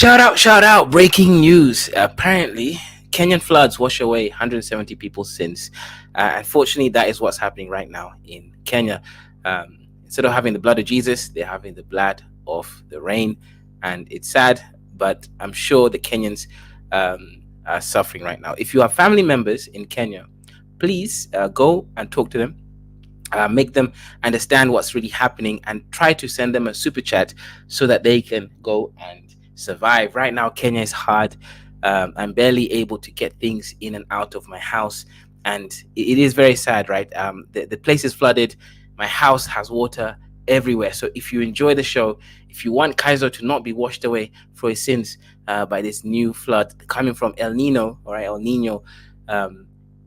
Shout out. Breaking news. Apparently, Kenyan floods wash away 170 people since. Unfortunately, that is what's happening right now in Kenya. Instead of having the blood of Jesus, they're having the blood of the rain. And it's sad, but I'm sure the Kenyans are suffering right now. If you have family members in Kenya, please go and talk to them. Make them understand what's really happening and try to send them a super chat so that they can go and survive. Right now, Kenya is hard. I'm barely able to get things in and out of my house, and it is very sad, right? The place is flooded. My house has water everywhere. So if you enjoy the show, if you want Kaiser to not be washed away for his sins by this new flood coming from El Nino, all right, El Nino,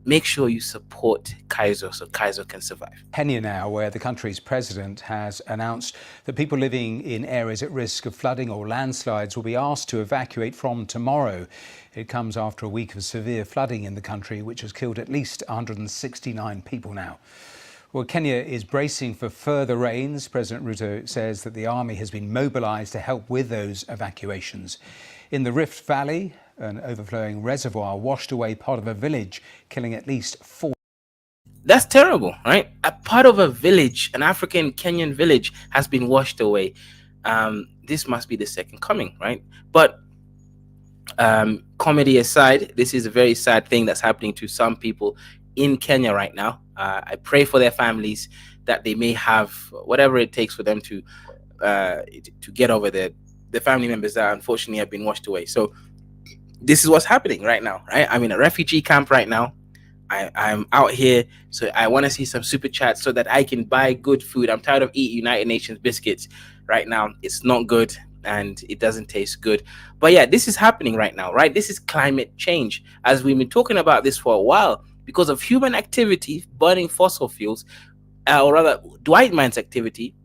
make sure you support Kaiser so Kaiser can survive. Kenya now, where the country's president has announced that people living in areas at risk of flooding or landslides will be asked to evacuate from tomorrow. It comes after a week of severe flooding in the country, which has killed at least 169 people now. Well, Kenya is bracing for further rains. President Ruto says that the army has been mobilised to help with those evacuations. In the Rift Valley, an overflowing reservoir washed away part of a village, killing at least 4. That's terrible, right? A part of a village, an African Kenyan village, has been washed away. This must be the second coming, right? But comedy aside, this is a very sad thing that's happening to some people in Kenya right now. I pray for their families that they may have whatever it takes for them to get over the family members that unfortunately have been washed away. So this is what's happening right now, right? I'm in a refugee camp right now. I'm out here, so I want to see some super chats so that I can buy good food. I'm tired of eating United Nations biscuits right now. It's not good and it doesn't taste good. But yeah, this is happening right now, right? This is climate change, as we've been talking about this for a while. Because of human activity burning fossil fuels, or rather Dwight Man's activity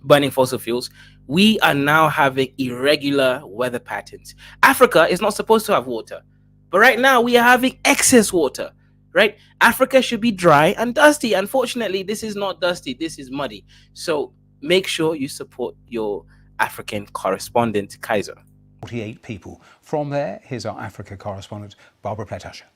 burning fossil fuels, we are now having irregular weather patterns. Africa is not supposed to have water, but right now we are having excess water, right? Africa should be dry and dusty. Unfortunately, this is not dusty, this is muddy. So make sure you support your African correspondent, Kaiser. 48 people. From there, here's our Africa correspondent, Barbara Pletasha.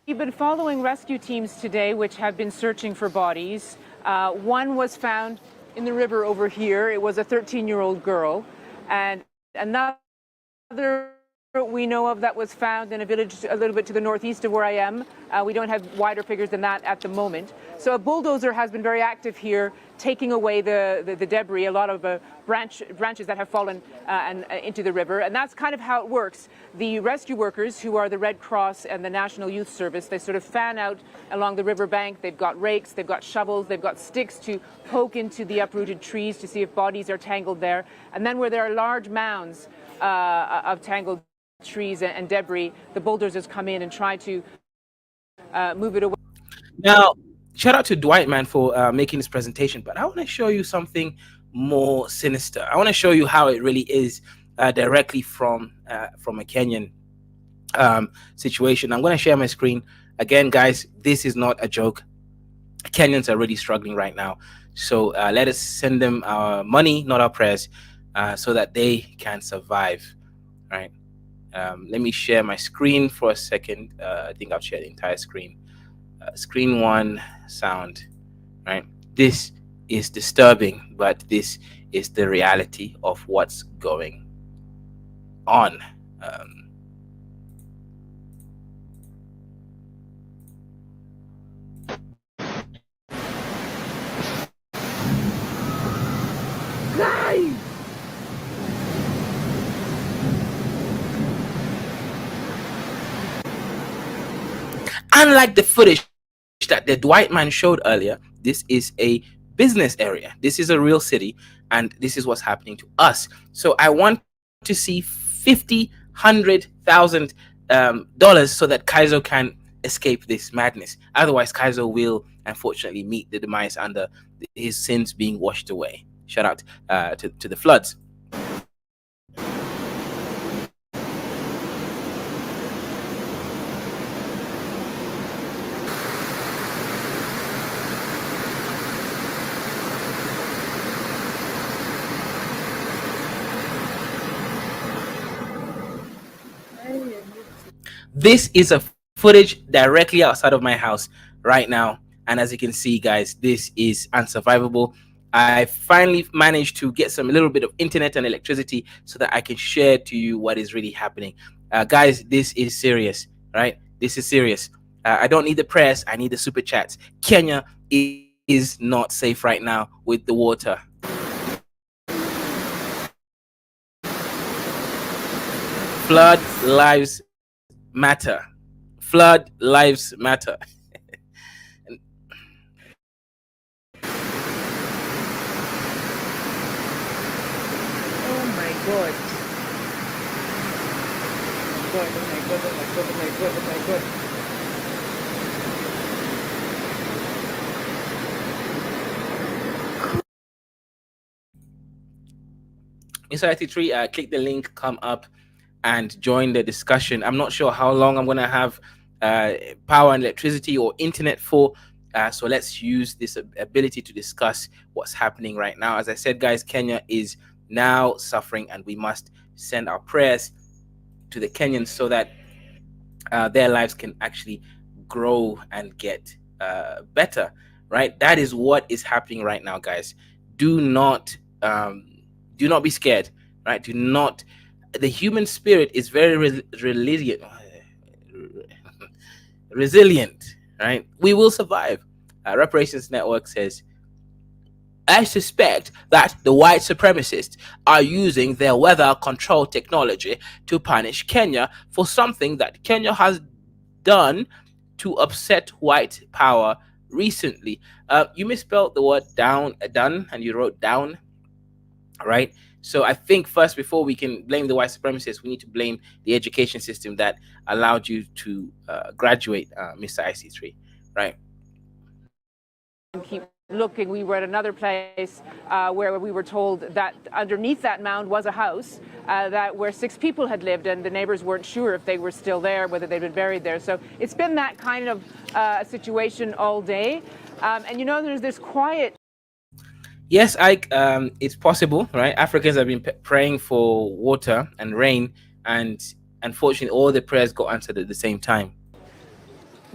We've been following rescue teams today, which have been searching for bodies. One was found in the river over here. It was a 13-year-old girl, and another we know of that was found in a village a little bit to the northeast of where I am. We don't have wider figures than that at the moment. So a bulldozer has been very active here, taking away the debris, a lot of branches that have fallen into the river. And that's kind of how it works. The rescue workers, who are the Red Cross and the National Youth Service, they sort of fan out along the river bank. They've got rakes, they've got shovels, they've got sticks to poke into the uprooted trees to see if bodies are tangled there. And then where there are large mounds of tangled trees and debris, the bulldozers come in and try to move it away. Now, shout out to Dwight Man for making this presentation, but I want to show you something more sinister. I want to show you how it really is directly from a Kenyan situation. I'm going to share my screen again, guys. This is not a joke. Kenyans are really struggling right now, so let us send them our money, not our prayers, so that they can survive. Right. Let me share my screen for a second. I think I've shared the entire screen. Screen one, sound. Right. This is disturbing, but this is the reality of what's going on. Guys! Unlike the footage that the Dwight Man showed earlier, this is a business area. This is a real city, and this is what's happening to us. So I want to see $50,000, $100,000 so that Kaiser can escape this madness. Otherwise, Kaiser will unfortunately meet the demise under his sins being washed away. Shout out to the floods. This is a footage directly outside of my house right now. And as you can see, guys, this is unsurvivable. I finally managed to get some little bit of internet and electricity so that I can share to you what is really happening. Guys, this is serious, right? This is serious. I don't need the press. I need the super chats. Kenya is not safe right now with the water. Flood lives matter. Flood lives matter. Oh my God. Oh my God, oh my God, oh my God, oh my God, oh my God. Mr. 83, click the link, come up and join the discussion. I'm not sure how long I'm going to have power and electricity or internet for. So let's use this ability to discuss what's happening right now. As I said, guys, Kenya is now suffering, and we must send our prayers to the Kenyans so that their lives can actually grow and get better, right? That is what is happening right now, guys. Do not be scared, right? Do not. The human spirit is very resilient, right? We will survive. Reparations Network says, I suspect that the white supremacists are using their weather control technology to punish Kenya for something that Kenya has done to upset white power recently. You misspelled the word done, and you wrote down, right? So I think first, before we can blame the white supremacists, we need to blame the education system that allowed you to graduate, Mr. IC3, right? Keep looking. We were at another place where we were told that underneath that mound was a house where 6 people had lived, and the neighbors weren't sure if they were still there, whether they'd been buried there. So it's been that kind of situation all day. And you know, there's this quiet. Yes, Ike, it's possible, right? Africans have been praying for water and rain, and unfortunately, all the prayers got answered at the same time.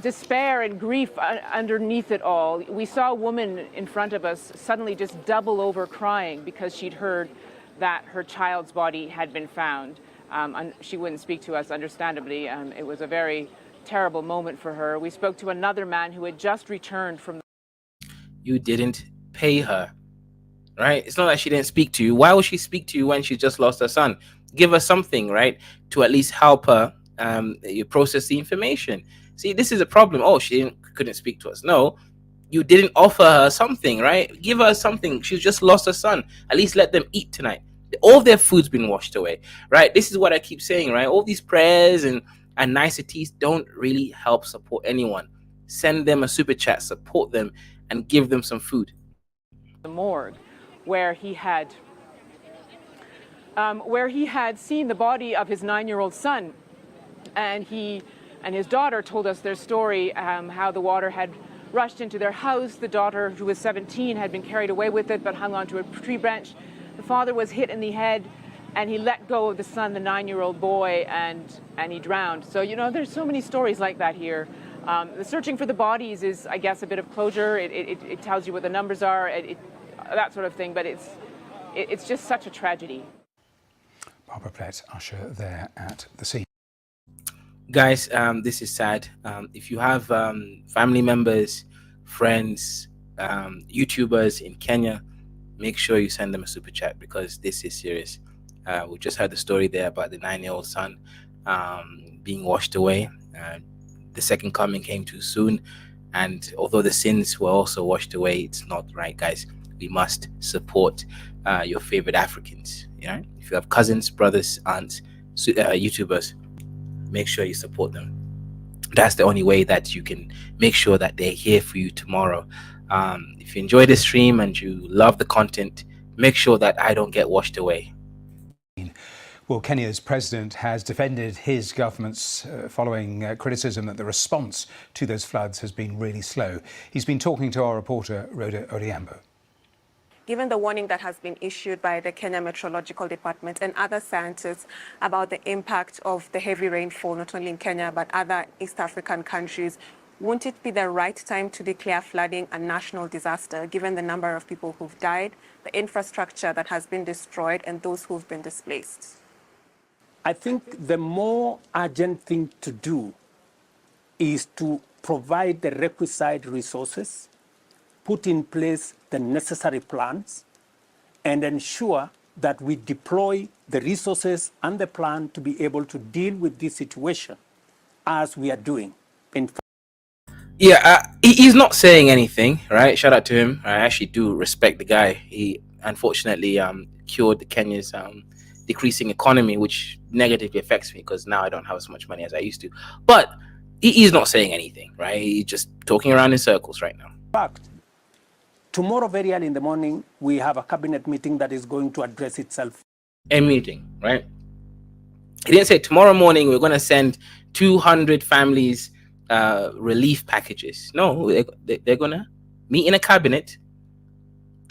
Despair and grief underneath it all. We saw a woman in front of us suddenly just double over crying because she'd heard that her child's body had been found. She wouldn't speak to us, understandably. It was a very terrible moment for her. We spoke to another man who had just returned from. You didn't pay her, right? It's not that she didn't speak to you. Why would she speak to you when she just lost her son? Give her something, right, to at least help her you process the information. See, this is a problem. Oh, couldn't speak to us. No, you didn't offer her something, right? Give her something. She's just lost her son. At least let them eat tonight. All their food's been washed away, right? This is what I keep saying, right? All these prayers and niceties don't really help support anyone. Send them a super chat, support them, and give them some food. The morgue, where he had seen the body of his 9-year-old son, and he and his daughter told us their story, how the water had rushed into their house. The daughter, who was 17, had been carried away with it but hung onto a tree branch. The father was hit in the head, and he let go of the son, the 9-year-old boy, and he drowned. So, you know, there's so many stories like that here. The searching for the bodies is, I guess, a bit of closure. It tells you what the numbers are, that sort of thing, but it's just such a tragedy. Barbara Plett, usher there at the scene. Guys, this is sad. If you have family members, friends, YouTubers in Kenya, make sure you send them a super chat, because this is serious. We just heard the story there about the 9-year-old son being washed away. The second coming came too soon, and although the sins were also washed away, it's not right, guys. We must support your favorite Africans. You know, if you have cousins, brothers, aunts, YouTubers, make sure you support them. That's the only way that you can make sure that they're here for you tomorrow. If you enjoy the stream and you love the content, make sure that I don't get washed away. Well, Kenya's president has defended his government's following criticism that the response to those floods has been really slow. He's been talking to our reporter, Rhoda Odiambo. given the warning that has been issued by the Kenya Meteorological Department and other scientists about the impact of the heavy rainfall, not only in Kenya, but other East African countries, won't it be the right time to declare flooding a national disaster, given the number of people who've died, the infrastructure that has been destroyed, and those who've been displaced? I think the more urgent thing to do is to provide the requisite resources, put in place the necessary plans, and ensure that we deploy the resources and the plan to be able to deal with this situation as we are doing. Yeah, he's not saying anything, right? Shout out to him. I actually do respect the guy. He unfortunately cured Kenya's decreasing economy, which negatively affects me because now I don't have as much money as I used to. But he's not saying anything, right? He's just talking around in circles right now. In fact, tomorrow very early in the morning, we have a cabinet meeting that is going to address itself. A meeting, right? He didn't say tomorrow morning we're going to send 200 families relief packages. No, they're going to meet in a cabinet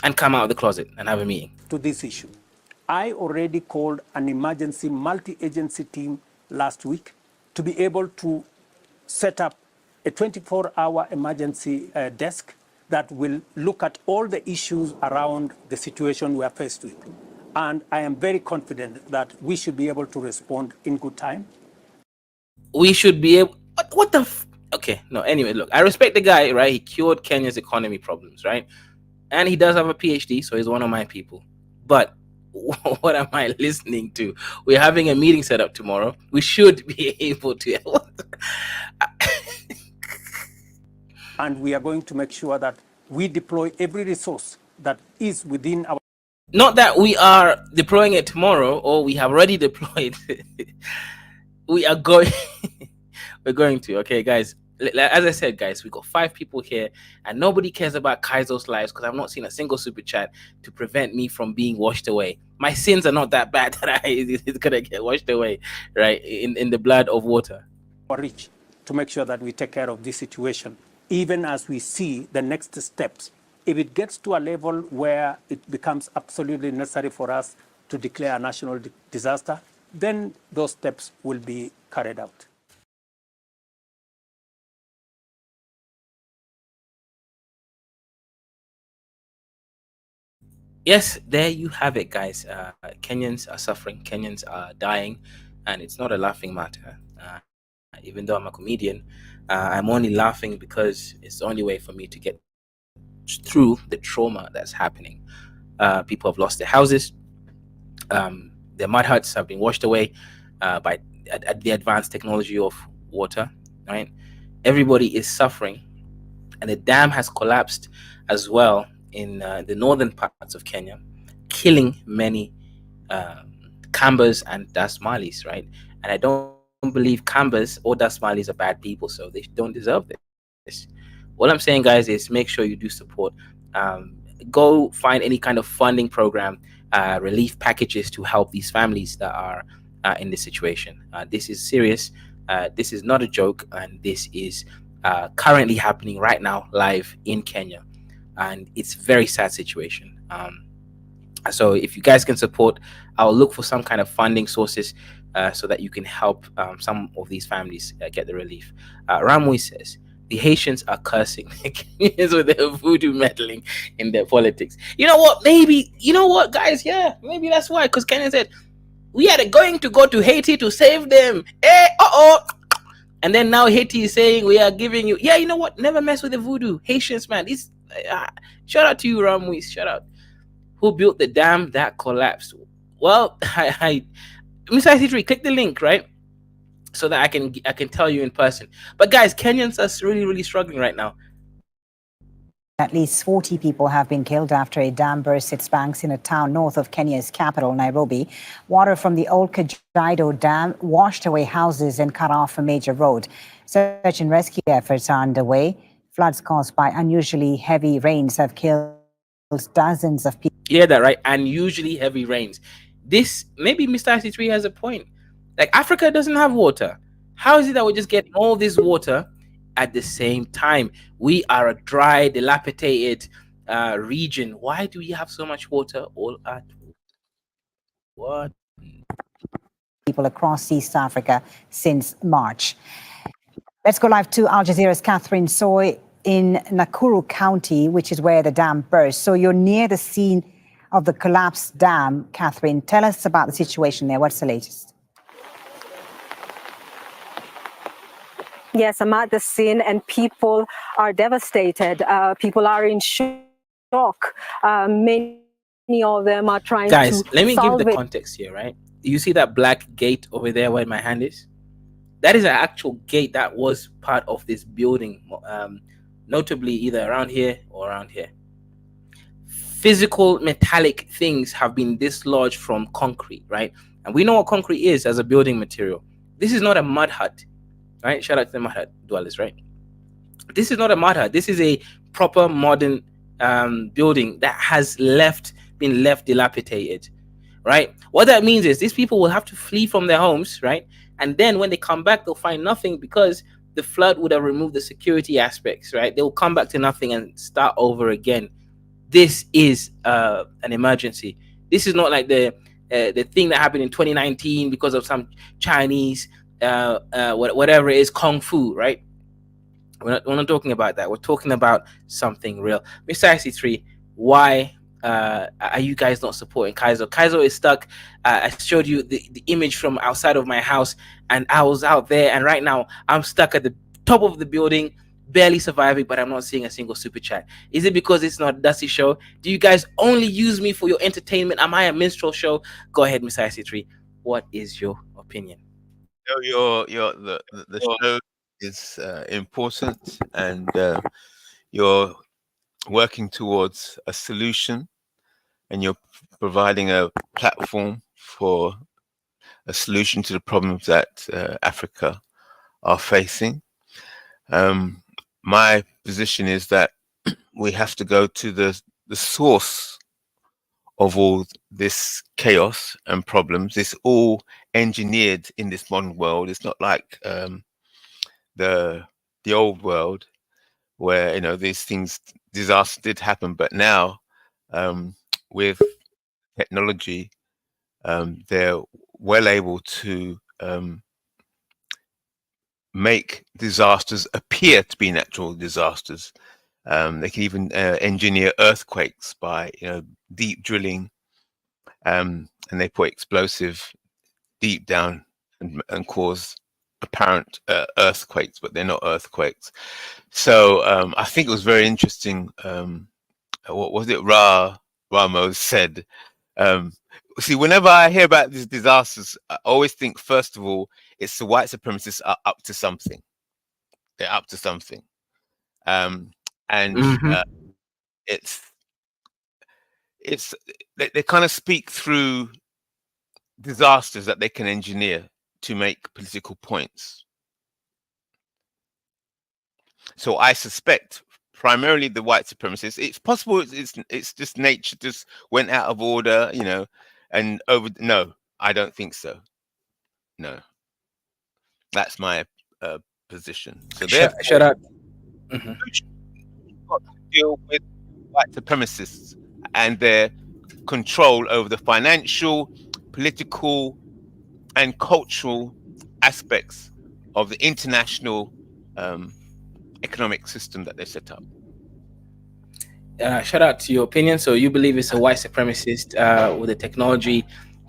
and come out of the closet and have a meeting. To this issue, I already called an emergency multi-agency team last week to be able to set up a 24-hour emergency desk that will look at all the issues around the situation we are faced with. And I am very confident that we should be able to respond in good time. We should be able... What the... Okay, no, anyway, look, I respect the guy, right? He cured Kenya's economy problems, right? And he does have a PhD, so he's one of my people. But what am I listening to? We're having a meeting set up tomorrow. We should be able to... And we are going to make sure that we deploy every resource that is within our... Not that we are deploying it tomorrow, or we have already deployed. We are going... We're going to. Okay, guys. As I said, guys, we got 5 people here, and nobody cares about Kaizo's lives because I've not seen a single super chat to prevent me from being washed away. My sins are not that bad that it's gonna get washed away, right, in the blood of water. Reach to make sure that we take care of this situation, even as we see the next steps. If it gets to a level where it becomes absolutely necessary for us to declare a national disaster, then those steps will be carried out. Yes, there you have it, guys. Kenyans are suffering, Kenyans are dying, and it's not a laughing matter. Even though I'm a comedian, I'm only laughing because it's the only way for me to get through the trauma that's happening. People have lost their houses. Their mud huts have been washed away by the advanced technology of water, right? Everybody is suffering, and the dam has collapsed as well in the northern parts of Kenya, killing many Kambas and Dasmalis, right? And I don't believe Kambas or Dasmalis are bad people, so they don't deserve this. What I'm saying, guys, is make sure you do support. Go find any kind of funding program, relief packages to help these families that are in this situation. This is serious. This is not a joke, and this is currently happening right now live in Kenya. And it's a very sad situation. So if you guys can support, I'll look for some kind of funding sources so that you can help some of these families get the relief. Ramui says, the Haitians are cursing the Kenyans with their voodoo meddling in their politics. You know what? Maybe, you know what, guys? Yeah, maybe that's why. Because Kenya said, we are going to go to Haiti to save them. And then now Haiti is saying, we are giving you... Yeah, you know what? Never mess with the voodoo. Haitians, man. Shout out to you, Ramui. Shout out. Who built the dam that collapsed? Well, Mr. IC3, click the link, right? So that I can tell you in person. But guys, Kenyans are really, really struggling right now. At least 40 people have been killed after a dam burst its banks in a town north of Kenya's capital, Nairobi. Water from the old Kajiado Dam washed away houses and cut off a major road. Search and rescue efforts are underway. Floods caused by unusually heavy rains have killed dozens of people. You hear that, right? Unusually heavy rains. This, maybe Mr. IC3 has a point. Like, Africa doesn't have water. How is it that we're just getting all this water at the same time? We are a dry, dilapidated, region. Why do we have so much water all at once? People across East Africa since March. Let's go live to Al Jazeera's Catherine Soy in Nakuru County, which is where the dam burst. So you're near the scene of the collapsed dam, Catherine. Tell us about the situation there. What's the latest? Yes, I'm at the scene and people are devastated. People are in shock. Many of them are trying Guys, to let me give solve the it. context here, right? You see that black gate over there where my hand is? That is an actual gate that was part of this building, notably either around here or around here. Physical metallic things have been dislodged from concrete, right? And we know what concrete is as a building material. This is not a mud hut, right? Shout out to the mud hut dwellers, right? This is not a mud hut. This is a proper modern building that has been left dilapidated, right? What that means is these people will have to flee from their homes, right? And then when they come back, they'll find nothing because the flood would have removed the security aspects, right? They'll come back to nothing and start over again. This is an emergency. This is not like the thing that happened in 2019 because of some Chinese whatever it is, kung fu, right? We're not talking about that. We're talking about something real. Mr. IC3, why are you guys not supporting Kaizo? Kaizo is stuck. I showed you the image from outside of my house, and I was out there, and right now I'm stuck at the top of the building, barely surviving, but I'm not seeing a single super chat. Is it because it's not a Dusty show? Do you guys only use me for your entertainment? Am I a minstrel show? Go ahead, Mr. IC3. What is your opinion? The show is important, and you're working towards a solution, and you're providing a platform for a solution to the problems that Africa are facing. My position is that we have to go to the source of all this chaos and problems. It's all engineered in this modern world. It's not like the old world where, you know, these things, disasters did happen, but now with technology, they're well able to make disasters appear to be natural disasters. They can even engineer earthquakes by, you know, deep drilling, and they put explosive deep down and cause apparent earthquakes, but they're not earthquakes. So I think it was very interesting. What was it Ramos said? See, whenever I hear about these disasters, I always think, first of all, it's the white supremacists are up to something. They're up to something. And they kind of speak through disasters that they can engineer to make political points. So I suspect primarily the white supremacists. It's possible it's just nature just went out of order, you know, and over. No, I don't think so. No, that's my position. So therefore, Shut up. Got to deal with white supremacists and their control over the financial, political, and cultural aspects of the international economic system that they set up. Shout out to your opinion. So you believe it's a white supremacist with the technology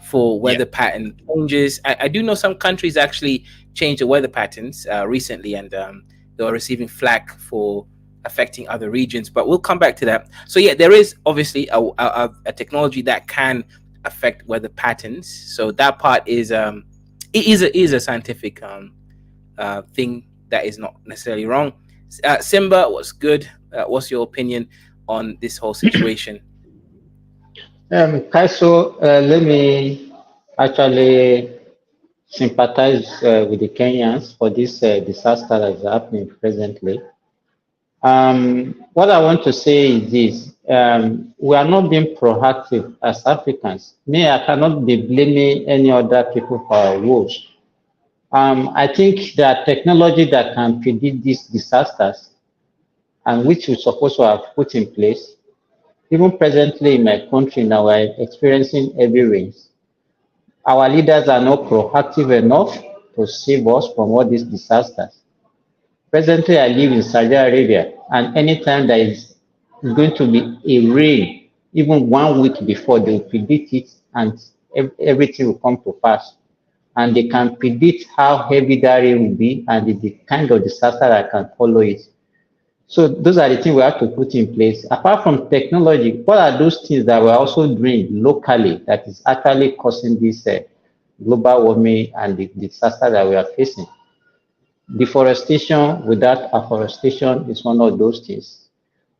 for weather pattern changes. I do know some countries actually changed the weather patterns recently, and they were receiving flack for affecting other regions. But we'll come back to that. So yeah, there is obviously a technology that can affect weather patterns. So that part is it is a scientific thing that is not necessarily wrong. Simba, what's good? What's your opinion on this whole situation? Kaiso, let me actually sympathize with the Kenyans for this disaster that is happening presently. What I want to say is this. We are not being proactive as Africans. Me, I cannot be blaming any other people for our woes. I think that technology that can predict these disasters and which we're supposed to have put in place, Even presently in my country now, we're experiencing heavy rains. Our leaders are not proactive enough to save us from all these disasters. Presently, I live in Saudi Arabia, and anytime there is going to be a rain, even 1 week before, they will predict it, and everything will come to pass. And they can predict how heavy that rain will be and the kind of disaster that can follow it. So those are the things we have to put in place. Apart from technology, what are those things that we're also doing locally that is actually causing this global warming and the disaster that we are facing? Deforestation without afforestation is one of those things.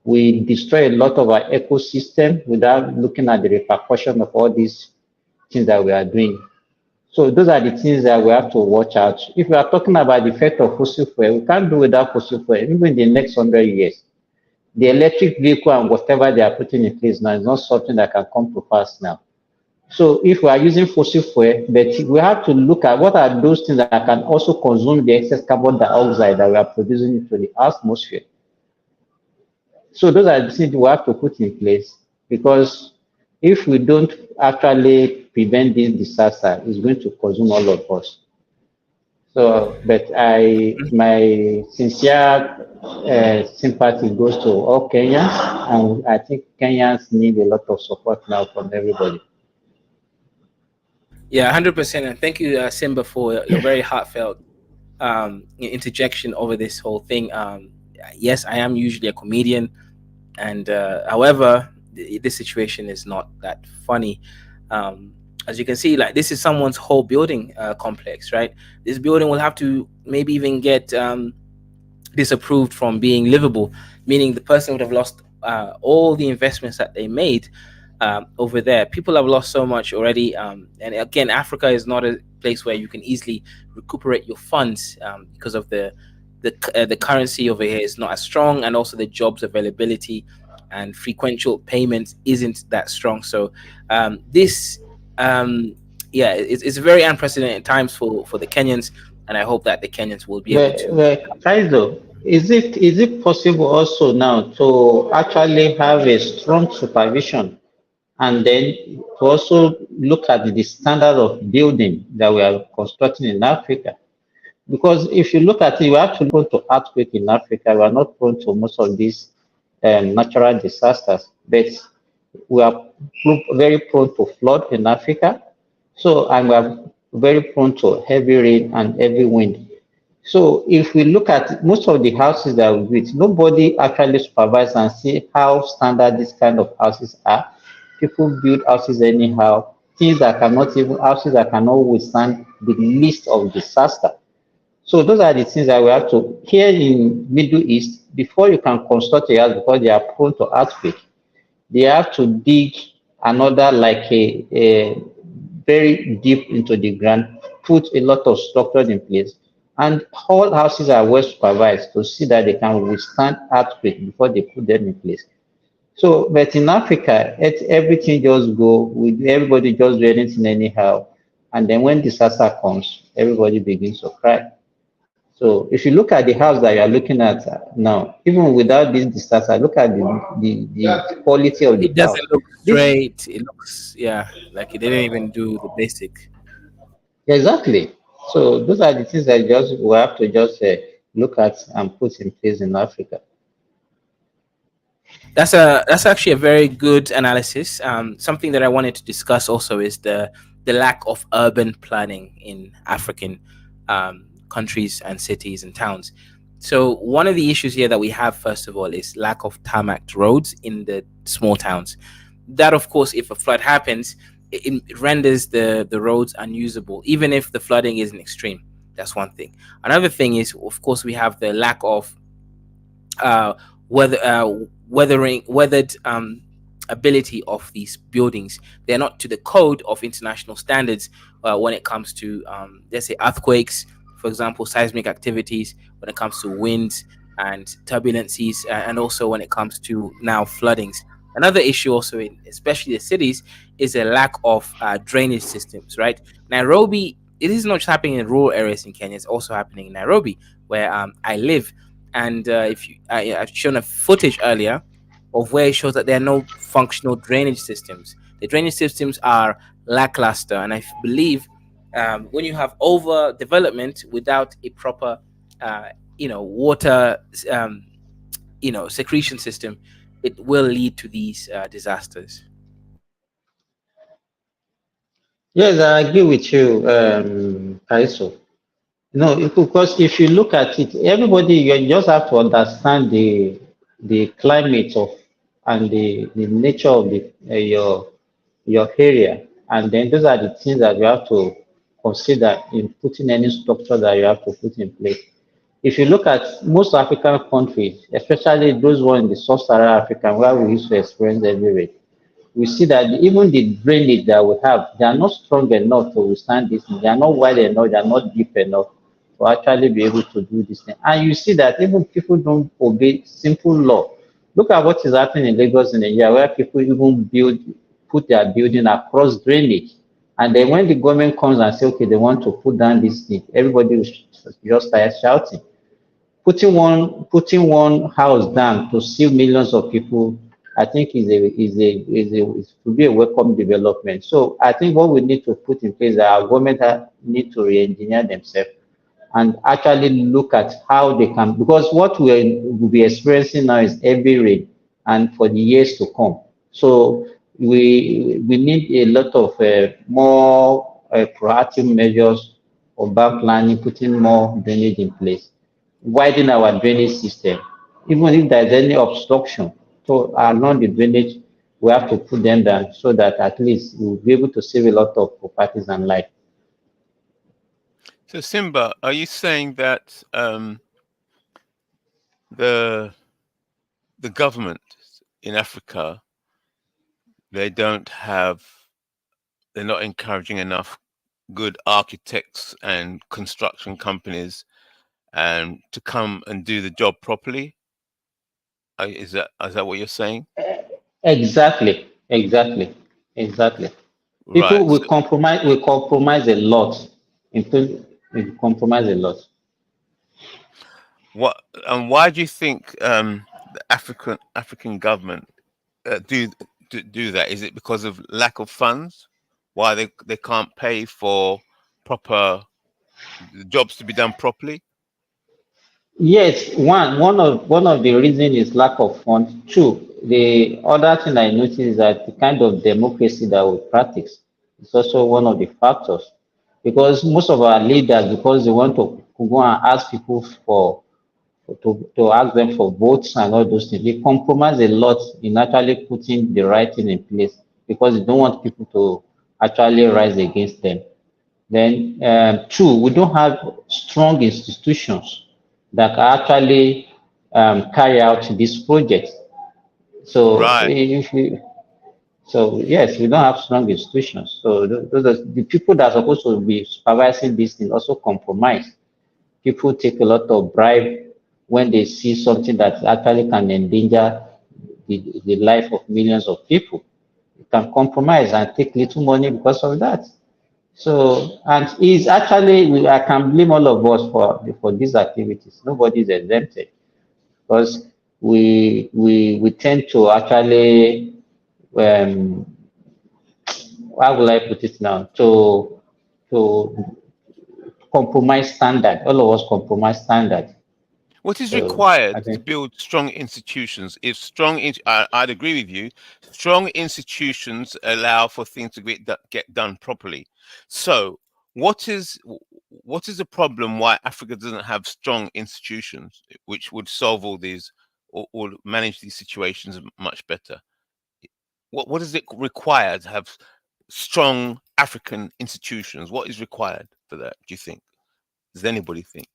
We destroy a lot of our ecosystem without looking at the repercussion of all these things that we are doing. So those are the things that we have to watch out. If we are talking about the effect of fossil fuel, we can't do without fossil fuel, even in the next 100 years. The electric vehicle and whatever they are putting in place now is not something that can come to pass now. So if we are using fossil fuel, but we have to look at what are those things that can also consume the excess carbon dioxide that we are producing into the atmosphere. So those are the things we have to put in place, because if we don't actually prevent this disaster, it's going to consume all of us. So, but my sincere sympathy goes to all Kenyans, and I think Kenyans need a lot of support now from everybody. Yeah, 100%. And thank you, Simba, for your very heartfelt interjection over this whole thing. Yes, I am usually a comedian, and however, this situation is not that funny. As you can see, like, this is someone's whole building complex, right? This building will have to maybe even get disapproved from being livable, meaning the person would have lost all the investments that they made over there. People have lost so much already, and again, Africa is not a place where you can easily recuperate your funds because of the currency over here is not as strong, and also the jobs availability and frequential payments isn't that strong. So this yeah, it's very unprecedented times for the Kenyans, and I hope that the Kenyans will be able to. But Kaizo, is it possible also now to actually have a strong supervision and then to also look at the standard of building that we are constructing in Africa? Because if you look at it, we are actually prone to earthquake in Africa. We are not prone to most of these natural disasters, but we are very prone to flood in Africa. So, and we are very prone to heavy rain and heavy wind. So, if we look at most of the houses that we build, nobody actually supervises and see how standard these kind of houses are. People build houses anyhow, things that cannot even houses that cannot withstand the least of disaster. So those are the things that we have to, here in Middle East, before you can construct a house, because they are prone to earthquake, they have to dig another, like a very deep into the ground, put a lot of structures in place, and all houses are well supervised to see that they can withstand earthquake before they put them in place. So, but in Africa, everything just go with everybody just do anything anyhow, and then when disaster comes, everybody begins to cry. So if you look at the house that you are looking at now, even without this disaster, look at the quality of the It house. doesn't look This straight. It looks, yeah, like it didn't even do the basic. exactly. So those are the things that just we have to just look at and put in place in Africa. That's actually a very good analysis. Something that I wanted to discuss also is the lack of urban planning in African countries and cities and towns. So one of the issues here that we have, first of all, is lack of tarmac roads in the small towns. That, of course, if a flood happens, it renders the roads unusable, even if the flooding isn't extreme. That's one thing. Another thing is, of course, we have the lack of uh, weathered ability of these buildings. They're not to the code of international standards when it comes to, let's say, earthquakes, for example, seismic activities, when it comes to winds and turbulencies, and also when it comes to now floodings. Another issue also in especially the cities is a lack of drainage systems, right? Nairobi, it is not just happening in rural areas in Kenya, it's also happening in Nairobi, where I live. And if you, I've shown a footage earlier of where it shows that there are no functional drainage systems. The drainage systems are lackluster, and I believe when you have overdevelopment without a proper, water, secretion system, it will lead to these disasters. Yes, I agree with you, Kaiso. No, because if you look at it, everybody you just have to understand the climate of and the nature of your area, and then those are the things that you have to consider in putting any structure that you have to put in place. If you look at most African countries, especially those ones in the sub-Saharan Africa where we used to experience heavy rain, we see that even the drainage that we have, they are not strong enough to withstand this. They are not wide enough, they are not deep enough to actually be able to do this thing. And you see that even people don't obey simple law. Look at what is happening in Lagos in Nigeria, where people even put their building across drainage. And then when the government comes and say, okay, they want to put down this thing, everybody will just start shouting. Putting one house down to seal millions of people, I think is to be a welcome development. So I think what we need to put in place is that our government need to re-engineer themselves and actually look at how they can, because what we'll be experiencing now is heavy rain and for the years to come. So we need a lot of more proactive measures, urban planning, putting more drainage in place, widen our drainage system. Even if there's any obstruction so along the drainage, we have to put them down so that at least we'll be able to save a lot of properties and life. So Simba, are you saying that the government in Africa, they're not encouraging enough good architects and construction companies and to come and do the job properly? Is that what you're saying? Exactly, exactly, exactly. People Right. will So compromise a lot. We compromise a lot. what and why do you think the African government do that? Is it because of lack of funds? Why they can't pay for proper jobs to be done properly? Yes, one of the reason is lack of funds. Two, the other thing I noticed is that the kind of democracy that we practice is also one of the factors. Because most of our leaders, because they want to go and ask people to ask them for votes and all those things, they compromise a lot in actually putting the right thing in place because they don't want people to actually rise against them. Then, two, we don't have strong institutions that can actually carry out this project. So, Right. if you, so yes, we don't have strong institutions. So those are the people that are supposed to be supervising this thing also compromise. People take a lot of bribe when they see something that actually can endanger the life of millions of people. You can compromise and take little money because of that. So, and it's actually, I can blame all of us for these activities. Nobody is exempted because we tend to actually, um, how will I put it now? To compromise standard. All of us compromise standard. What is So required I to think build strong institutions? If I'd agree with you. Strong institutions allow for things to get done properly. So, what is the problem? Why Africa doesn't have strong institutions which would solve all these or manage these situations much better? What is it required to have strong African institutions? What is required for that? Do you think? Does anybody think?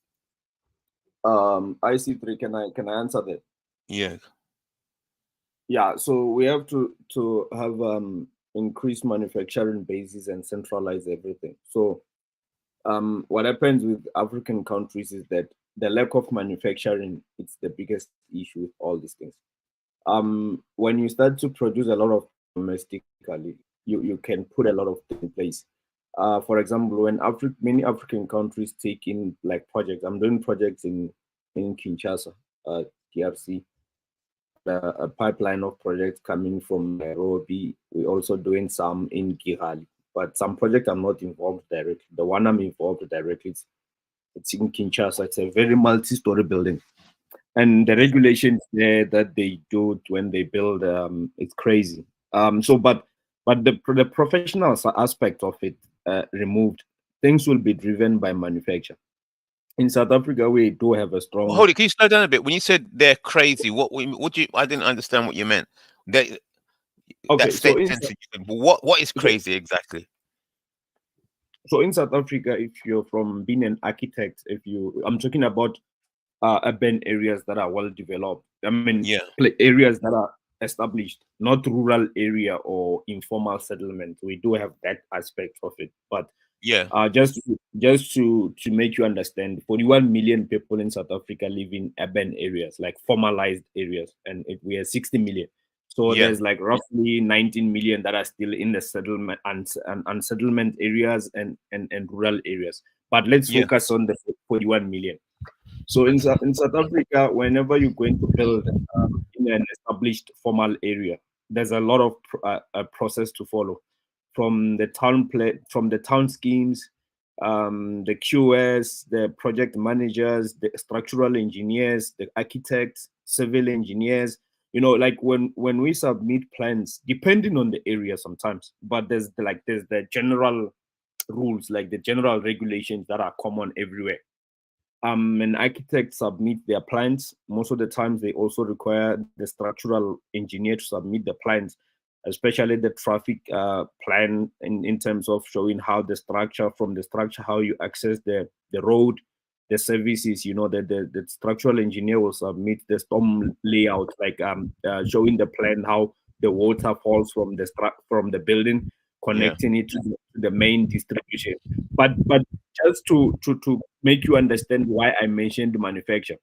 IC3, can I answer that? Yeah. Yeah, so we have to have increased manufacturing bases and centralize everything. So what happens with African countries is that the lack of manufacturing is the biggest issue with all these things. When you start to produce a lot of domestically, you can put a lot of things in place. For example, when many African countries take in like projects, I'm doing projects in Kinshasa, DRC. a pipeline of projects coming from Nairobi. We're also doing some in Kigali, but some projects I'm not involved directly. The one I'm involved directly, it's in Kinshasa. It's a very multi-story building, and the regulations there that they do when they build, it's crazy. But the professional aspect of it removed, things will be driven by manufacture. In South Africa, we do have a strong. Hold it. Can you slow down a bit? When you said they're crazy, what do you? I didn't understand what you meant. That Okay, so sentence. What is crazy exactly? so in South Africa, if you're from being an architect, I'm talking about urban areas that are well developed. I mean, Yeah. areas that are established, not rural area or informal settlement. We do have that aspect of it, but Yeah. just to make you understand, 41 million people in South Africa live in urban areas, like formalized areas, and we are 60 million. So Yeah. there's like roughly 19 million that are still in the settlement and unsettlement areas and rural areas. But let's Yeah. focus on the 41 million. So in South Africa, whenever you're going to build in an established formal area, there's a lot of a process to follow, from the from the town schemes, the QS, the project managers, the structural engineers, the architects, civil engineers. Like when we submit plans, depending on the area sometimes, but there's the general rules, like the general regulations that are common everywhere. An architect submit their plans. Most of the times, they also require the structural engineer to submit the plans, especially the traffic plan in terms of showing how the structure, from the structure, how you access the road, the services. The structural engineer will submit the storm layout, like showing the plan how the water falls from the building, Yeah. connecting it to the main distribution. But just to make you understand why I mentioned manufacture.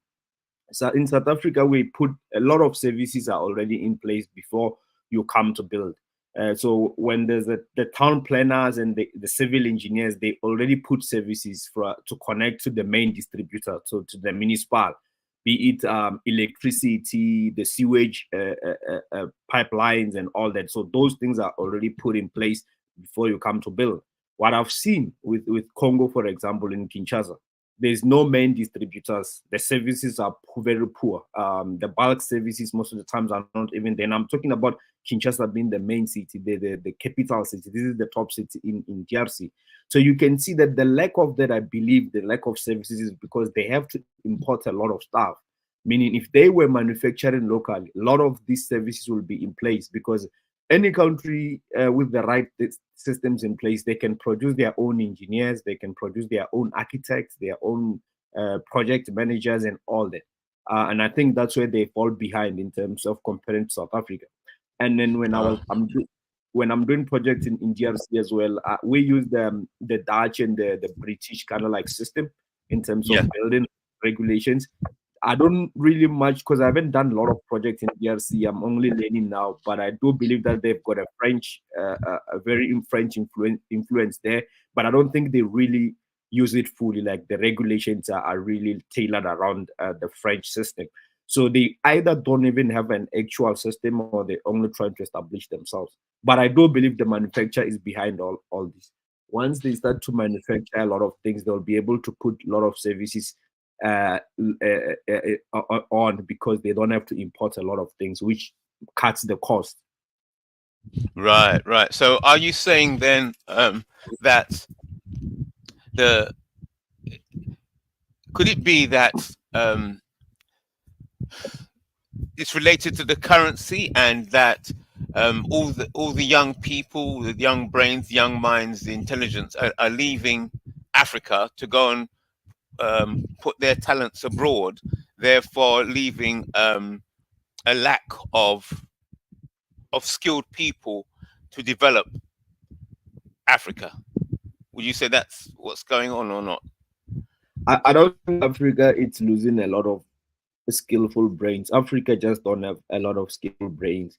So in South Africa, we put a lot of services are already in place before you come to build. So when there's the town planners and the civil engineers, they already put services to connect to the main distributor, so to the municipal, be it electricity, the sewage pipelines, and all that. So those things are already put in place before you come to build. What I've seen with Congo, for example, in Kinshasa, there's no main distributors. The services are very poor. The bulk services most of the times are not even there. And I'm talking about Kinshasa being the main city, the capital city. This is the top city in DRC. So you can see that the lack of that, I believe, the lack of services is because they have to import a lot of stuff. Meaning, if they were manufacturing locally, a lot of these services will be in place, because any country with the right systems in place, they can produce their own engineers, they can produce their own architects, their own project managers, and all that. And I think that's where they fall behind in terms of comparing to South Africa. And then when I'm doing projects in DRC as well, we use the Dutch and the British kind of like system in terms of building regulations. I don't really much, because I haven't done a lot of projects in DRC. I'm only learning now, but I do believe that they've got a very French influence there. But I don't think they really use it fully. Like, the regulations are really tailored around the French system. So they either don't even have an actual system, or they're only trying to establish themselves. But I do believe the manufacturer is behind all this. Once they start to manufacture a lot of things, they'll be able to put a lot of services on, because they don't have to import a lot of things, which cuts the cost. Right. So are you saying then that could it be that it's related to the currency, and that all the young people, the young brains, young minds, the intelligence are leaving Africa to go and put their talents abroad, therefore leaving a lack of skilled people to develop Africa? Would you say that's what's going on or not? I don't think Africa it's losing a lot of skillful brains. Africa just don't have a lot of skillful brains.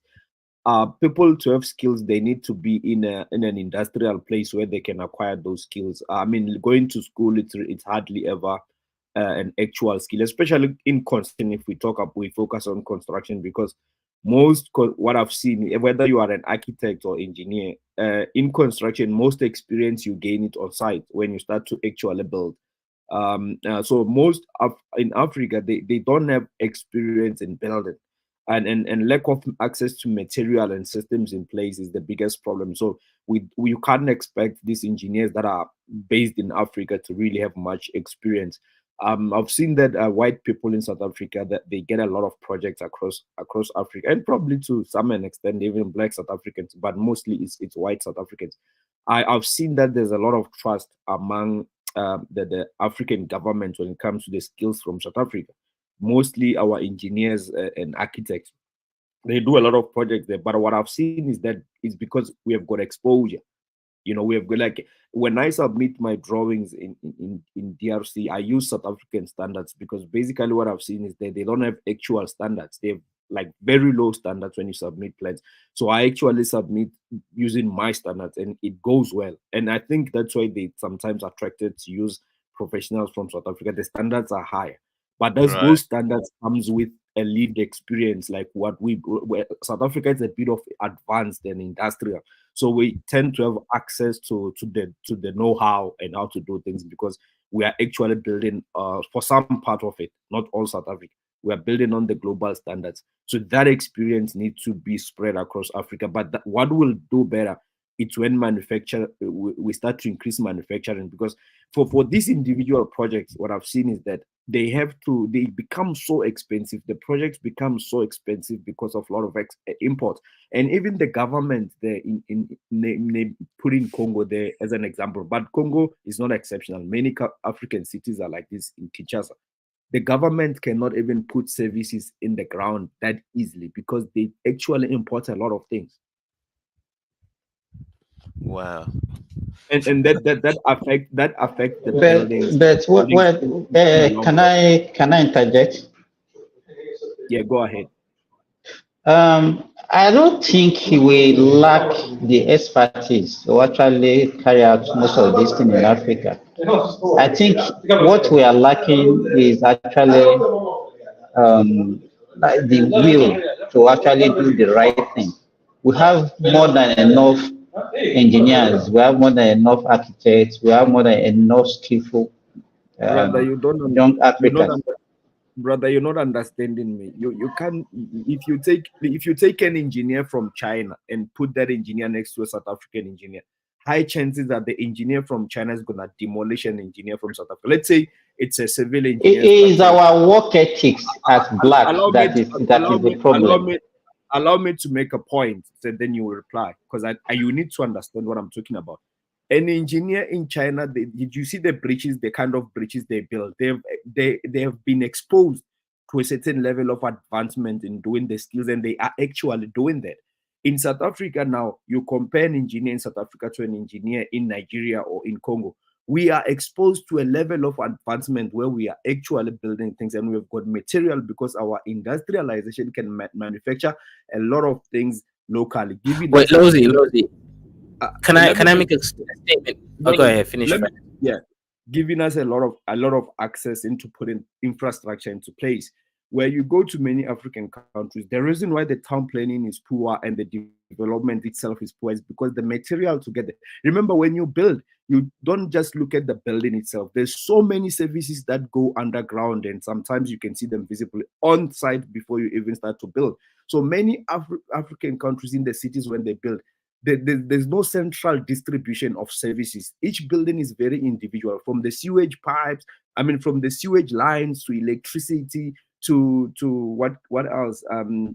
People to have skills, they need to be in an industrial place where they can acquire those skills. I mean, going to school, it's hardly ever an actual skill, especially in construction. If we focus on construction, because what I've seen, whether you are an architect or engineer, in construction, most experience you gain it on site when you start to actually build. So most of in Africa, they don't have experience in building, and lack of access to material and systems in place is the biggest problem. So we can't expect these engineers that are based in Africa to really have much experience. I've seen that white people in South Africa, that they get a lot of projects across Africa, and probably to some extent even black South Africans, but mostly it's white South Africans. I've seen that there's a lot of trust among the African government when it comes to the skills from South Africa. Mostly our engineers and architects, they do a lot of projects there. But what I've seen is that it's because we have got exposure. We have got, like, when I submit my drawings in DRC, I use South African standards, because basically what I've seen is that they don't have actual standards. They have like very low standards when you submit plans. So I actually submit using my standards, and it goes well. And I think that's why they sometimes attracted to use professionals from South Africa. The standards are higher, but those standards comes with a lead experience, like where South Africa is a bit of advanced and industrial. So we tend to have access to the know-how and how to do things, because we are actually building for some part of it, not all South Africa. We are building on the global standards. So that experience needs to be spread across Africa. But what we'll do better, it's when we start to increase manufacturing, because for these individual projects, what I've seen is that they become so expensive. The projects become so expensive because of a lot of imports. And even the government there put in Congo there as an example, but Congo is not exceptional. Many African cities are like this in Kinshasa. The government cannot even put services in the ground that easily, because they actually import a lot of things. Wow. And that affect the buildings. But can I interject? Yeah, go ahead. I don't think we lack the expertise to actually carry out most of these things in Africa. I think what we are lacking is actually like the will to actually do the right thing. We have more than enough engineers, we have more than enough architects, we have more than enough skillful Brother, young Africans. Brother, you're not understanding me. You can, if you take an engineer from China and put that engineer next to a South African engineer, high chances that the engineer from China is gonna demolish an engineer from South Africa. Let's say it's a civil engineer. It is our work ethics as black that is the problem. Allow me to make a point, so then you will reply, because you need to understand what I'm talking about. An engineer in China, did you see the kind of bridges they build? They have been exposed to a certain level of advancement in doing the skills, and they are actually doing that. In South Africa now, you compare an engineer in South Africa to an engineer in Nigeria or in Congo. We are exposed to a level of advancement where we are actually building things, and we've got material, because our industrialization can manufacture a lot of things locally. Wait, Lozi. Can I make a statement? No, go ahead, finish. Yeah, giving us a lot of access into putting infrastructure into place. Where you go to many African countries, the reason why the town planning is poor and the development itself is poor is because the material to get there. Remember, when you build, you don't just look at the building itself. There's so many services that go underground, and sometimes you can see them visibly on site before you even start to build. So many African countries, in the cities, when they build, there's no central distribution of services. Each building is very individual, from the sewage pipes, from the sewage lines to electricity to what else,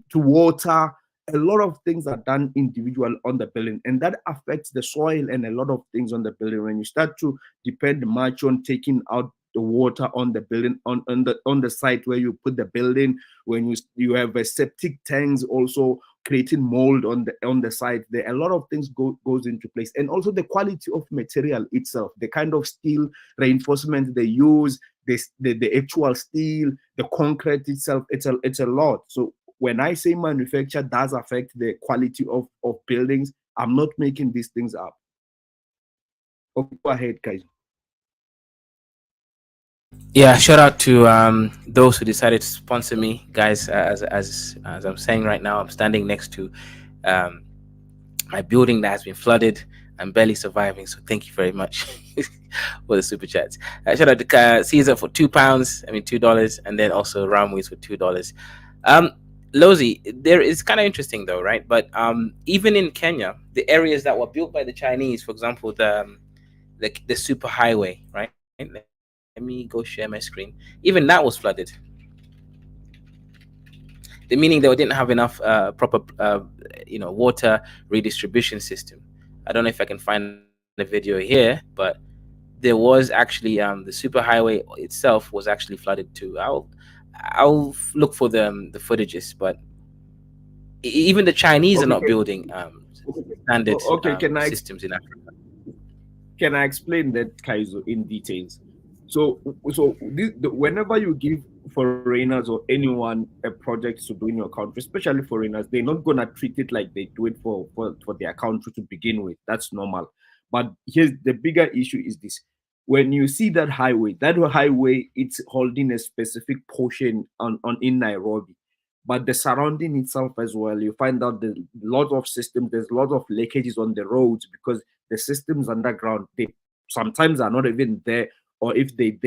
to water. A lot of things are done individual on the building, and that affects the soil and a lot of things on the building. When you start to depend much on taking out the water on the building, on the site where you put the building, when you have a septic tanks also creating mold on the site, there a lot of things goes into place. And also the quality of material itself, the kind of steel reinforcement they use, the actual steel, the concrete itself, it's a lot. So when I say manufacture does affect the quality of buildings, I'm not making these things up. Okay, go ahead, guys. Yeah, shout out to those who decided to sponsor me, guys. As I'm saying right now, I'm standing next to um, my building that has been flooded. I'm barely surviving, so thank you very much for the super chats. Shout out to Caesar for £2. I mean $2, and then also Ramways for $2. Um, Lozi, there is kind of interesting though, right? But even in Kenya, the areas that were built by the Chinese, for example, the super highway, right? Let me go share my screen. Even that was flooded. The meaning they didn't have enough proper, water redistribution system. I don't know if I can find a video here, but there was actually the superhighway itself was actually flooded too. I'll look for the footages, but even the Chinese are Okay, not building standard okay. systems in Africa. Can I explain that, Kaizo, in details? Whenever you give foreigners or anyone a project to do in your country, especially foreigners, they're not gonna treat it like they do it for their country to begin with. That's normal. But here's the bigger issue: is this: when you see that highway, it's holding a specific portion on in Nairobi, but the surrounding itself as well. You find out there's lots of systems. There's lots of leakages on the roads because the systems underground, they sometimes are not even there, or if they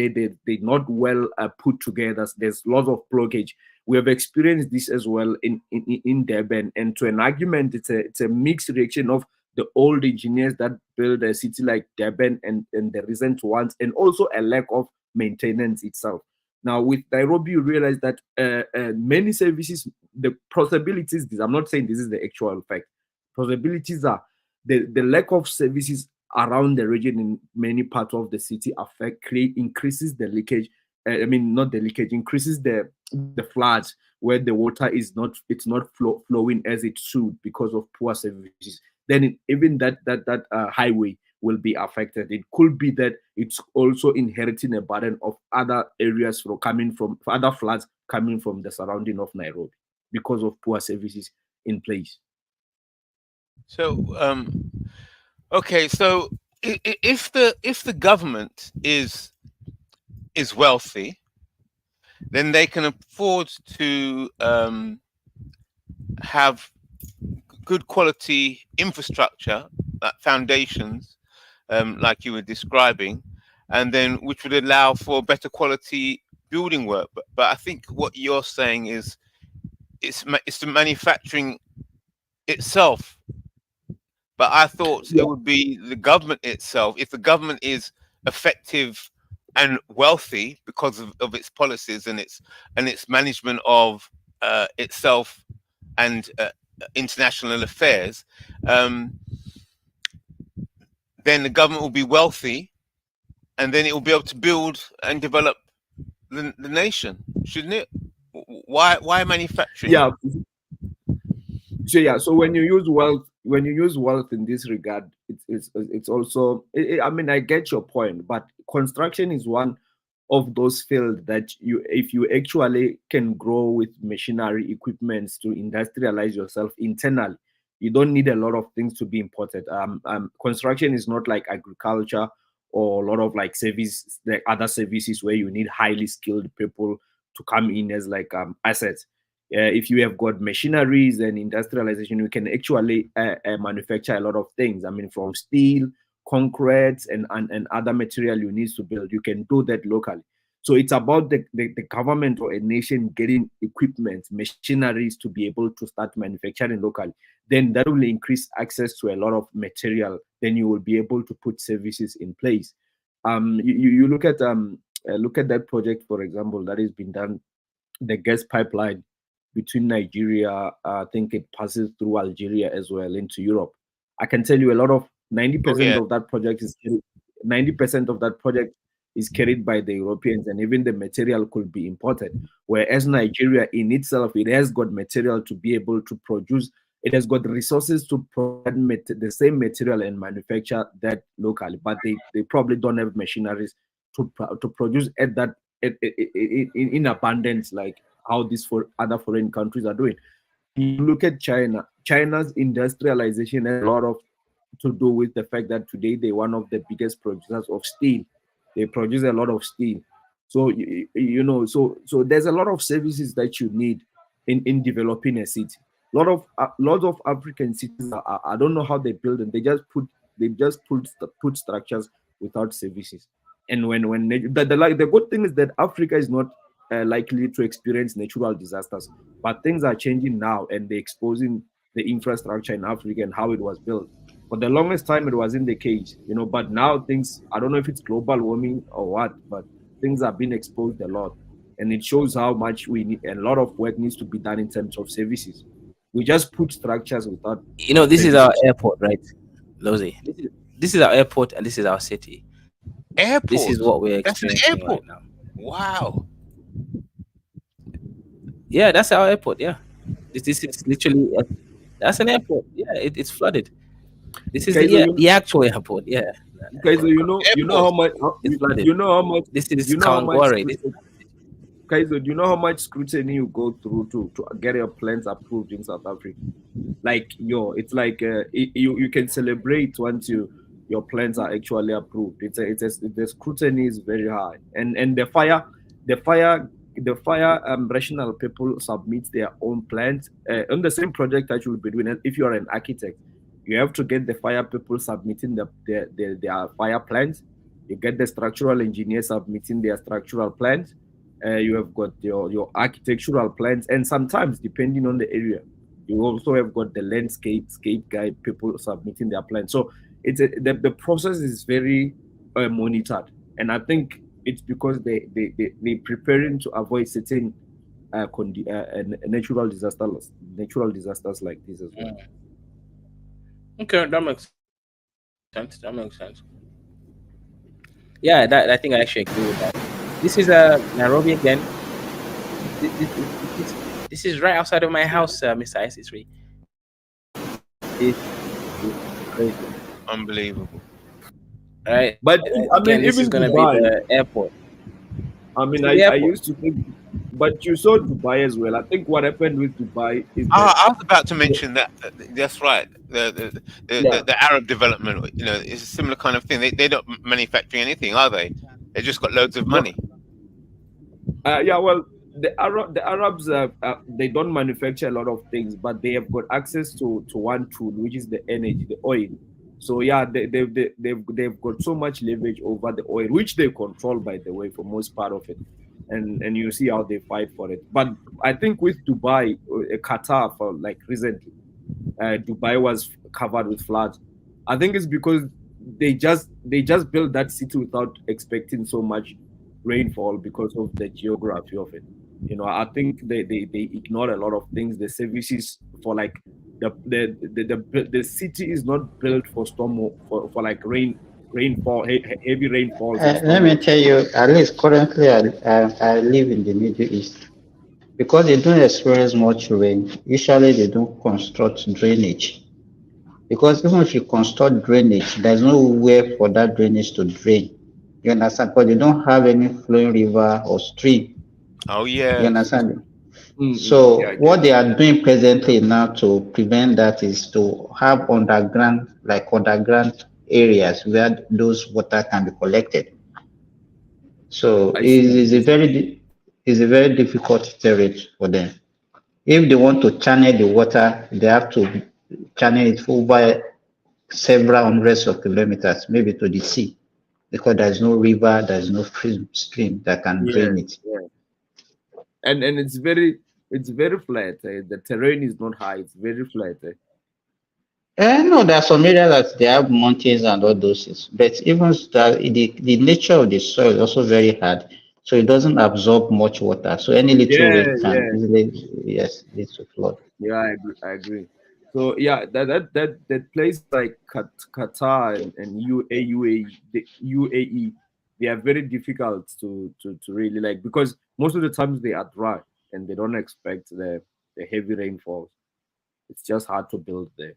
not well put together. There's lots of blockage. We have experienced this as well in Durban, and to an argument, it's a mixed reaction of the old engineers that build a city like Durban and the recent ones, and also a lack of maintenance itself. Now, with Nairobi, you realize that many services, the possibilities, I'm not saying this is the actual fact, possibilities are the lack of services around the region in many parts of the city increases the leakage. I mean, not the leakage, increases the floods where the water is not flowing as it should because of poor services. Then even that highway will be affected. It could be that it's also inheriting a burden of other areas from other floods coming from the surrounding of Nairobi because of poor services in place. So, okay, so if the government is wealthy, then they can afford to have good quality infrastructure, like foundations, like you were describing, and then which would allow for better quality building work. But I think what you're saying is it's the manufacturing itself. But I thought it would be the government itself. If the government is effective and wealthy because of its policies and its management of itself and international affairs, um, then the government will be wealthy, and then it will be able to build and develop the nation, shouldn't it? Why manufacturing? Yeah. So when you use wealth in this regard, it's also. I mean, I get your point, but construction is one of those fields that if you actually can grow with machinery equipments to industrialize yourself internally, you don't need a lot of things to be imported. Construction is not like agriculture or a lot of like service, like other services where you need highly skilled people to come in as like assets. If you have got machineries and industrialization, you can actually manufacture a lot of things. I mean, from steel, concrete, and other material you need to build, you can do that locally. So it's about the government or a nation getting equipment, machineries to be able to start manufacturing locally. Then that will increase access to a lot of material. Then you will be able to put services in place. You look at that project, for example, that has been done, the gas pipeline between Nigeria. I think it passes through Algeria as well into Europe. I can tell you a lot of Oh 90% yeah. of that project is 90% of that project is carried by the Europeans, and even the material could be imported. Whereas Nigeria in itself, it has got material to be able to produce. It has got resources to provide the same material and manufacture that locally, but they probably don't have machineries to produce at that in abundance like how these for other foreign countries are doing. You look at China. China's industrialization has a lot of to do with the fact that today they're one of the biggest producers of steel. They produce a lot of steel. So so there's a lot of services that you need in developing a city. Lot of African cities I don't know how they build them. They just put structures without services. And the good thing is that Africa is not likely to experience natural disasters, but things are changing now, and they're exposing the infrastructure in Africa and how it was built. For the longest time, it was in the cage, but now things, I don't know if it's global warming or what, but things are being exposed a lot. And it shows how much we need, a lot of work needs to be done in terms of services. We just put structures without This is our services. airport, right, Lozi? This is our airport, and this is our city. Airport. This is what we're That's an experiencing airport. right now. Wow. Yeah, that's our airport. Yeah, this is literally that's an airport. Yeah, it's flooded. This is Kaiser, the actual airport. Yeah, Kaiser, you know how much it's flooded. you know how much This is you know how much Kawangware. This Kaiser, do you know how much scrutiny you go through to get your plans approved in South Africa? Like it's like you can celebrate once your plans are actually approved. The scrutiny is very high, and the fire rational people submit their own plans on the same project that you'll be doing. If you are an architect, you have to get the fire people submitting their fire plans. You get the structural engineer submitting their structural plans. You have got your architectural plans, and sometimes depending on the area, you also have got the landscape guy people submitting their plans. So the process is very monitored, and I think it's because they preparing to avoid certain natural disasters like this as well. Okay, that makes sense. Yeah, I think I actually agree with that. This is Nairobi again. This is right outside of my house, Mr. IC3. This is crazy. Unbelievable. All right. But I Again, mean, this is even going to be Dubai. the airport. I mean, The I airport. used to think, but you saw Dubai as well. I think what happened with Dubai is that I was about to mention that. That's right. The Arab development, is a similar kind of thing. They're not manufacturing anything, are they? They just got loads of money. yeah, well, the Arabs they don't manufacture a lot of things, but they have got access to one tool, which is the energy, the oil. So yeah, they've got so much leverage over the oil, which they control, by the way, for most part of it. And you see how they fight for it. But I think with Dubai, Qatar, for like recently, Dubai was covered with floods. I think it's because they just built that city without expecting so much rainfall because of the geography of it. I think they ignore a lot of things. The services for like the city is not built for storm for like rainfall, heavy rainfalls. Let me tell you, at least currently I live in the Middle East. Because they don't experience much rain, usually they don't construct drainage. Because even if you construct drainage, there's nowhere for that drainage to drain. You understand? Because they don't have any flowing river or stream. Oh yeah. You understand? Mm-hmm. Yeah, What they are doing presently now to prevent that is to have underground areas where those water can be collected. So it's a very difficult terrain for them. If they want to channel the water, they have to channel it over several hundreds of kilometers, maybe to the sea, because there's no river, there's no stream that can drain it. Yeah. And it's very flat. The terrain is not high; it's very flat. No, there are some areas that they have mountains and all those things, but even the nature of the soil is also very hard, so it doesn't absorb much water. So any little rain can easily, yes, lead to flood. Yeah, I agree. So yeah, that place like Qatar and UAE, they are very difficult to really like, because most of the times they are dry and they don't expect the heavy rainfalls. It's just hard to build there.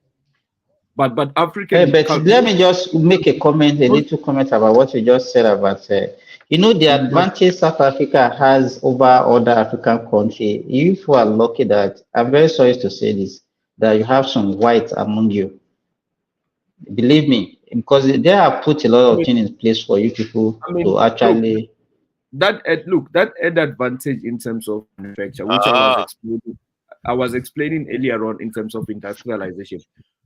But African. But let me just make a little comment about what you just said about, the advantage South Africa has over other African countries. If you are lucky that, I'm very sorry to say this, that you have some whites among you. Believe me, because they have put a lot of things in place for you people to actually. look, that advantage in terms of manufacture, which Ah, I was explaining earlier on in terms of industrialization.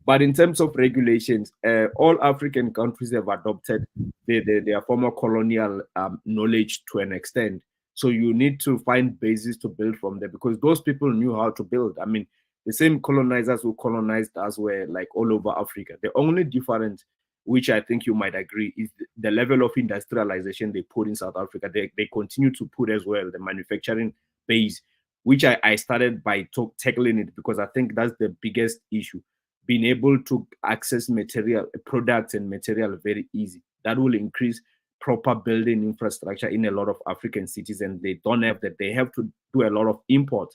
But in terms of regulations, all African countries have adopted their former colonial knowledge to an extent. So you need to find bases to build from there because those people knew how to build. I mean, the same colonizers who colonized us were like all over Africa. The only difference, which I think you might agree, is the level of industrialization they put in South Africa. They continue to put as well the manufacturing base, which I started by tackling it because I think that's the biggest issue. Being able to access material, products and material very easy. That will increase proper building infrastructure in a lot of African cities, and they don't have that. They have to do a lot of import.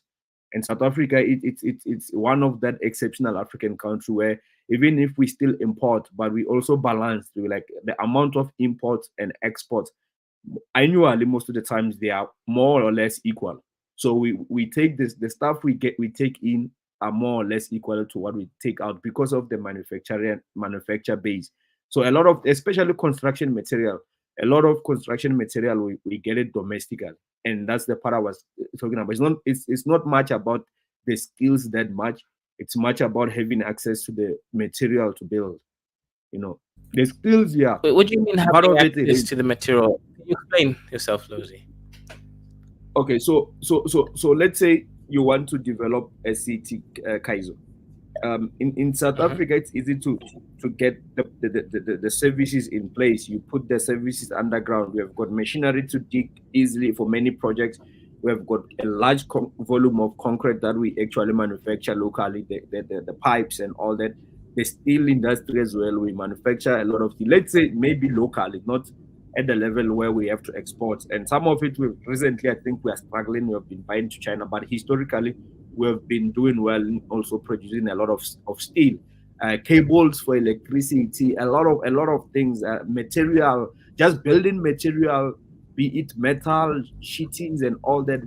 And South Africa, it's one of that exceptional African country where even if we still import, but we also balance through like the amount of imports and exports annually. Most of the times they are more or less equal. So we take the stuff we take in are more or less equal to what we take out because of the manufacture base. So a lot of, especially construction material, a lot of construction material we get it domestically, and that's the part I was talking about. It's not much about the skills that much. It's much about having access to the material to build. The skills, yeah, Wait, what do you mean part having of it access is. to the material? Can you explain yourself, Lozi? Okay, so let's say you want to develop a city, Kaizo. In South Mhm. Africa, it's easy to get the services in place. You put the services underground. We have got machinery to dig easily for many projects. We have got a large volume of concrete that we actually manufacture locally, the pipes and all that. The steel industry as well, we manufacture a lot of steel. Let's say maybe locally, not at the level where we have to export. And some of it, we've recently, I think we are struggling. We have been buying to China, but historically, we have been doing well in also producing a lot of steel, cables for electricity, a lot of things, material, just building material, be it metal, sheetings, and all that.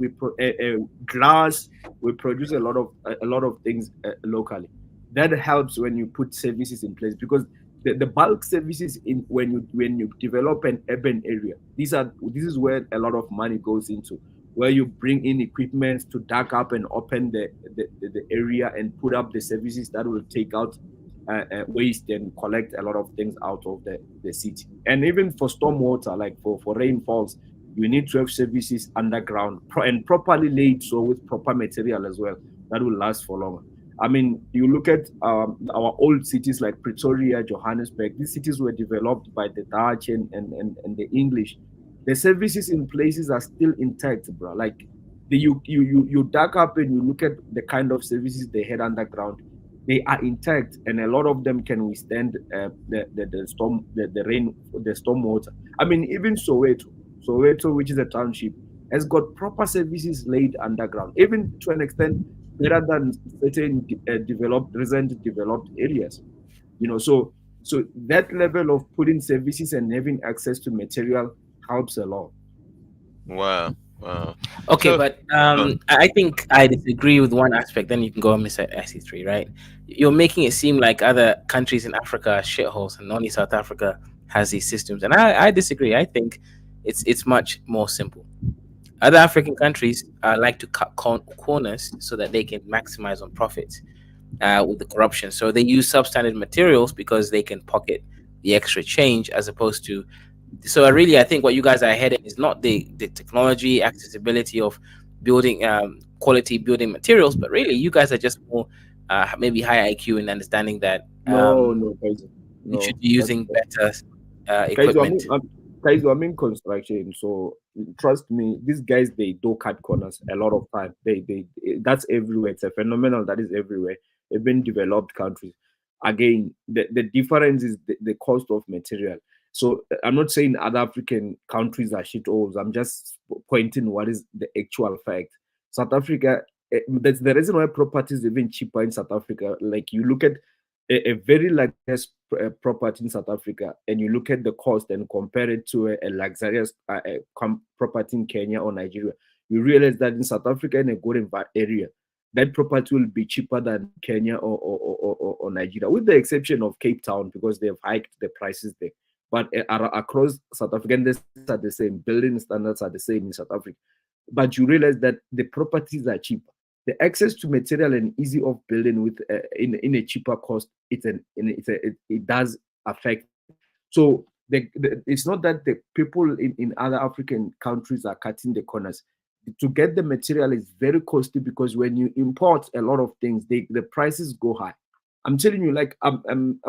Glass. We produce a lot of things locally. That helps when you put services in place because the bulk services in when you develop an urban area, this is where a lot of money goes into, where you bring in equipment to dark up and open the area and put up the services that will take out waste and collect a lot of things out of the city. And even for stormwater, like for rainfalls, you need to have services underground and properly laid, so with proper material as well that will last for longer. I mean, you look at our old cities like Pretoria, Johannesburg. These cities were developed by the Dutch and the English. The services in places are still intact, bro. Like you dark up and you look at the kind of services they had underground. They are intact, and a lot of them can withstand the storm, the rain, the storm water. I mean, even Soweto, which is a township, has got proper services laid underground, even to an extent better than certain recent developed areas. So that level of putting services and having access to material helps a lot. wow, wow. Okay, So, but um, I think I disagree with one aspect. Then you can go on, Mr. SE3, right? You're making it seem like other countries in Africa are shitholes, and only South Africa has these systems, and I disagree. I think it's much more simple. Other African countries like to cut corners so that they can maximize on profits with the corruption. So they use substandard materials because they can pocket the extra change, as opposed to. So I think what you guys are heading is not the technology accessibility of building quality building materials, but really you guys are just more maybe high IQ in understanding that No, Kaiser. we should No, be using better Kaiser, equipment. Kaiser, I'm in construction, so trust me, these guys they do cut corners a lot of time. They that's everywhere. It's a phenomenon that is everywhere, even developed countries. Again, the difference is the cost of material. So I'm not saying other African countries are shitholes. I'm just pointing what is the actual fact. South Africa, that's the reason why property is even cheaper in South Africa. Like you look at a very luxurious property in South Africa, and you look at the cost and compare it to a luxurious property in Kenya or Nigeria, you realize that in South Africa, in a good area, that property will be cheaper than Kenya or Nigeria, with the exception of Cape Town because they've hiked the prices there. but across South Africa, and this are the same. Building standards are the same in South Africa. But you realize that the properties are cheaper. The access to material and easy of building with in a cheaper cost, it does affect. So it's not that the people in other African countries are cutting the corners. To get the material is very costly because when you import a lot of things, the prices go high. I'm telling you, like I'm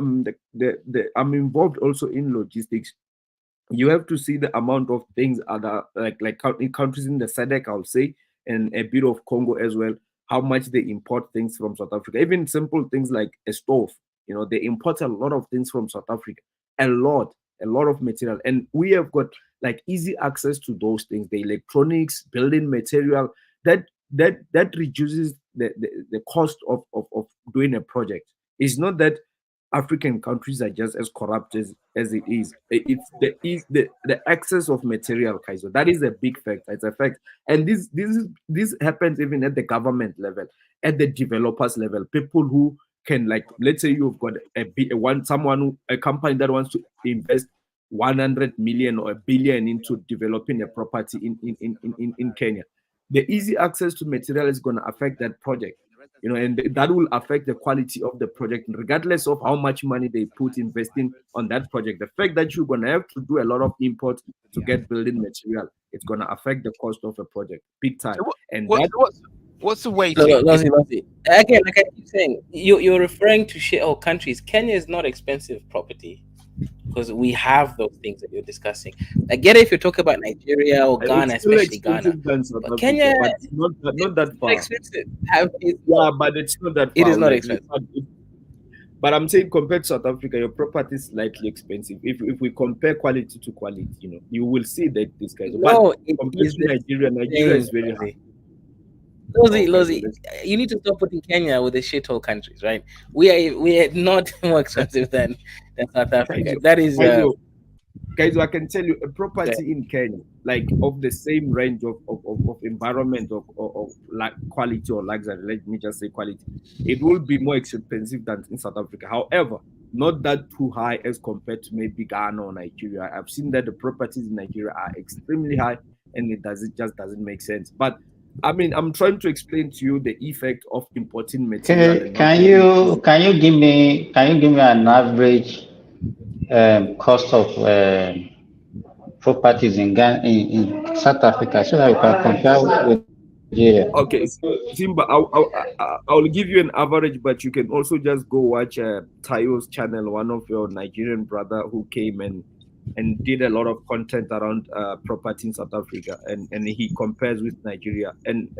involved also in logistics. You have to see the amount of things other like in countries in the SADC, I'll say, and a bit of Congo as well, how much they import things from South Africa. Even simple things like a stove, they import a lot of things from South Africa, a lot of material, and we have got like easy access to those things, the electronics, building material, that reduces the cost of doing a project. It's not that African countries are just as corrupt as it is. It's the excess of material, Kaiser. That is a big factor. It's a fact, and this happens even at the government level, at the developers level. People who can, like, let's say you've got a company that wants to invest 100 million or a billion into developing a property in Kenya. The easy access to material is going to affect that project. And that will affect the quality of the project, regardless of how much money they put investing on that project. The fact that you're going to have to do a lot of imports to get building material, it's going to affect the cost of a project big time. So what's the way So, to Lozi, again, like I keep saying, you're referring to shithole countries. Kenya is not expensive property because we have those things that you're discussing. I get it if you talk about Nigeria or Ghana, it's still especially Ghana. But Kenya, but not that far. Expensive. Yeah, but it's not that far. It is not expensive. But I'm saying compared to South Africa, your property is slightly expensive. If we compare quality to quality, you will see that this guys. No, but compared to Nigeria is very high. Lozi, you need to stop putting Kenya with the shithole countries, right? We are not more expensive than South Africa. That is, guys, I can tell you a property in Kenya, like of the same range of environment of like quality or luxury. Let me just say quality. It will be more expensive than in South Africa. However, not that too high as compared to maybe Ghana or Nigeria. I've seen that the properties in Nigeria are extremely high, and it just doesn't make sense. But I mean, I'm trying to explain to you the effect of importing material. Can you give me an average cost of properties in Ghana, in South Africa, so that we can compare with Nigeria? Okay, Simba, I'll give you an average, but you can also just go watch Tayo's channel, one of your Nigerian brother who came and did a lot of content around property in South Africa, and he compares with Nigeria, and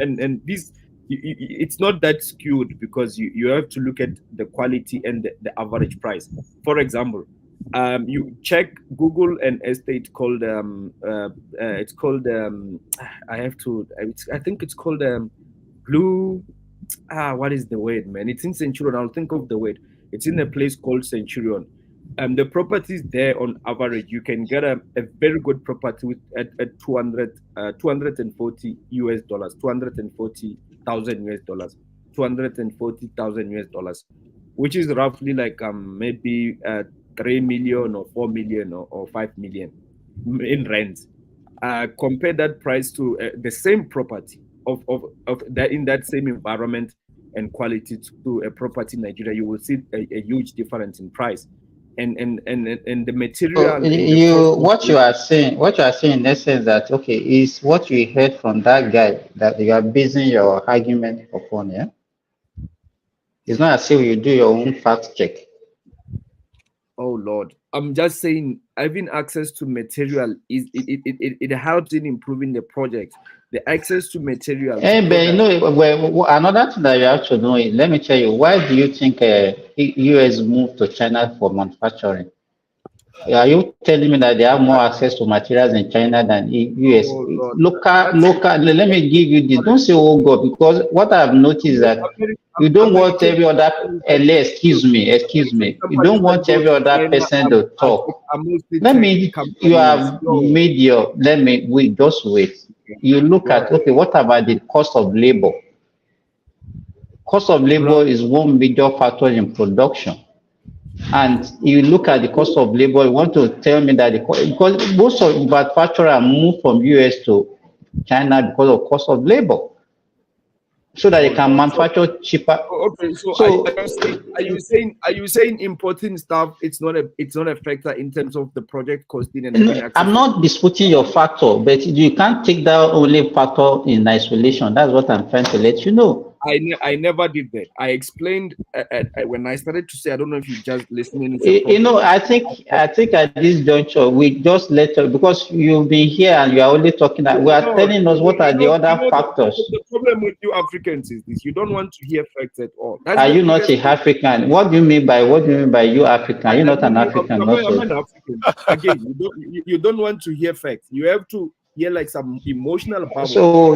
this, it's not that skewed because you have to look at the quality and the average price. For example, you check Google an estate called it's called I think it's called Blue. What is the word, man? It's in Centurion. I'll think of the word. It's in a place called Centurion. The properties there, on average, you can get a very good property with at 240 US dollars, 240,000 US dollars, 240,000 US dollars, which is roughly like maybe 3 million or 4 million or 5 million in rents. Compare that price to the same property of that in that same environment and quality to a property in Nigeria, you will see a huge difference in price. And the material. So what you are saying in essence that, okay, is what you heard from that guy that you are basing your argument upon, yeah? It's not as if you do your own fact check. Oh Lord, I'm just saying having access to material it helps in improving the project. The access to material. But another thing that you have to know is, let me tell you, why do you think US moved to China for manufacturing? Are you telling me that they have more access to materials in China than US? Oh, local. Let me give you this. Don't say, oh God, because what I've noticed is that you don't want every other. Excuse me. You don't want every other person to talk. You have made your. Just wait. You look at, okay, what about the cost of labor? Cost of labor is one major factor in production. And you look at the cost of labor, you want to tell me that because most of manufacturers move from US to China because of cost of labor, so that they Hold can on. So manufacture cheaper. okay, so So are you saying importing stuff it's not a factor in terms of the project costing and having access I'm to? not disputing your factor, but you can't take that only factor in isolation. That's what I'm trying to let you know. I never did that. I explained when I started to say, I don't know if you just listening is a You problem. know, I think at this juncture we just let you, because you've been here and you are only talking. We are No, telling us what are the other factors. the problem with you Africans is this: you don't want to hear facts at all. That's Are the you not biggest a problem. African? What do you mean by you African? You're not an African I'm also. an African. Again, you don't want to hear facts. You have to hear like some emotional bubble. So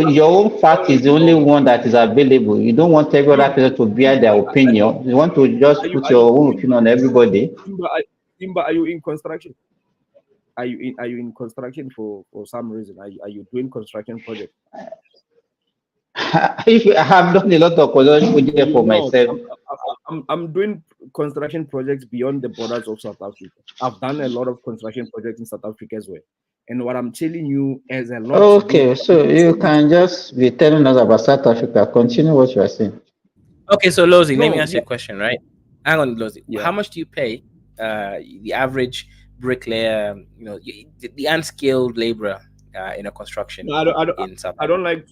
your own fact is the only one that is available. You don't want every other No, person to bear their opinion. You want to just put are you your own opinion on everybody. Simba, are you in construction? Are you in construction for some reason? Are you doing construction project? If I have done a lot of consulting for No, myself. I'm doing construction projects beyond the borders of South Africa. I've done a lot of construction projects in South Africa as well. And what I'm telling you has a lot to do Okay, so with you can just be telling us about South Africa. Continue what you are saying. Okay, so Lozi, let me no, ask you a question, right? Hang on, Lozi. yeah. How much do you pay the average bricklayer, the unskilled laborer in a construction No, in South I Africa? don't like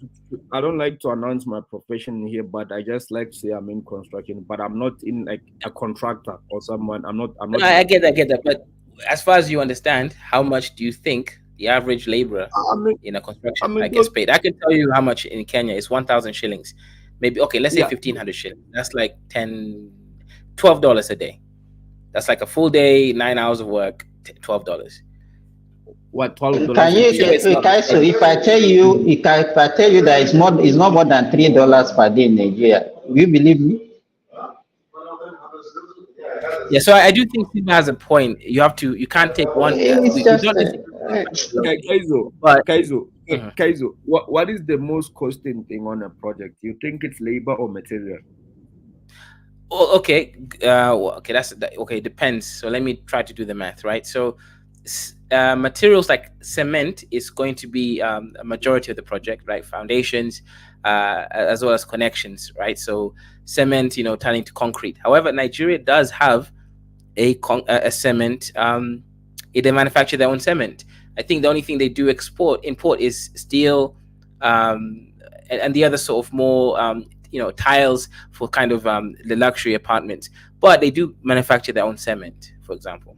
I don't like to announce my profession here, but I just like to say I'm in construction, but I'm not in like a contractor or someone. I'm No, not in I that get that, I position. get that. But as far as you understand, how much do you think the average laborer I mean, in a I construction mean, site gets paid? I can tell you how much in Kenya. It's 1,000 shillings. Maybe, okay, let's say yeah. 1,500 shillings. That's like $12 a day. That's like a full day, 9 hours of work, $12. What $12 Can a you, day? Sure, it's not. so if I tell you that it's not more than $3 per day in Nigeria, will you believe me? Yeah, so I do think Simba has a point. You can't take one. It's We just don't disagree with the fact, Kaizo, but Mhm. Kaizo, what is the most costing thing on a project? You think it's labor or material? oh, okay, okay, okay. Depends. So let me try to do the math, right? So, materials like cement is going to be a majority of the project, right? Foundations, as well as connections, right? So cement, turning to concrete. However, Nigeria does have a cement. They manufacture their own cement. I think the only thing they do import is steel, and the other sort of more tiles for kind of the luxury apartments. But they do manufacture their own cement, for example.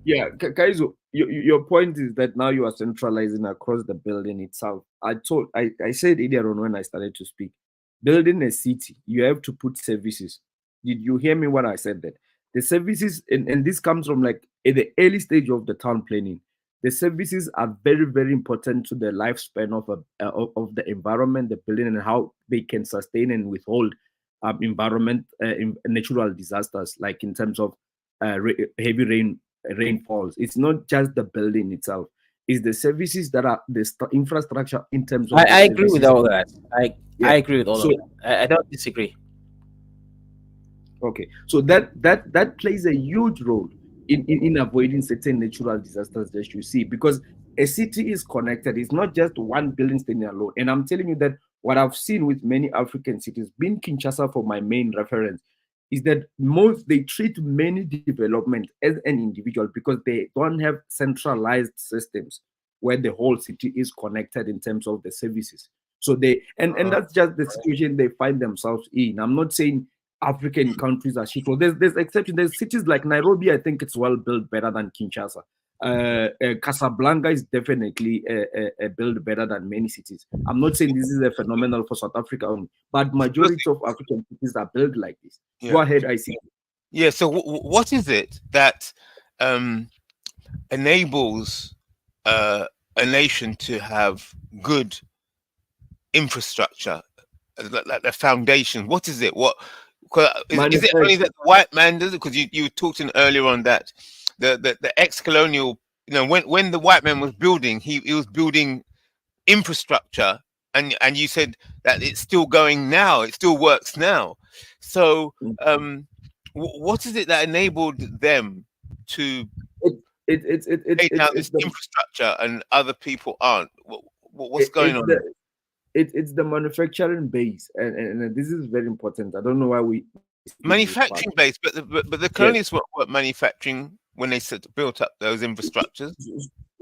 Yeah, Kaizo, your point is that now you are centralizing across the building itself. I said earlier on when I started to speak, building a city, you have to put services. Did you hear me when I said that? The services, and this comes from like at the early stage of the town planning. The services are very, very important to the lifespan of the environment, the building, and how they can sustain and withhold environment, natural disasters, like in terms of heavy rainfalls. It's not just the building itself; it's the services that are the infrastructure in terms of the I agree with services. all of that. I Yeah. agree with all So of that. I don't disagree. okay, so that plays a huge role in avoiding certain natural disasters that you see, because a city is connected. It's not just one building standing alone. And I'm telling you that what I've seen with many African cities, being Kinshasa for my main reference, is that most they treat many development as an individual because they don't have centralized systems where the whole city is connected in terms of the services. So and that's just the situation they find themselves in. I'm not saying African countries are shit. So there's exceptions. There's cities like Nairobi. I think it's well built better than Kinshasa. Casablanca is definitely built better than many cities. I'm not saying this is a phenomenal for South Africa only, but majority of African cities are built like this. Yeah. Go ahead, I see. Yeah. So what is it that enables a nation to have good infrastructure, like the foundation? What is it? Is it only that the white man does it? Because you were talking earlier on that the ex-colonial, when the white man was building, he was building infrastructure, and you said that it's still going now, it still works now. So What is it that enabled them to lay down It's this the infrastructure and other people aren't? What's it, going on there? it's the manufacturing base, and this is very important. I don't know why we skip this part. Manufacturing base, but the Yes. colonies weren't manufacturing when they built up those infrastructures.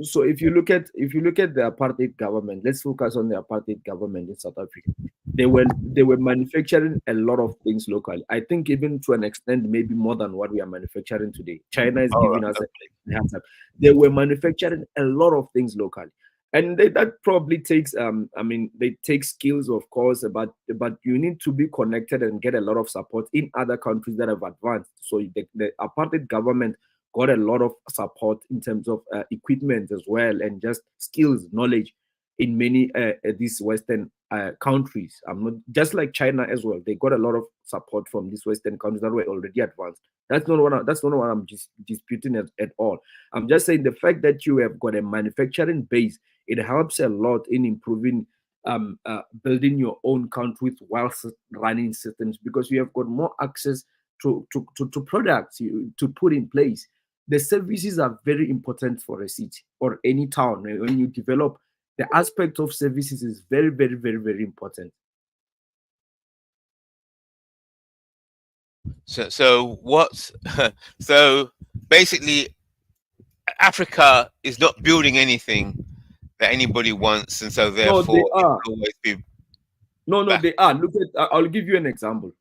So if you look at the apartheid government, let's focus on the apartheid government in South Africa. They were manufacturing a lot of things locally. I think even to an extent, maybe more than what we are manufacturing today. China is All giving right, us okay. a hands up. They were manufacturing a lot of things locally, and that probably takes I mean they take skills, of course, but you need to be connected and get a lot of support in other countries that have advanced. So the apartheid government got a lot of support in terms of equipment as well, and just skills, knowledge in many these Western countries. I'm not just like China as well. They got a lot of support from these Western countries that were already advanced. That's not what I'm just disputing at all. I'm just saying the fact that you have got a manufacturing base, it helps a lot in improving building your own country with running systems, because you have got more access to products to put in place. The services are very important for a city or any town. When you develop, the aspect of services is very, very, very, very important. So what's so basically Africa is not building anything that anybody wants, and so No, they therefore it are. will always be No, back. they are. Look at. I'll give you an example.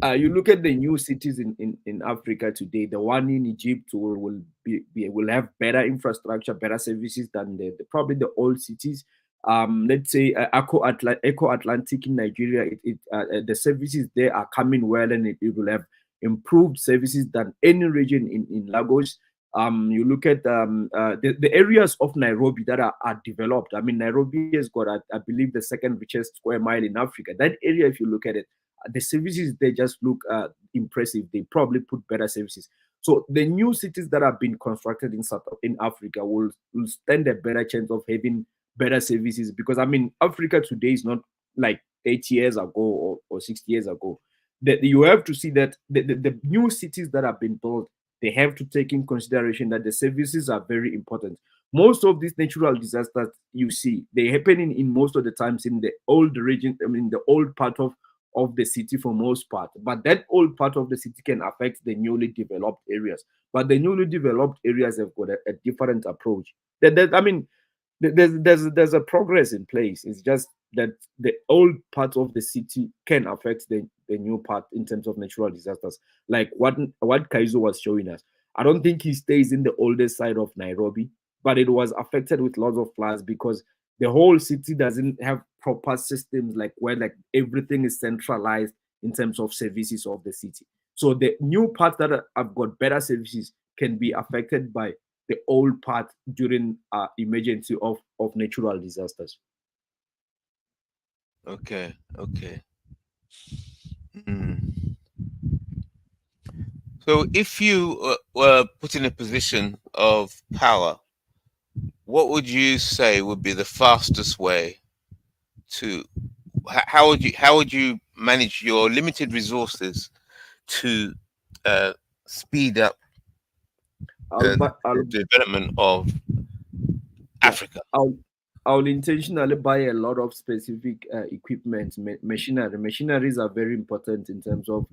You look at the new cities in Africa today. The one in Egypt will have better infrastructure, better services than probably the old cities. Let's say Eco Atlantic in Nigeria. The services there are coming well, and it will have improved services than any region in Lagos. You look at the areas of Nairobi that are developed. I mean, Nairobi has got, I believe, the second richest square mile in Africa. That area, if you look at it, the services they just look impressive. They probably put better services. So the new cities that have been constructed in Africa will stand a better chance of having better services, because I mean Africa today is not like 80 years ago or 60 years ago. That you have to see that the new cities that have been built, they have to take in consideration that the services are very important. Most of these natural disasters you see, they happen in most of the times in the old region, I mean the old part of the city for most part. But that old part of the city can affect the newly developed areas. But the newly developed areas have got a different approach. I mean, there's a progress in place. It's just that the old part of the city can affect the new part in terms of natural disasters, like what Kaizo was showing us. I don't think he stays in the oldest side of Nairobi, but it was affected with lots of floods because the whole city doesn't have proper systems, like where like everything is centralized in terms of services of the city. So the new parts that have got better services can be affected by the old part during emergency of natural disasters. Okay, okay. Mm. So if you were put in a position of power, what would you say would be the fastest way to how would you manage your limited resources to speed up I'll, bu- the I'll development of Yeah, Africa? I'll I'll intentionally buy a lot of specific equipment, machinery. Machineries are very important in terms of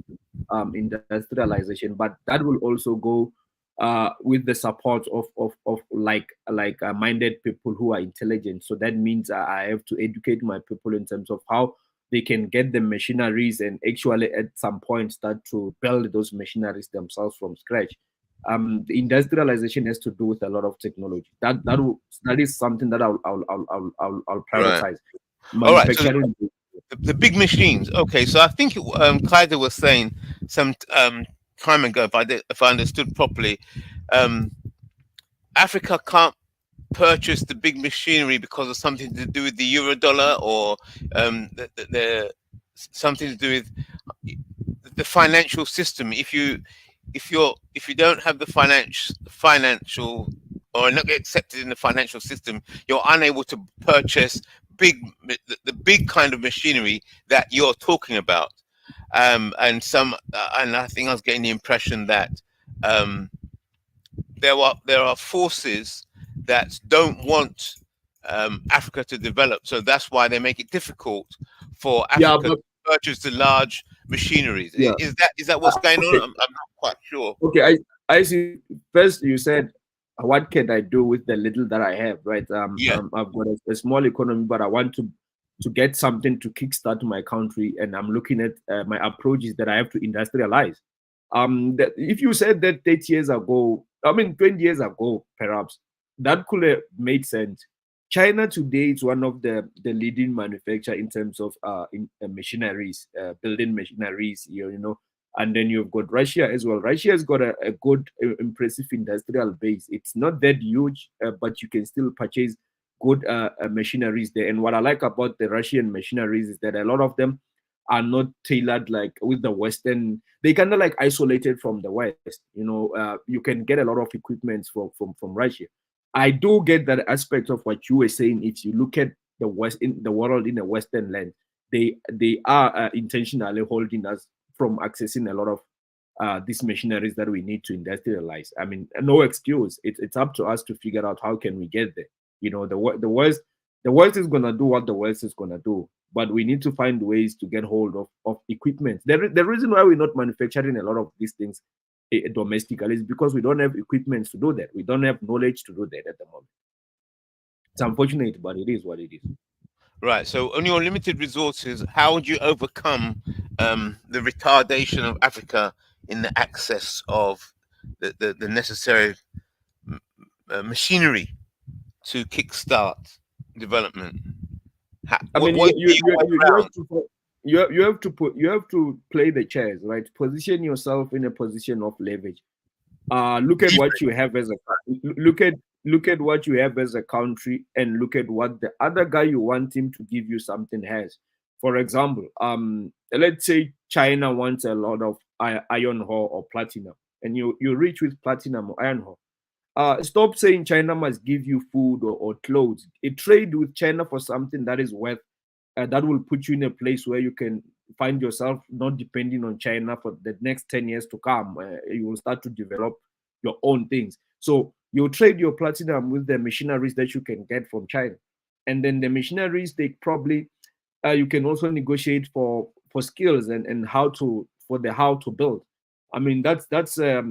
industrialization, but that will also go with the support of minded people who are intelligent. So that means I have to educate my people in terms of how they can get the machineries and actually at some point start to build those machineries themselves from scratch. The industrialization has to do with a lot of technology. That is something that I'll Right. prioritize. All right. So Manufacturing. the big machines. Okay. So I think Kaiser was saying some time ago, if I understood properly, um, Africa can't purchase the big machinery because of something to do with the euro dollar or something to do with the financial system. If you don't have the financial or not get accepted in the financial system, you're unable to purchase the big kind of machinery that you're talking about. and some, and I think I was getting the impression that um, there are forces that don't want Africa to develop, so that's why they make it difficult for Yeah, Africa but to purchase the large machineries. yeah. Is that what's going on? Okay. I'm not quite sure. Okay. I see. First, you said, what can I do with the little that I have, right? Yeah, I've got a small economy, but I want to get something to kickstart my country, and I'm looking at my approach is that I have to industrialize. That if you said that 30 years ago, I mean 20 years ago, perhaps that could have made sense. China today is one of the leading manufacturer in terms of machineries, building machineries. You know, and then you've got Russia as well. Russia has got a good, impressive industrial base. It's not that huge, but you can still purchase good machineries there. And what I like about the Russian machineries is that a lot of them are not tailored like with the Western. They kind of like isolated from the West. You know, you can get a lot of equipment from Russia. I do get that aspect of what you were saying. If you look at the West in the world in a Western land, they are intentionally holding us from accessing a lot of these machineries that we need to industrialize. I mean, no excuse. It's up to us to figure out how can we get there. You know, the West is gonna do what the West is gonna do, but we need to find ways to get hold of equipment. The reason why we're not manufacturing a lot of these things domestically is because we don't have equipment to do that. We don't have knowledge to do that at the moment. It's unfortunate, but it is what it is. right. So on your limited resources, how would you overcome the retardation of Africa in the access of the necessary machinery to kickstart development? I mean, What you your way you around? have to you have to play the chairs, right? Position yourself in a position of leverage. Look at what you have as a look at look at what you have as a country, and look at what the other guy you want him to give you something has. For example, let's say China wants a lot of iron ore or platinum, and you reach with platinum or iron ore. Stop saying China must give you food or clothes. A trade with China for something that is worth that will put you in a place where you can find yourself not depending on China for the next 10 years to come. You will start to develop your own things. So you trade your platinum with the machineries that you can get from China. And then the machineries, they probably you can also negotiate for skills and how to for the how to build. I mean that's a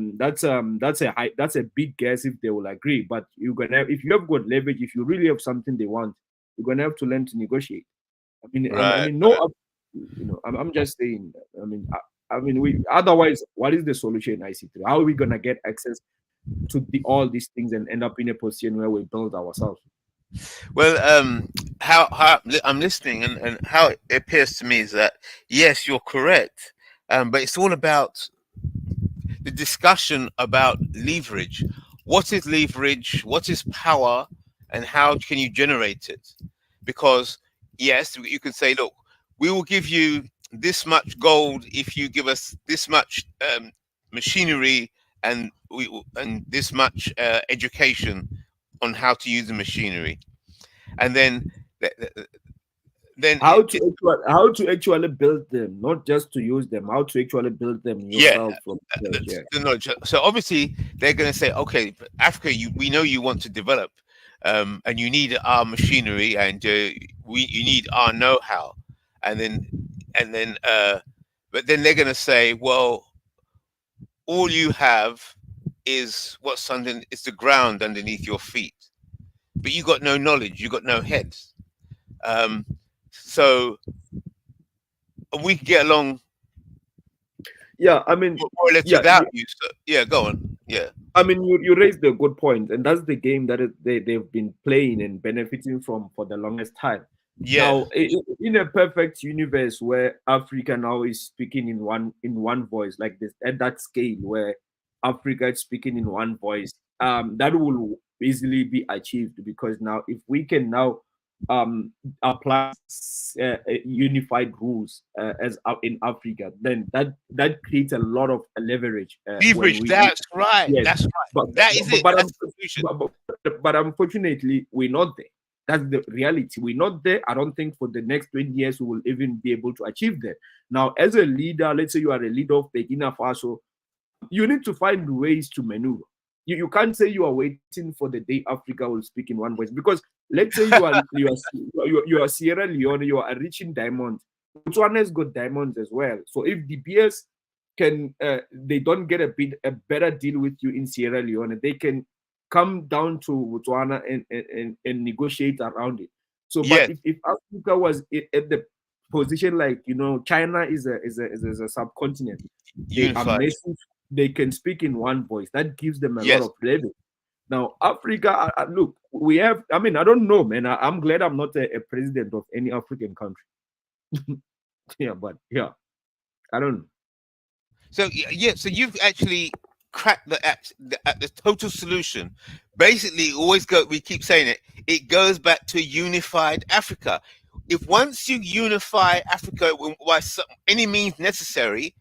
big guess if they will agree. But you're gonna have, if you have got leverage, if you really have something they want, you're gonna have to learn to negotiate. I Right. mean, no, you know, I'm just saying. I mean, we otherwise, what is the solution? I see. How are we gonna get access to all these things and end up in a position where we build ourselves? Well, how I'm listening, and how it appears to me is that yes, you're correct, but it's all about the discussion about leverage. What is leverage? What is power? And how can you generate it? Because yes, you can say, look, we will give you this much gold if you give us this much machinery, and this much education on how to use the machinery, and then How to actually build them, not just to use them. How to actually build them yeah, yourself from scratch. Yeah. the knowledge. So obviously they're going to say, okay, Africa, we know you want to develop, and you need our machinery, and you need our know-how, and then but then they're going to say, well, all you have is what's under, it's the ground underneath your feet, but you got no knowledge, you got no heads. So we can get along Yeah, I mean, more or less yeah, without you. So, yeah, go on. Yeah. I mean, you raised a good point, and that's the game that they've been playing and benefiting from for the longest time. Yeah. Now, in a perfect universe where Africa now is speaking in one voice, like this at that scale where Africa is speaking in one voice, that will easily be achieved because now if we can now apply unified rules as in Africa, then that creates a lot of leverage when Leverage. we That's right. yes, That's but right. That is it. but, That's the solution. but unfortunately we're not there. That's the reality. We're not there. I don't think for the next 20 years we will even be able to achieve that. Now, as a leader, let's say you are a leader of Burkina Faso, you need to find ways to maneuver. You can't say you are waiting for the day Africa will speak in one voice, because let's say you are Sierra Leone, you are reaching diamonds. Botswana's got diamonds as well. So if the BS can they don't get a better deal with you in Sierra Leone, they can come down to Botswana and negotiate around it. So, but Yes, if Africa was at the position like China is a subcontinent, they are unified. massive, they can speak in one voice. That gives them a lot Yes. of leverage. Now, Africa, look, we have, I mean, I don't know, man. I'm glad I'm not a president of any African country. Yeah, but yeah, I don't know. So yeah, so you've actually cracked the total solution. Basically, we keep saying it. It goes back to unified Africa. If once you unify Africa by any means necessary,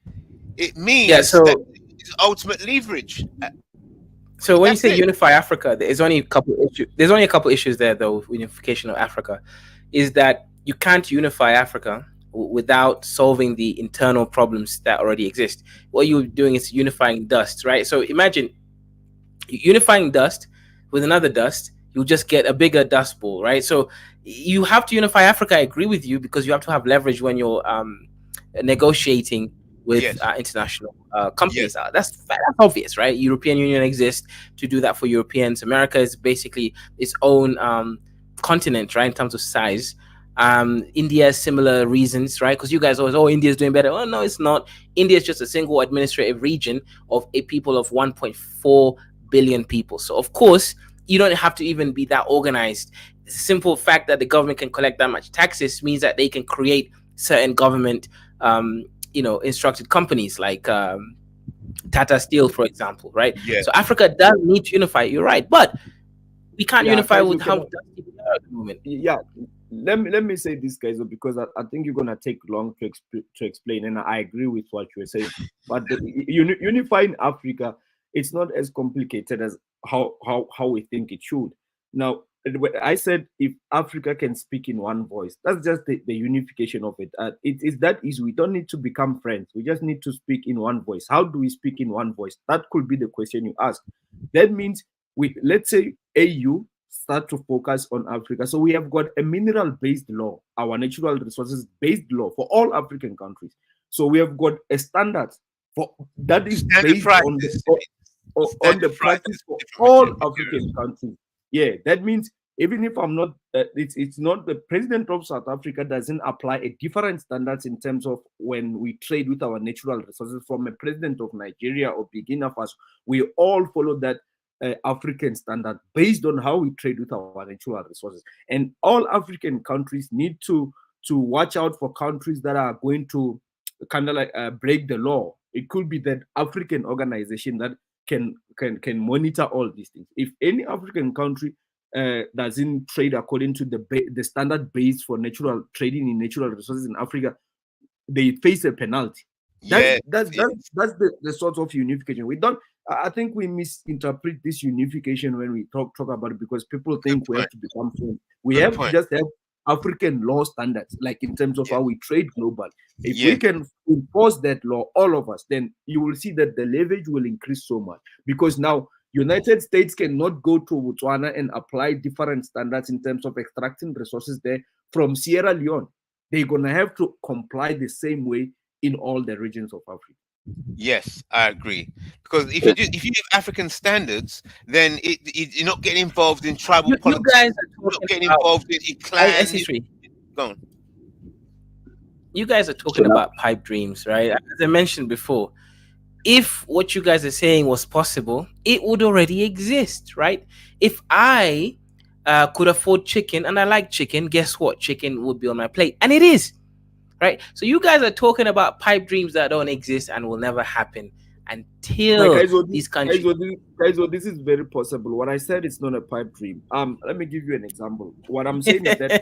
it Yeah. means that So it's ultimate leverage. so when you That's say it. unify Africa, there's only a couple issues. There's only a couple issues there though with unification of Africa, is that you can't unify Africa without solving the internal problems that already exist. What you're doing is unifying dust, right? So imagine unifying dust with another dust, you'll just get a bigger dust ball, right? So you have to unify Africa. I agree with you, because you have to have leverage when you're negotiating with Yes. international companies. Yes. That's obvious, right? European Union exists to do that for Europeans. America is basically its own continent, right, in terms of size. India has similar reasons, right? Because you guys always, oh, India is doing better. Oh, no, it's not. India is just a single administrative region of a people of 1.4 billion people. So, of course, you don't have to even be that organized. The simple fact that the government can collect that much taxes means that they can create certain government, instructed companies like Tata Steel, for example, right? Yes. So Africa does need to unify. You're right, but we can't Yeah, unify guys, with how dusty we are at the moment. yeah, let me say this, guys, because I think you're gonna take long to explain, and I agree with what you were saying. But unifying Africa, it's not as complicated as how we think it should. Now, I said if Africa can speak in one voice, that's just the unification of it. It is that easy. We don't need to become friends. We just need to speak in one voice. How do we speak in one voice? That could be the question you ask. That means let's say AU start to focus on Africa. So we have got a mineral-based law, our natural resources-based law for all African countries. So we have got a standard for that is Standard based on practice. on the Standard practice practice for for all different African materials. countries. Yeah, that means even if I'm not, it's not the president of South Africa doesn't apply a different standards in terms of when we trade with our natural resources from a president of Nigeria or Burkina Faso. We all follow that African standard based on how we trade with our natural resources. And all African countries need to watch out for countries that are going to kind of like break the law. It could be that African organization that can monitor all these things. If any African country doesn't trade according to the standard base for natural trading in natural resources in Africa, they face a penalty. That's Yes. that's Yes. that's the sort of unification. We don't. I think we misinterpret this unification when we talk about it, because people Good think we have point. to become friends. We Good have to point. just have African law standards, like in terms of Yes. how we trade global. If we Yes. can enforce that law, all of us, then you will see that the leverage will increase so much. Because now United States cannot go to Botswana and apply different standards in terms of extracting resources there from Sierra Leone. They're gonna have to comply the same way in all the regions of Africa. Yes, I agree. Because if you have African standards, then you're not getting involved in tribal You politics. guys are You're not talking getting about involved in clan. SC3. Go on. You guys are talking about pipe dreams, right? As I mentioned before, if what you guys are saying was possible, it would already exist, right? If I could afford chicken and I like chicken, guess what? Chicken would be on my plate, and it is, right? So you guys are talking about pipe dreams that don't exist and will never happen Like until these countries. this is very possible. What I said is not a pipe dream. Let me give you an example. What I'm saying is that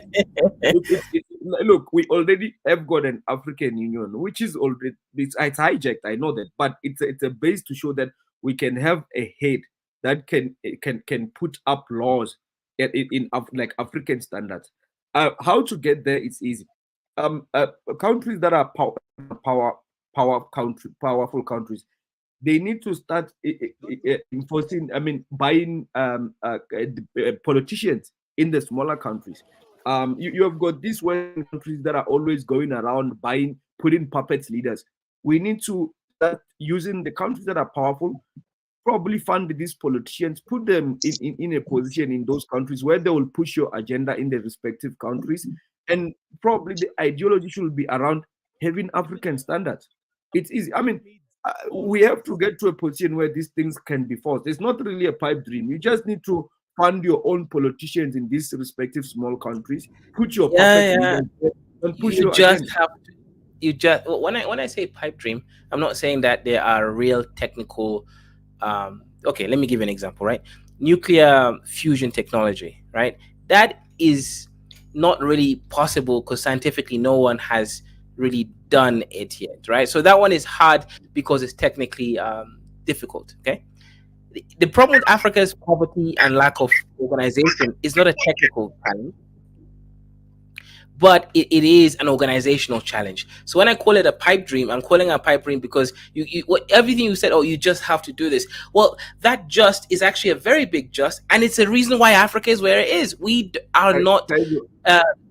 look, we already have got an African Union, which is already it's hijacked. I know that, but it's a base to show that we can have a head that can put up laws like African standards. How to get there? It's easy. Countries that are powerful countries, they need to start enforcing. I mean, buying politicians in the smaller countries. You have got these Western countries that are always going around buying, putting puppets leaders. We need to start using the countries that are powerful, probably fund these politicians, put them in a position in those countries where they will push your agenda in the respective countries. And probably the ideology should be around having African standards. It's easy. I mean, we have to get to a position where these things can be forced. It's not really a pipe dream. You just need to fund your own politicians in these respective small countries, put your puppet leaders there, and push You your just agenda. have to, you just when I say pipe dream, I'm not saying that there are real technical okay, let me give you an example, right? Nuclear fusion technology, right? That is not really possible because scientifically no one has really done it yet, right? So that one is hard because it's technically difficult. Okay, the problem with Africa's poverty and lack of organization is not a technical challenge, but it is an organizational challenge. So when I call it a pipe dream, I'm calling it a pipe dream because everything you said, oh, you just have to do this. Well, that just is actually a very big just, and it's a reason why Africa is where it is. We are not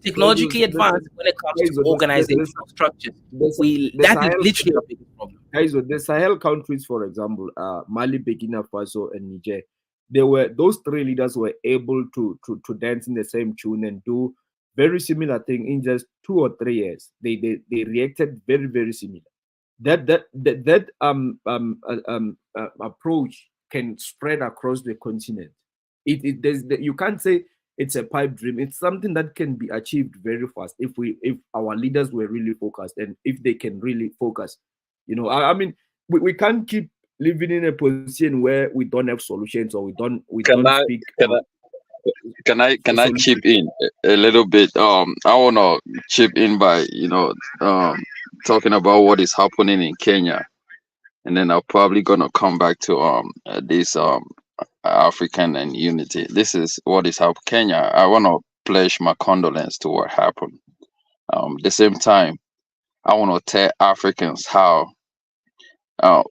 technologically advanced when it comes to organizational structures. That is literally our biggest problem. Guys, the Sahel countries, for example, Mali, Burkina Faso, and Niger, those three leaders were able to dance in the same tune and do very similar thing in just 2 or 3 years. They reacted very, very similar. That approach can spread across the continent. You can't say it's a pipe dream. It's something that can be achieved very fast if our leaders were really focused and if they can really focus. I mean, we can't keep living in a position where we don't have solutions or we don't speak. Can I chip in a little bit? I wanna chip in by talking about what is happening in Kenya, and then I'm probably gonna come back to this African and unity. This is what is happening Kenya. I wanna pledge my condolence to what happened. The same time, I wanna tell Africans how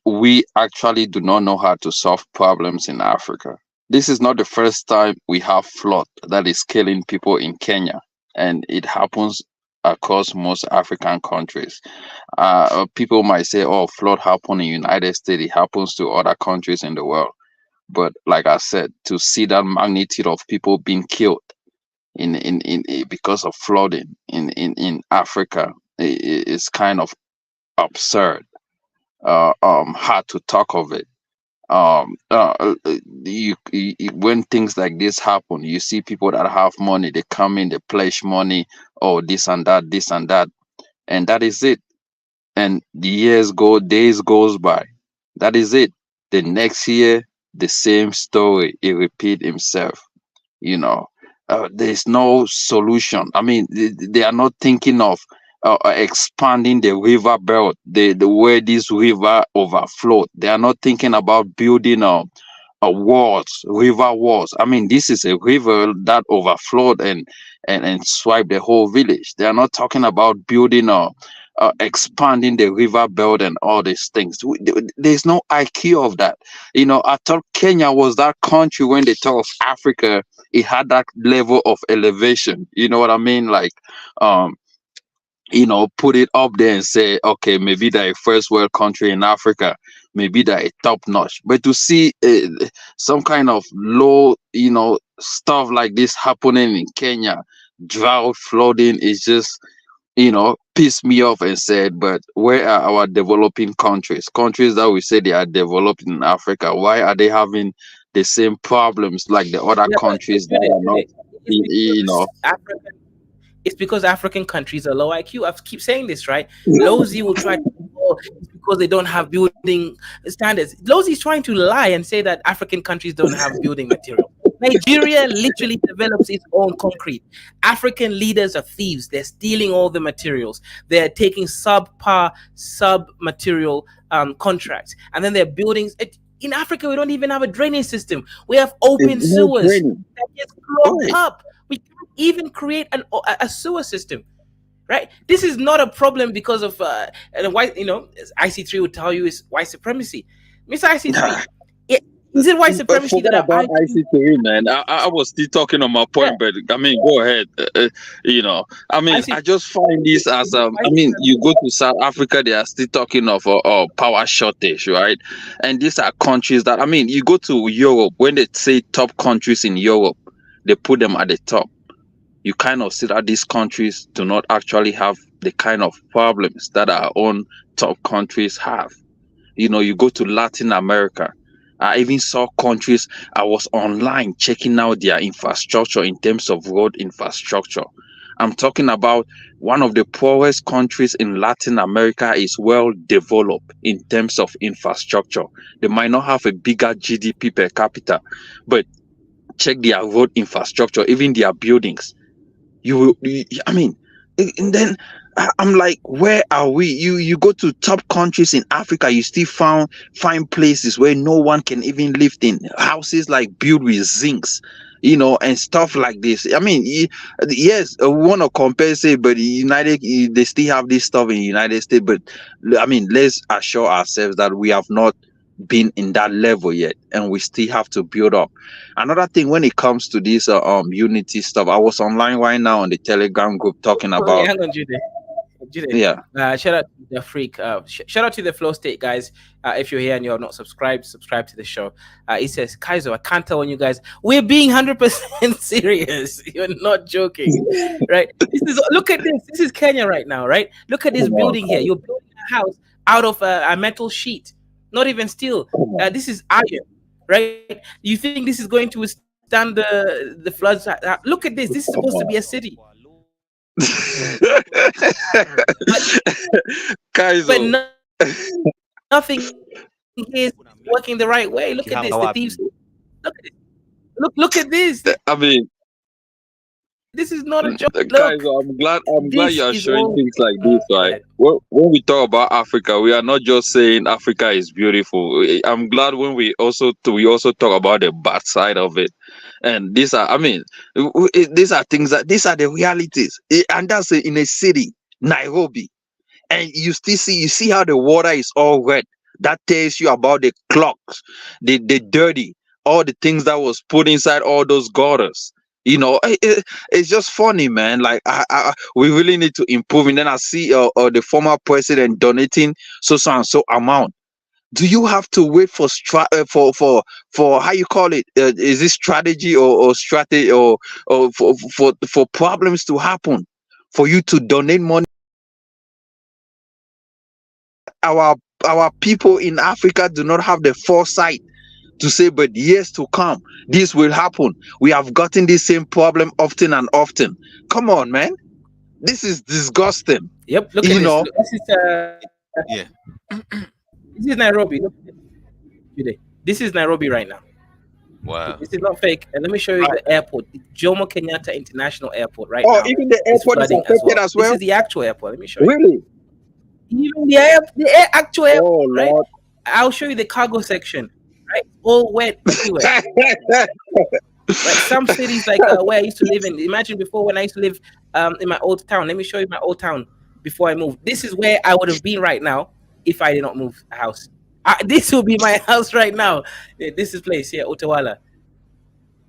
we actually do not know how to solve problems in Africa. This is not the first time we have flood that is killing people in Kenya, and it happens across most African countries. People might say, "Oh, flood happened in United States. It happens to other countries in the world." But like I said, to see that magnitude of people being killed because of flooding in Africa is kind of absurd. Hard to talk of it. When things like this happen, you see people that have money, they come in, they pledge money, oh, this and that, and that is it. And the years go, days goes by. That is it. The next year, the same story. It repeat himself. You know, there's no solution. I mean, they are not thinking of expanding the river belt, the way this river overflowed. They are not thinking about building walls, river walls. I mean, this is a river that overflowed and swiped the whole village. They are not talking about building expanding the river belt and all these things. There's no IQ of that. I thought Kenya was that country when they talk of Africa, it had that level of elevation. You know what I mean? Like, put it up there and say, okay, maybe they're a first world country in Africa, maybe they're a top notch. But to see some kind of low, stuff like this happening in Kenya, drought, flooding, is just, pissed me off and said, but where are our developing countries that we say they are developed in Africa? Why are they having the same problems like the other Yeah, countries that Judith, are not, it's you know? because it's because African countries are low IQ. I keep saying this, right? Lozi will try to, oh, it's because they don't have building standards. Lozi is trying to lie and say that African countries don't have building material. Nigeria literally develops its own concrete. African leaders are thieves. They're stealing all the materials. They're taking subpar, sub material contracts, and then they're building it. In Africa, we don't even have a drainage system. We have open It's no sewers training. that gets clogged Right. up. We can't even create a sewer system, right? This is not a problem because of white. IC3 would tell you is white supremacy, Mr. IC3. Is it white supremacy that Forget our about IQ? IC3, man. I was still talking on my Yeah, point, but I mean, go ahead. I mean, I IC3. just find this as I mean, you go to South Africa, they are still talking of power shortage, right? And these are countries that, I mean, you go to Europe, when they say top countries in Europe, they put them at the top. You kind of see that these countries do not actually have the kind of problems that our own top countries have. You go to Latin America. I even saw countries. I was online checking out their infrastructure in terms of road infrastructure. I'm talking about one of the poorest countries in Latin America is well developed in terms of infrastructure. They might not have a bigger GDP per capita, but check their road infrastructure, even their buildings. I mean, and then I'm like, where are we? You go to top countries in Africa, you still find places where no one can even live in, houses like built with zincs, and stuff like this. I mean, yes, we want to compensate, but they still have this stuff in the United States. But I mean, let's assure ourselves that we have not been in that level yet, and we still have to build up. Another thing, when it comes to this unity stuff, I was online right now on the Telegram group talking Oh, yeah, about, hang on, Jude. yeah. Shout out to the freak. Shout out to the Flow State guys. If you're here and you're not subscribed, subscribe to the show. He says, Kaizo, I can't tell when you guys, we're being 100% serious. You're not joking, right? Look at this. This is Kenya right now, right? Look at this Come on, building here. You're building a house out of a metal sheet, not even steel. come on. This is iron, right? You think this is going to withstand the floods? Look at this. This is Come supposed to be on. a city. But Kaizo. nothing is working the right way. Look at this. The thieves. Look at it. Look at this. I mean, This is not a joke. Look, Kaizo, I'm glad this you are is showing all. things like this, right? When we talk about Africa, we are not just saying Africa is beautiful. I'm glad when we also talk about the bad side of it. And these are, I mean, these are these are the realities. And that's in a city, Nairobi. And you see how the water is all red. That tells you about the clogs, the dirty, all the things that was put inside all those gutters. It's just funny, man. Like we really need to improve. And then I see the former president donating so and so amount. Do you have to wait for for how you call it? Is this strategy or strategy or for problems to happen for you to donate money? Our people in Africa do not have the foresight to say, but years to come, this will happen. We have gotten the same problem often and often. Come on, man. This is disgusting. Yep. Look at You this. know, Look, Yeah. this is Nairobi. Look at this. This is Nairobi right now. Wow. This is not fake. And let me show you the airport, the Jomo Kenyatta International Airport right oh, now. even the Is airport is flooding as affected well. as This well. is the actual airport. Let me show you. Really? Even actual airport, Oh, right? Lord. I'll show you the cargo section, right? All wet everywhere. Right, some cities like where I used to live in. Imagine before when I used to live in my old town. Let me show you my old town before I moved. This is where I would have been right now if I did not move a house. This will be my house right now. This is place here, Otawala.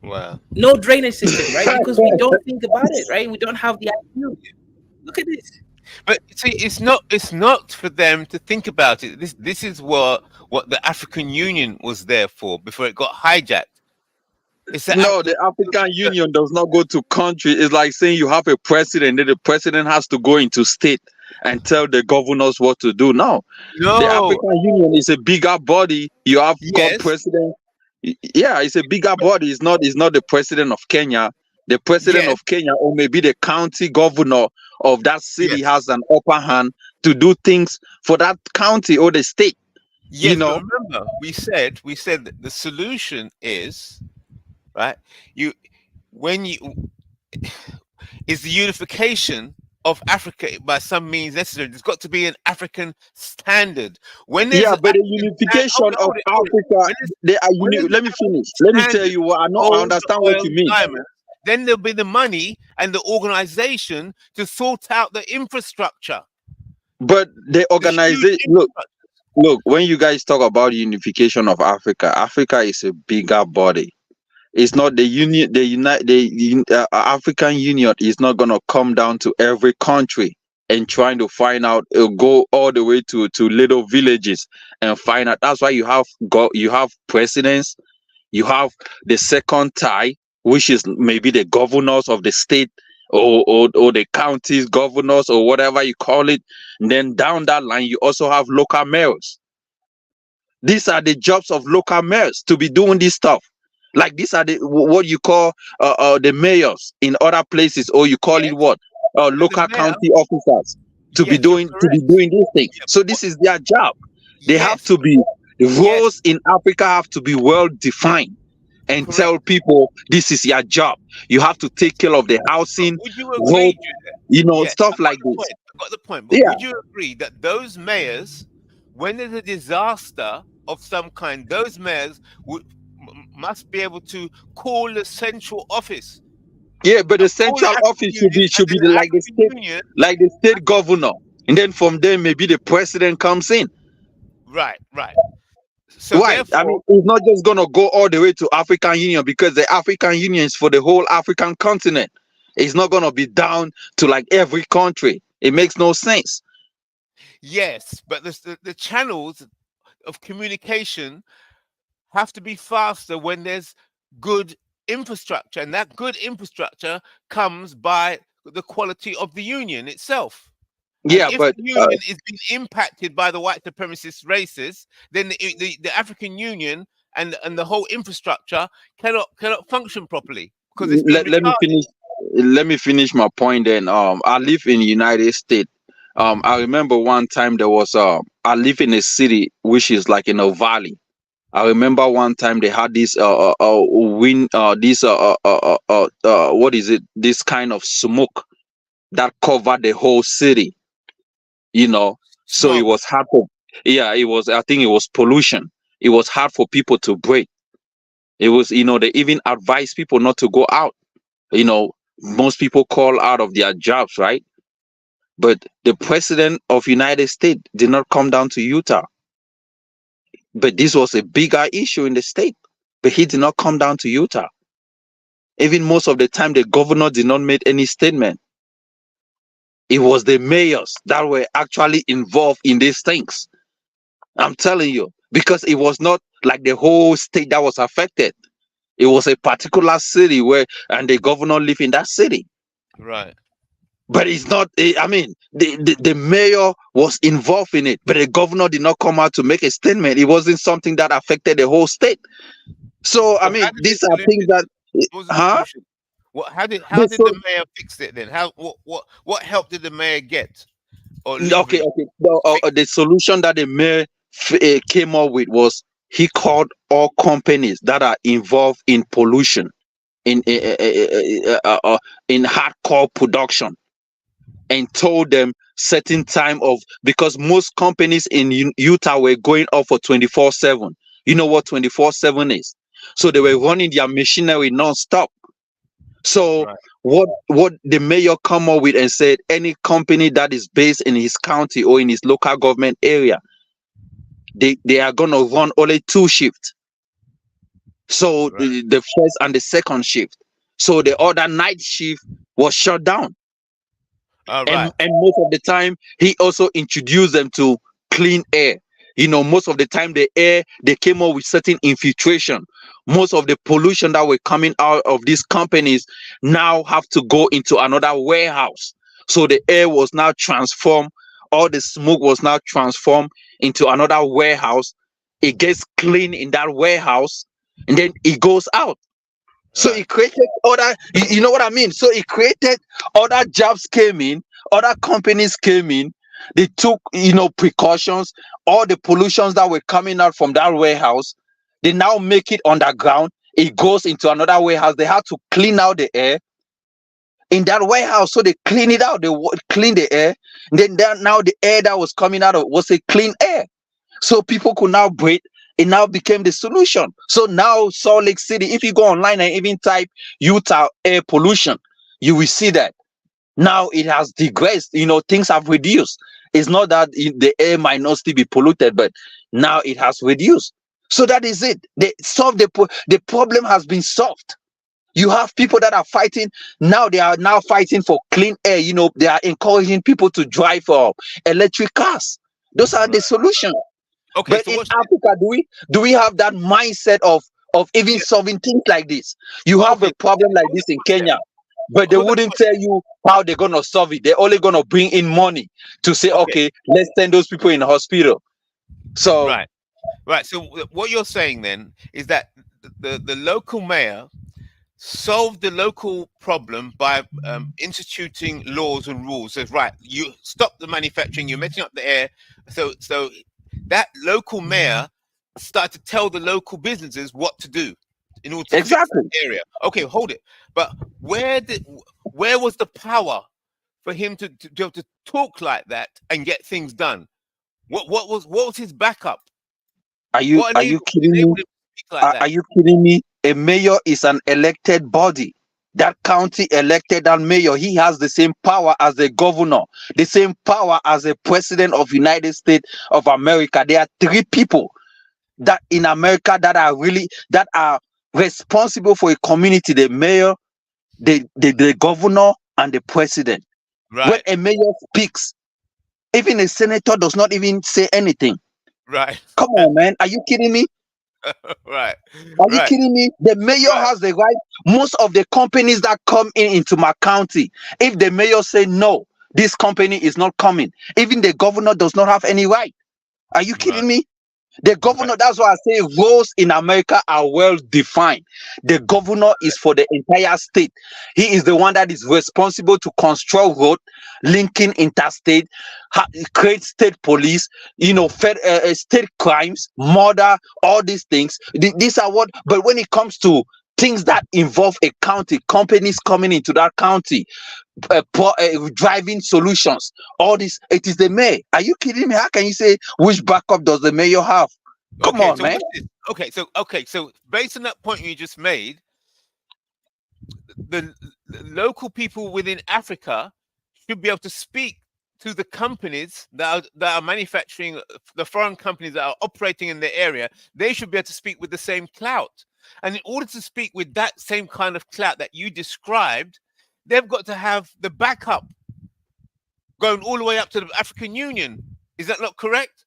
Wow. No drainage system, right? Because we don't think about it, right? We don't have the IQ. Look at this. But see, it's not for them to think about it. This is what the African Union was there for before it got hijacked. It's No, the African Union does not go to country. It's like saying you have a president, then the president has to go into state and tell the governors what to do. No, the no. African Union is a bigger body. You have got Yes. president. Yeah, it's a bigger body. It's not the president of Kenya. The president Yes. of Kenya, or maybe the county governor of that city, Yes. has an upper hand to do things for that county or the state. Yes. know, But remember, we said that the solution is right. When you is the unification of Africa by some means necessary. There's got to be an African standard. When there's Yeah, an but the African stand, unification of hold it. Africa, they are When there's an let me African finish. Let me tell standard, you what I know. I gold, understand what oil, you mean. diamonds, then there'll be the money and the organization to sort out the infrastructure. But the The huge organization, look, when you guys talk about unification of Africa, Africa is a bigger body. It's not the union, African Union is not gonna come down to every country and trying to find out, go all the way to little villages and find out. That's why you have presidents, you have the second tie, which is maybe the governors of the state, or the counties governors, or whatever you call it. And then down that line, you also have local mayors. These are the jobs of local mayors, to be doing this stuff. Like, these are the what you call the mayors in other places, or you call it what, local mayor, county officers, to be yes, you're doing these things. So this is their job. They have Yes. to be, the roles in Africa have to be well defined, and tell people this is your job. You have to take care of the housing, Would you road, agree, stuff like this. I got the point. But Yeah. would you agree that those mayors, when there's a disaster of some kind, those mayors must be able to call the central office? Yeah, but the Call central African office Union, should be and then like the African state, Union, like the state governor, and then from there maybe the president comes in. right. So Right. I mean, it's not just gonna go all the way to African Union, because the African Union is for the whole African continent. It's not gonna be down to like every country. It makes no sense. yes, but the channels of communication have to be faster when there's good infrastructure, and that good infrastructure comes by the quality of the union itself. Yeah, and if but the union is being impacted by the white supremacist races, then the African Union and the whole infrastructure cannot function properly because it's been let me retarded. finish. Let me finish my point. Then, I live in the United States. I remember one time there was I live in a city which is like in a valley. I remember one time they had this wind, this what is it? This kind of smoke that covered the whole city. So it Smog. was hard for, yeah, it was. I think it was pollution. It was hard for people to breathe. It was, they even advised people not to go out. Most people call out of their jobs, right? But the president of United States did not come down to Utah. But this was a bigger issue in the state. But he did not come down to Utah. Even most of the time, the governor did not make any statement. It was the mayors that were actually involved in these things. I'm telling you, because it was not like the whole state that was affected. It was a particular city and the governor lived in that city. Right. But it's not, I mean, the mayor was involved in it, but the governor did not come out to make a statement. It wasn't something that affected the whole state. So, I mean, these are things that, How did the mayor fix it then? What help did the mayor get? Okay. The solution that the mayor came up with was he called all companies that are involved in pollution, in hardcore production, and told them certain time because most companies in Utah were going off for 24/7. You know what 24/7 is? So they were running their machinery non-stop. So what the mayor come up with and said, any company that is based in his county or in his local government area, they are going to run only 2 shifts. So the first and the second shift. So the other night shift was shut down. And most of the time, he also introduced them to clean air. Most of the time, the air, they came up with certain infiltration. Most of the pollution that were coming out of these companies now have to go into another warehouse. So the air was now transformed. All the smoke was now transformed into another warehouse. It gets clean in that warehouse, and then it goes out. So it created other, you know what I mean? So it created other jobs came in, other companies came in. They took, precautions. All the pollutions that were coming out from that warehouse, they now make it underground. It goes into another warehouse. They have to clean out the air. in that warehouse. So they clean it out. They clean the air. And then now the air that was coming out of was a clean air. So people could now breathe. It now became the solution. So now Salt Lake City, if you go online and even type Utah air pollution, you will see that now it has digressed. Things have reduced. It's not that the air might not still be polluted, but now it has reduced. So that is it. They solved the problem has been solved. You have people that are fighting now. They are now fighting for clean air. They are encouraging people to drive electric cars. Those are the solutions. Okay, But so in what's Africa, do we have that mindset of even solving things like this? You have a problem like this in Kenya, but they wouldn't tell you how they're gonna solve it. They're only gonna bring in money to say, okay, let's send those people in the hospital. So right. So what you're saying then is that the local mayor solve the local problem by instituting laws and rules. Says, right, you stop the manufacturing, you're messing up the air. So that local mayor started to tell the local businesses what to do in order to fix the area. Okay, hold it. But where was the power for him to be able to talk like that and get things done? What was his backup? Are you kidding me? Are you kidding me? A mayor is an elected body. That county elected that mayor. He has the same power as the governor, the same power as the president of United States of America. There are three people that in America that are responsible for a community: the mayor, the governor, and the president. Right. When a mayor speaks, even a senator does not even say anything. Right. Come on, man. Are you kidding me? Right. Are you kidding me? The mayor has the right. Most of the companies that come into my county, if the mayor say no, this company is not coming, even the governor does not have any right. Are you kidding me? The governor, that's why I say roles in America are well defined. The governor is for the entire state. He is the one that is responsible to construct road, linking interstate, create state police, state crimes, murder, all these things. These are what, but when it comes to things that involve a county, companies coming into that county, driving solutions, all this, it is the mayor. Are you kidding me? How can you say which backup does the mayor have? Come on, man. So based on that point you just made, the local people within Africa should be able to speak to the companies that are manufacturing, the foreign companies that are operating in the area. They should be able to speak with the same clout. And in order to speak with that same kind of clout that you described, they've got to have the backup going all the way up to the African Union. Is that not correct?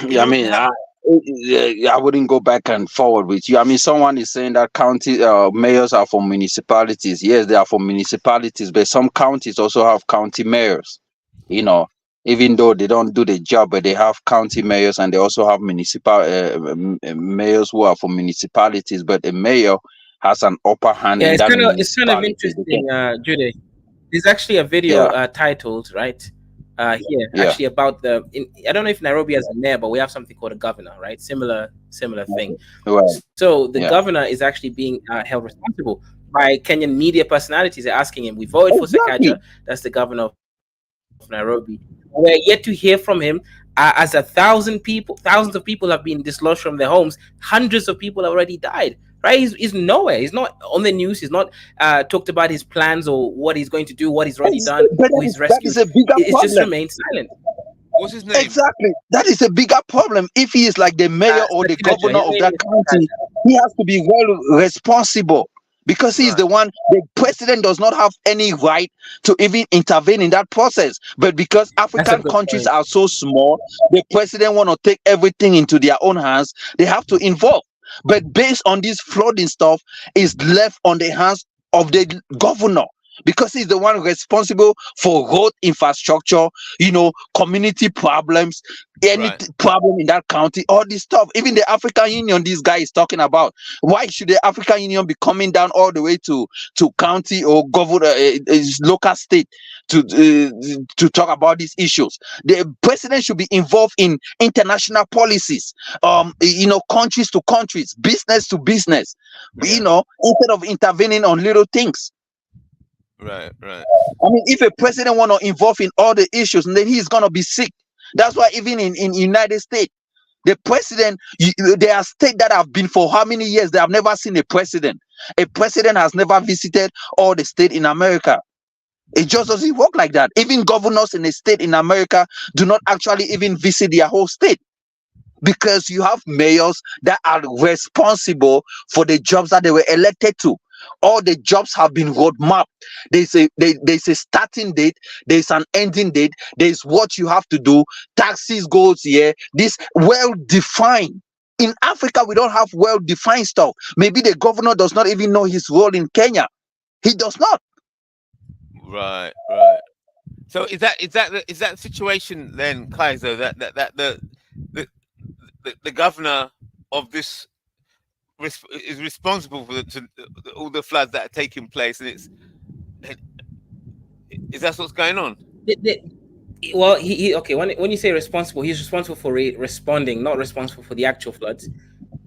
Yeah, I mean, I wouldn't go back and forward with you. I mean, someone is saying that county mayors are for municipalities. Yes, they are for municipalities, but some counties also have county mayors. Even though they don't do the job, but they have county mayors, and they also have municipal mayors who are for municipalities. But a mayor has an upper hand in that municipality. It's kind of interesting, Jude. There's actually a video titled actually about I don't know if Nairobi has a mayor, but we have something called a governor, right? Similar thing. Right. So the governor is actually being held responsible by Kenyan media personalities. They're asking him, we voted for Sakaja, that's the governor of Nairobi. We're yet to hear from him. As thousands of people have been dislodged from their homes. Hundreds of people have already died. Right? He's nowhere. He's not on the news. He's not talked about his plans or what he's going to do, what he's already done, who he's rescued. It's just remained silent. What's his name? Exactly. That is a bigger problem. If he is like the mayor or the governor of that county, he has to be well responsible. Because he is the one, the president does not have any right to even intervene in that process. But because African countries are so small, the president want to take everything into their own hands, they have to involve. But based on this flooding stuff, is left on the hands of the governor. because he's the one responsible for road infrastructure, community problems, any Right. problem in that county, all this stuff. Even the African Union, this guy is talking about. Why should the African Union be coming down all the way to county or local state to talk about these issues? The president should be involved in international policies, countries to countries, business to business, Yeah. instead of intervening on little things. Right. Right. I mean, if a president want to involve in all the issues, then he's gonna be sick. That's why even in United States, the president, there are states that have been for how many years they have never seen a president. A president has never visited all the state in America. It just doesn't work like that. Even governors in a state in America do not actually even visit their whole state, because you have mayors that are responsible for the jobs that they were elected to. All the jobs have been roadmapped. There's a starting date, there's an ending date, there's what you have to do. Taxes goes here. This well defined. In Africa, we don't have well defined stuff. Maybe the governor does not even know his role in Kenya. He does not. Right. Right. So is that situation then, Kaiser, that the, the governor of this is responsible for all the floods that are taking place, and is that what's going on? Well, okay. When you say responsible, he's responsible for responding, not responsible for the actual floods.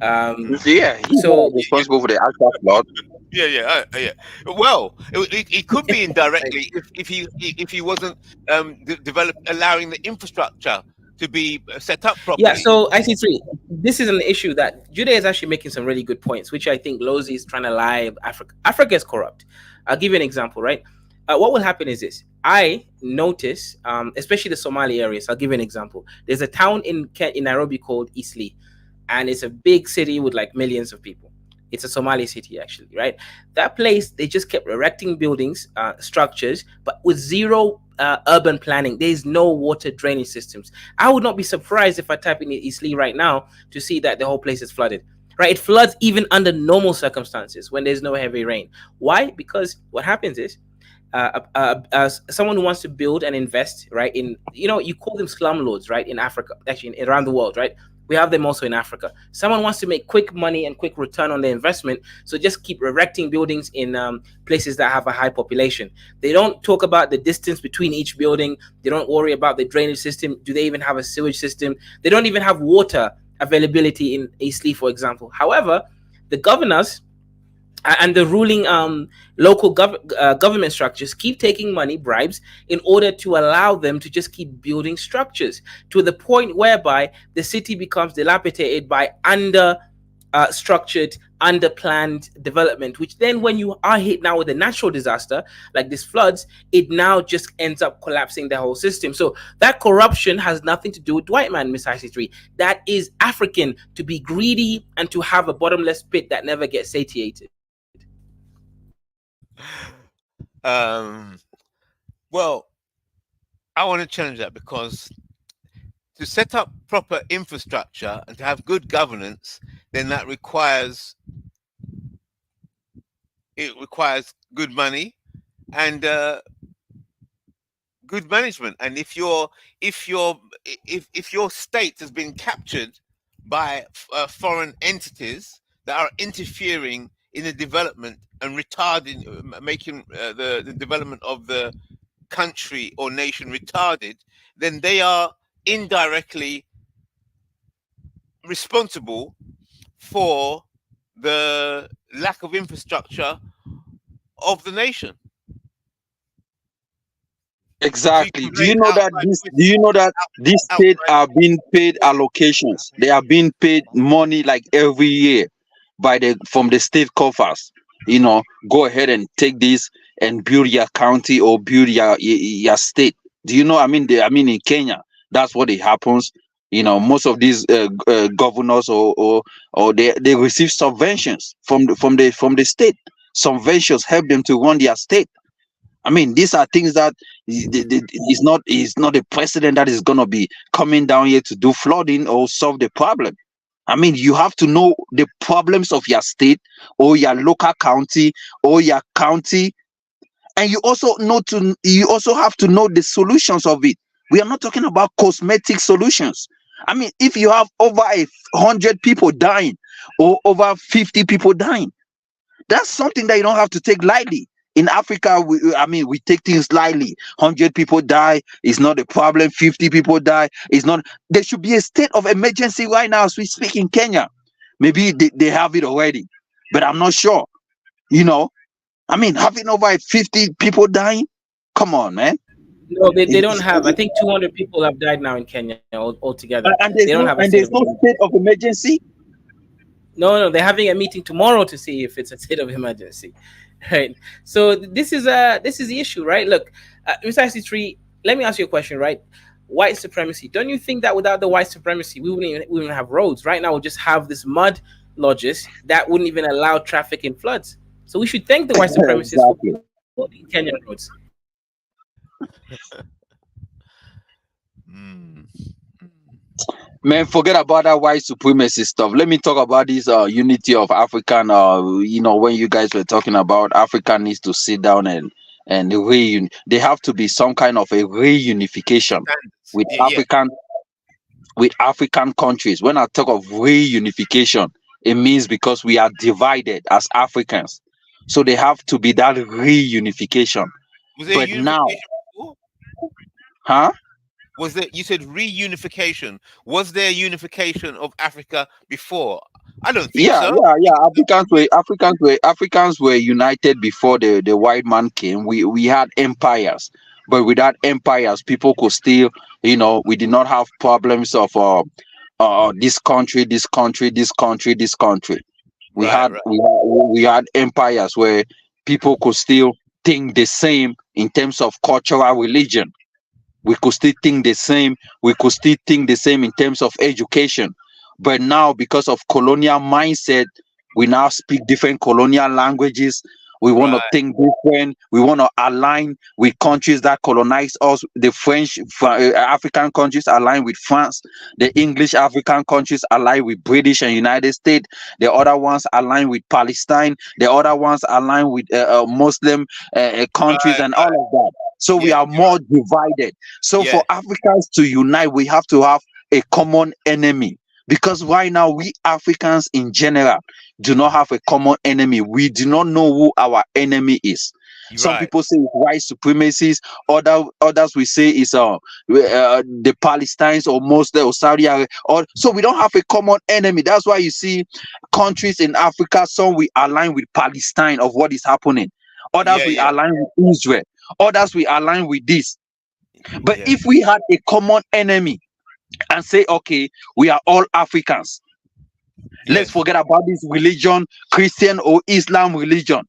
Yeah, he's So not responsible for the actual flood. Yeah. Well, it could be indirectly if he wasn't allowing the infrastructure to be set up properly. yeah, so IC3, this is an issue that Judah is actually making some really good points, which I think Lozi is trying to lie. Africa is corrupt. I'll give you an example, right? What will happen is this. I notice, especially the Somali areas. I'll give you an example. There's a town in Nairobi called Eastleigh, and it's a big city with like millions of people. It's a Somali city, actually, right? That place, they just kept erecting buildings, structures, but with zero urban planning. There's no water drainage systems. I would not be surprised if I type in Eastleigh right now to see that the whole place is flooded. Right? It floods even under normal circumstances when there's no heavy rain. Why? Because what happens is, someone who wants to build and invest, right, in, you call them slumlords, right, in Africa, actually around the world, right? We have them also in Africa. Someone wants to make quick money and quick return on their investment, so just keep erecting buildings in places that have a high population. They don't talk about the distance between each building. They don't worry about the drainage system. Do they even have a sewage system? They don't even have water availability in Eastleigh, for example. However, the governors and the ruling local government structures keep taking money, bribes, in order to allow them to just keep building structures to the point whereby the city becomes dilapidated by structured, under-planned development, which then when you are hit now with a natural disaster like this floods, it now just ends up collapsing the whole system. So that corruption has nothing to do with white man, Miss IC3. That is African, to be greedy and to have a bottomless pit that never gets satiated. Well, I want to challenge that, because to set up proper infrastructure and to have good governance, then that requires good money and good management. And if your state has been captured by foreign entities that are interfering in the development and retarding, making the development of the country or nation retarded, then they are indirectly responsible for the lack of infrastructure of the nation. Exactly. Do you know that these states are being paid allocations? They are being paid money like every year from the state coffers. Go ahead and take this and build your county or build your state. Do you know? I mean, in Kenya, that's what it happens. Most of these governors or they receive subventions from the state. Subventions help them to run their state. I mean, these are things that is not a president that is going to be coming down here to do flooding or solve the problem. I mean, you have to know the problems of your state or your local county or your county And you also have to know the solutions of it. We are not talking about cosmetic solutions. I mean, if you have over 100 people dying or over 50 people dying, that's something that you don't have to take lightly. In Africa, we take things lightly. 100 people die is not a problem. 50 people die is not. There should be a state of emergency right now as we speak in Kenya. Maybe they have it already, but I'm not sure. I mean, having over 50 people dying, come on, man. No, they don't have. I think 200 people have died now in Kenya altogether. And They don't have a state there's of no emergency. state of emergency. No, they're having a meeting tomorrow to see if it's a state of emergency, right? So this is the issue, right? Look, Mr. C3, let me ask you a question, right? White supremacy. Don't you think that without the white supremacy, we wouldn't have roads? Right now, we just have this mud lodges that wouldn't even allow traffic in floods. So we should thank the white supremacists Exactly. for building Kenyan roads. Man, forget about that white supremacy stuff. Let me talk about this unity of African. When you guys were talking about Africa needs to sit down and they have to be some kind of a reunification with African countries. When I talk of reunification, it means because we are divided as Africans, so they have to be that reunification. Was there But unification now, before? huh? Was there? You said reunification. Was there unification of Africa before? I don't think so. Africans were united before the white man came. We had empires, but without empires, people could still, we did not have problems of this country, this country, this country, this country. We had empires where people could still think the same in terms of cultural religion. We could still think the same. We could still think the same in terms of education. But now, because of colonial mindset, we now speak different colonial languages. We want to think different. We want to align with countries that colonize us. The French African countries align with France. The English African countries align with British and United States. The other ones align with Palestine. The other ones align with Muslim countries and all of that. So we are more divided. So for Africans to unite, we have to have a common enemy. Because right now, we Africans in general do not have a common enemy. We do not know who our enemy is. Some people say it's white supremacists. Others we say it's the Palestinians or Muslims or Saudi Arabia. So we don't have a common enemy. That's why you see countries in Africa, some we align with Palestine of what is happening. Others we align with Israel. Others we align with this. But if we had a common enemy and say, okay, we are all Africans. Let's forget about this religion, Christian or Islam religion.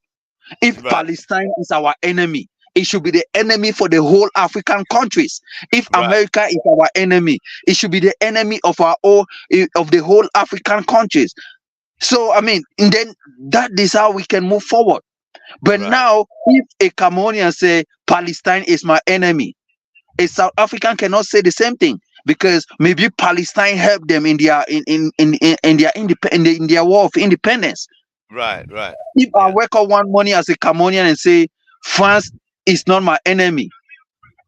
If Palestine is our enemy, it should be the enemy for the whole African countries. If America is our enemy, it should be the enemy of the whole African countries. So I mean, and then that is how we can move forward. But now, if a Cameroonian say Palestine is my enemy, a South African cannot say the same thing, because maybe Palestine helped them in their in their war of independence. If I wake up one morning as a Cameroonian and say France is not my enemy,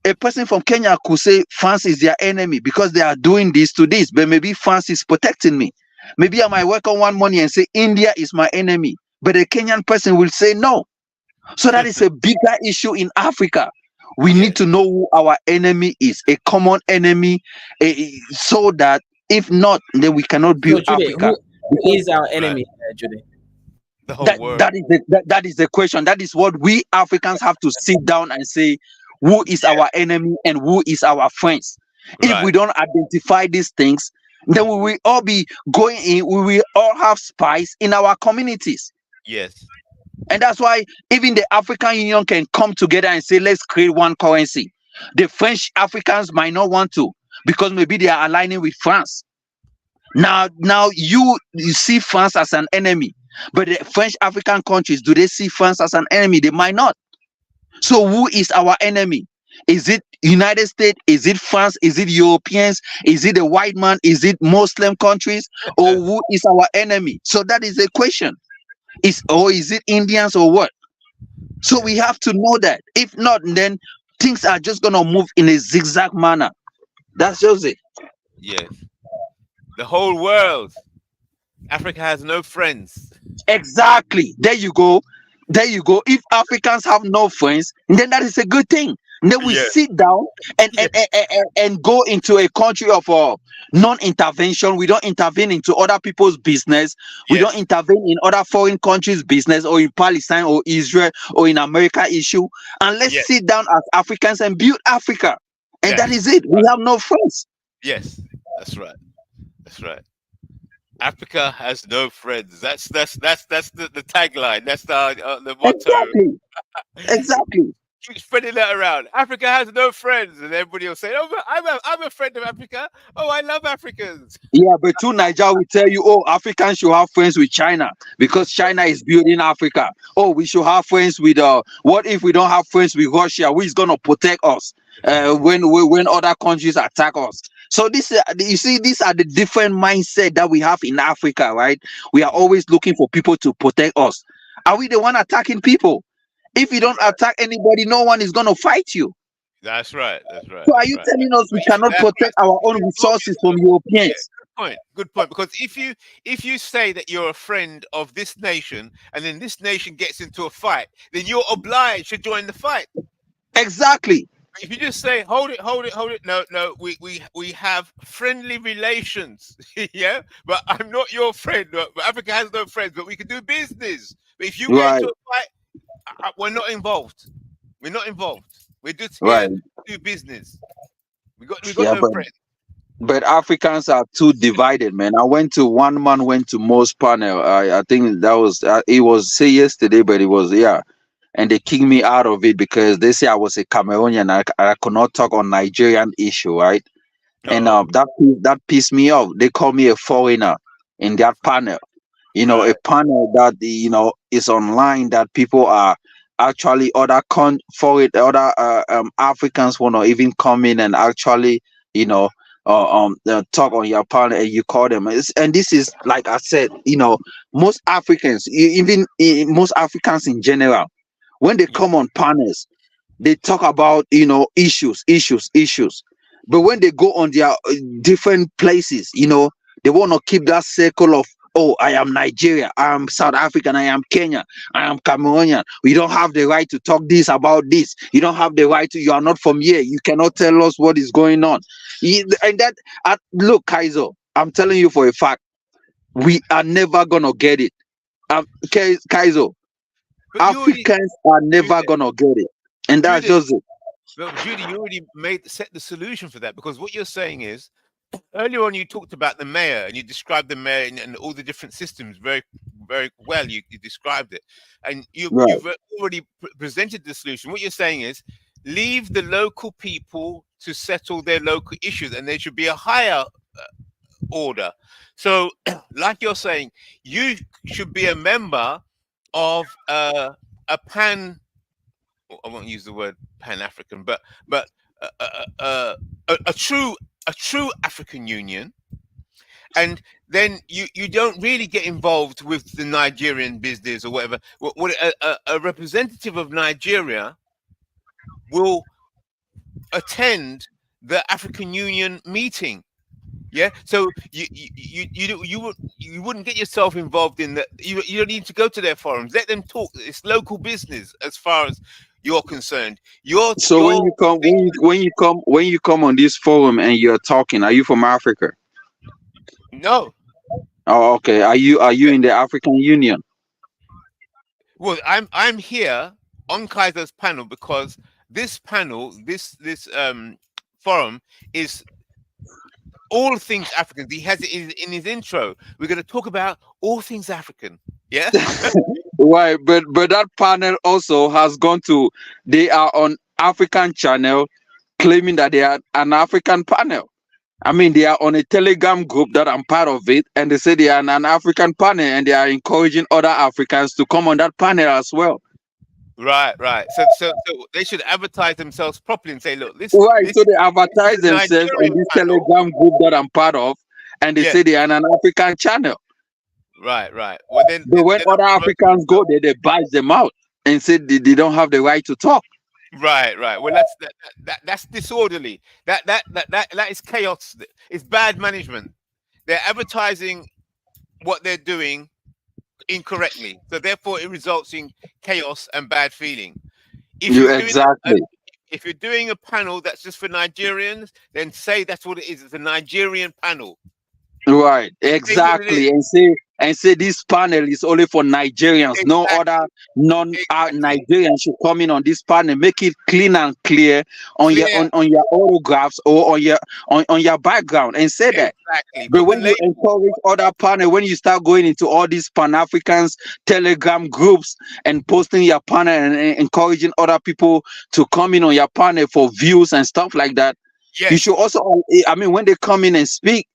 a person from Kenya could say France is their enemy because they are doing this to this, but maybe France is protecting me. Maybe I might wake up one morning and say India is my enemy, but a Kenyan person will say no. So that is a bigger issue in Africa. We need to know who our enemy is, a common enemy, so that if not, then we cannot build Africa. Who is our enemy, Judy? The whole world. That is the question. That is what we Africans have to sit down and say, who is our enemy and who is our friends. If we don't identify these things, then we will all be going in, we will all have spies in our communities. And that's why even the African Union can come together and say, let's create one currency. The French Africans might not want to, because maybe they are aligning with France. Now you see France as an enemy, but the French African countries, do they see France as an enemy? They might not. So who is our enemy? Is it United States? Is it France? Is it Europeans? Is it the white man? Is it Muslim countries? Or who is our enemy? So that is the question. Is it Indians or what? So we have to know that. If not, then things are just gonna move in a zigzag manner. That's just it. Yes. The whole world. Africa has no friends. Exactly. There you go. There you go. If Africans have no friends, then that is a good thing. And then we Yeah. sit down and go into a country of non-intervention. We don't intervene into other people's business. We don't Yes. intervene in other foreign countries' business, or in Palestine or Israel or in America issue. And let's Yes. sit down as Africans and build Africa. And that Yes. is it. We have no friends. Yes. That's right. That's right. Africa has no friends. That's the tagline. That's the motto. Exactly. Exactly. Keep spreading that around. Africa has no friends, and everybody will say, "Oh, but I'm a friend of Africa. Oh, I love Africans." Yeah, but to Nigeria will tell you, oh, Africans should have friends with China because China is building Africa. Oh, we should have friends with what if we don't have friends with Russia? Who is gonna protect us when other countries attack us? So this you see, these are the different mindset that we have in Africa, right? We are always looking for people to protect us. Are we the one attacking people? If you don't attack anybody, no one is gonna fight you. That's right. That's right. So are That's you right. telling us we cannot That's protect right. our own resources from Europeans? Good point. Good point. Because if you say that you're a friend of this nation, and then this nation gets into a fight, then you're obliged to join the fight. Exactly. If you just say, hold it, no, we have friendly relations, yeah, but I'm not your friend. But Africa has no friends, but we can do business. But if you get Right. into a fight, we're not involved. We're not involved. We're just here Right. to do business. We got Yeah, no friends. but Africans are too divided, man. One man went to Mo's panel. I think that was it was say yesterday, but it was yeah, and they kicked me out of it because they say I was a Cameroonian. I could not talk on Nigerian issue, right? And Oh, that pissed me off. They call me a foreigner in that panel. A right. panel that is online that people are actually foreign other Africans want to even come in and actually talk on your panel, and you call them. And this is like I said, most Africans, most Africans in general, when they Yeah. come on panels, they talk about issues, but when they go on their different places, they want to keep that circle of, oh, I am Nigeria, I am South African, I am Kenya, I am Cameroonian. We don't have the right to talk this about this. You don't have the right to, you are not from here, you cannot tell us what is going on. And that look, Kaiser, I'm telling you for a fact, we are never gonna get it. Kaiser, But Africans are never gonna get it. And that's Judy, just it. well, Judy, you already set the solution for that, because what you're saying is, earlier on you talked about the mayor and you described the mayor and all the different systems very, very well. You described it, and you've already presented the solution. What you're saying is, leave the local people to settle their local issues, and there should be a higher order. So, like you're saying, you should be a member of I won't use the word Pan-African, but a true African Union, and then you don't really get involved with the Nigerian business or whatever. What a representative of Nigeria will attend the African Union meeting. Yeah, so you wouldn't get yourself involved in that. You don't need to go to their forums. Let them talk. It's local business as far as you're concerned. So when you come on this forum and you're talking, are you from Africa? No. Oh, okay. Are you in the African Union? Well, I'm here on Kaiser's panel because this panel, this forum is all things African. He has it in his intro. We're going to talk about all things African. Yeah. Right, but that panel also has gone to. They are on African channel, claiming that they are an African panel. I mean, they are on a Telegram group that I'm part of it, and they say they are an African panel, and they are encouraging other Africans to come on that panel as well. Right. So they should advertise themselves properly and say, look, this. Right, so they advertise themselves on this Telegram group that I'm part of, and they say they are an African channel. Right. Well, then. But when other Africans go there, they buy them out. and said they don't have the right to talk. Right. Well, that's disorderly. That is chaos. It's bad management. They're advertising what they're doing incorrectly, so therefore it results in chaos and bad feeling. If You you're doing exactly. if you're doing a panel that's just for Nigerians, then say that's what it is. It's a Nigerian panel. Right, Say what it is. exactly, and say this panel is only for Nigerians. No other Exactly. non-Nigerians should come in on this panel. Make it clean and clear on your Clear. on your autographs or on your background, and say that. Exactly. But Put the when you label. encourage other panel, when you start going into all these Pan-Africans Telegram groups and posting your panel and encouraging other people to come in on your panel for views and stuff like that, you Yes. should also, I mean, when they come in and speak,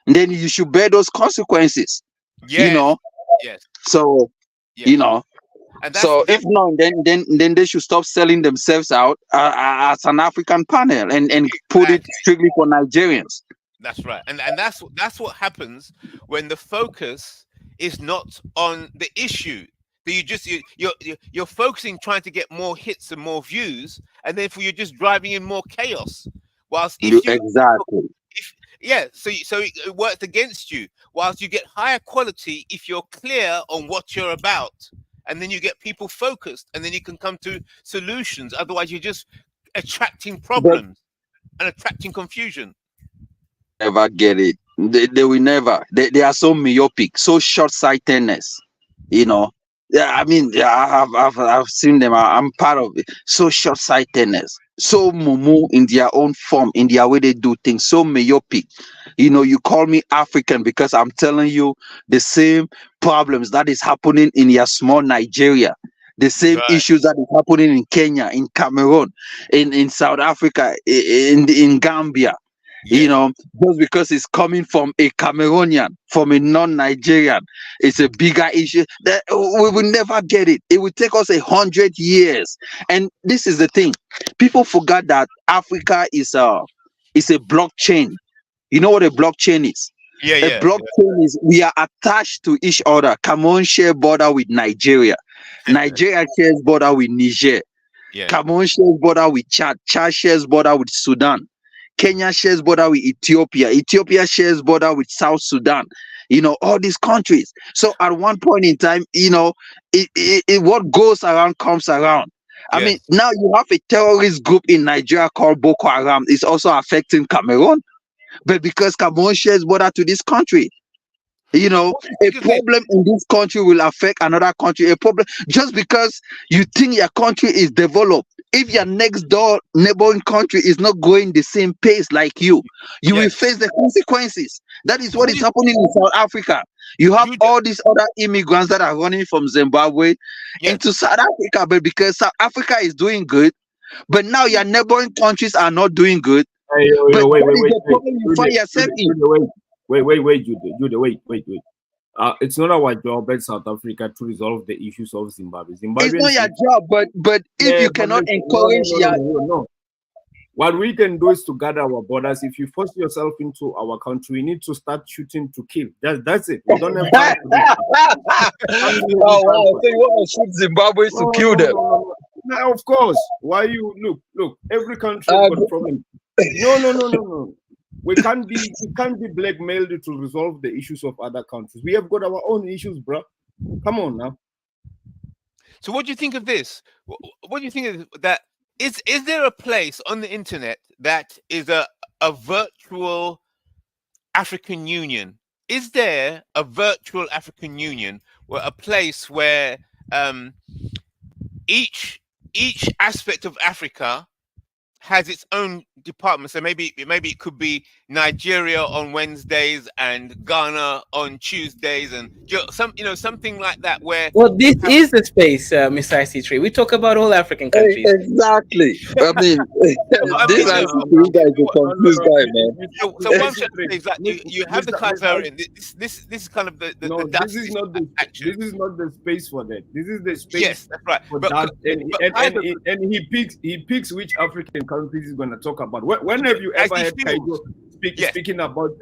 then you should bear those consequences. Yes. Yes. So Yes. And so if not, then they should stop selling themselves out as an African panel and put it strictly for Nigerians. That's right, and that's what happens when the focus is not on the issue. That you're focusing trying to get more hits and more views, and therefore you're just driving in more chaos. Whilst Exactly. So it works against you. Whilst you get higher quality if you're clear on what you're about, and then you get people focused, and then you can come to solutions. Otherwise, you're just attracting problems and attracting confusion. Never get it. They will never. They are so myopic, so short-sightedness. Yeah, I mean, yeah, I've seen them. I'm part of it. So short-sightedness, so mumu in their own form, in their way they do things, so myopic. You call me African because I'm telling you the same problems that is happening in your small Nigeria, the same issues that is happening in Kenya, in Cameroon, in South Africa, in Gambia. Just because it's coming from a Cameroonian, from a non-Nigerian, it's a bigger issue. That we will never get it. It will take us 100 years. And this is the thing: people forgot that Africa is a blockchain. You know what a blockchain is? A blockchain is we are attached to each other. Cameroon share border with Nigeria. Nigeria shares border with Niger. Cameroon shares border with Chad. Chad shares border with Sudan. Kenya shares border with Ethiopia. Ethiopia shares border with South Sudan. All these countries. So at one point in time, what goes around comes around. I mean, now you have a terrorist group in Nigeria called Boko Haram. It's also affecting Cameroon. But because Cameroon shares border to this country, a problem in this country will affect another country. A problem just because you think your country is developed. If your next door neighboring country is not going the same pace like you will face the consequences. That is what is happening in South Africa. You have all these other immigrants that are running from Zimbabwe into South Africa, but because South Africa is doing good, but now your neighboring countries are not doing good. Wait, it's not our job at South Africa to resolve the issues of Zimbabwe. It's not your job, but if you cannot encourage no. What we can do is to guard our borders. If you force yourself into our country, we need to start shooting to kill. That's it. We don't have time for this. Oh wow! So you want to shoot Zimbabwe to kill them? No, of course. Why you look? Every country has got a problem. No. We can't be blackmailed to resolve the issues of other countries. We have got our own issues, bro. Come on now. So what do you think of this? What do you think of that? Is there a place on the internet that is a virtual African Union? Is there a virtual African Union, where a place where each aspect of Africa has its own department? So maybe it could be Nigeria on Wednesdays and Ghana on Tuesdays, and something like that. Where this is the space, Mr. IC3. We talk about all African countries. Exactly. I mean, this guy is a confused guy, man. So one thing is that you have the Kazarian. This is kind of the this is not the space for that. This is the space. Yes, that's right. For that, and he picks which African countries he's going to talk about. When have you ever had Kaijo speaking about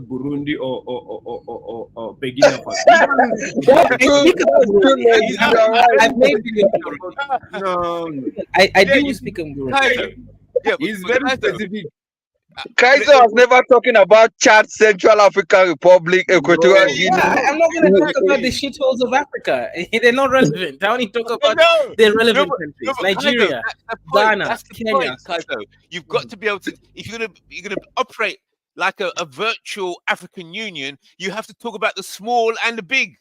Burundi or Burkina Faso. That's true. That's true, Lord. You are right. I've made videos. No. I do speak in Burundi. Yeah, He's very specific. Kaiser was never talking about Chad, Central African Republic, Equatorial Guinea. Yeah, I'm not going to talk about the shitholes of Africa. They're not relevant. I only talk about the relevant countries: Nigeria, Ghana, that's the Kenya. point, Kaizo. You've got to be able to, if you're gonna operate like a virtual African Union, you have to talk about the small and the big.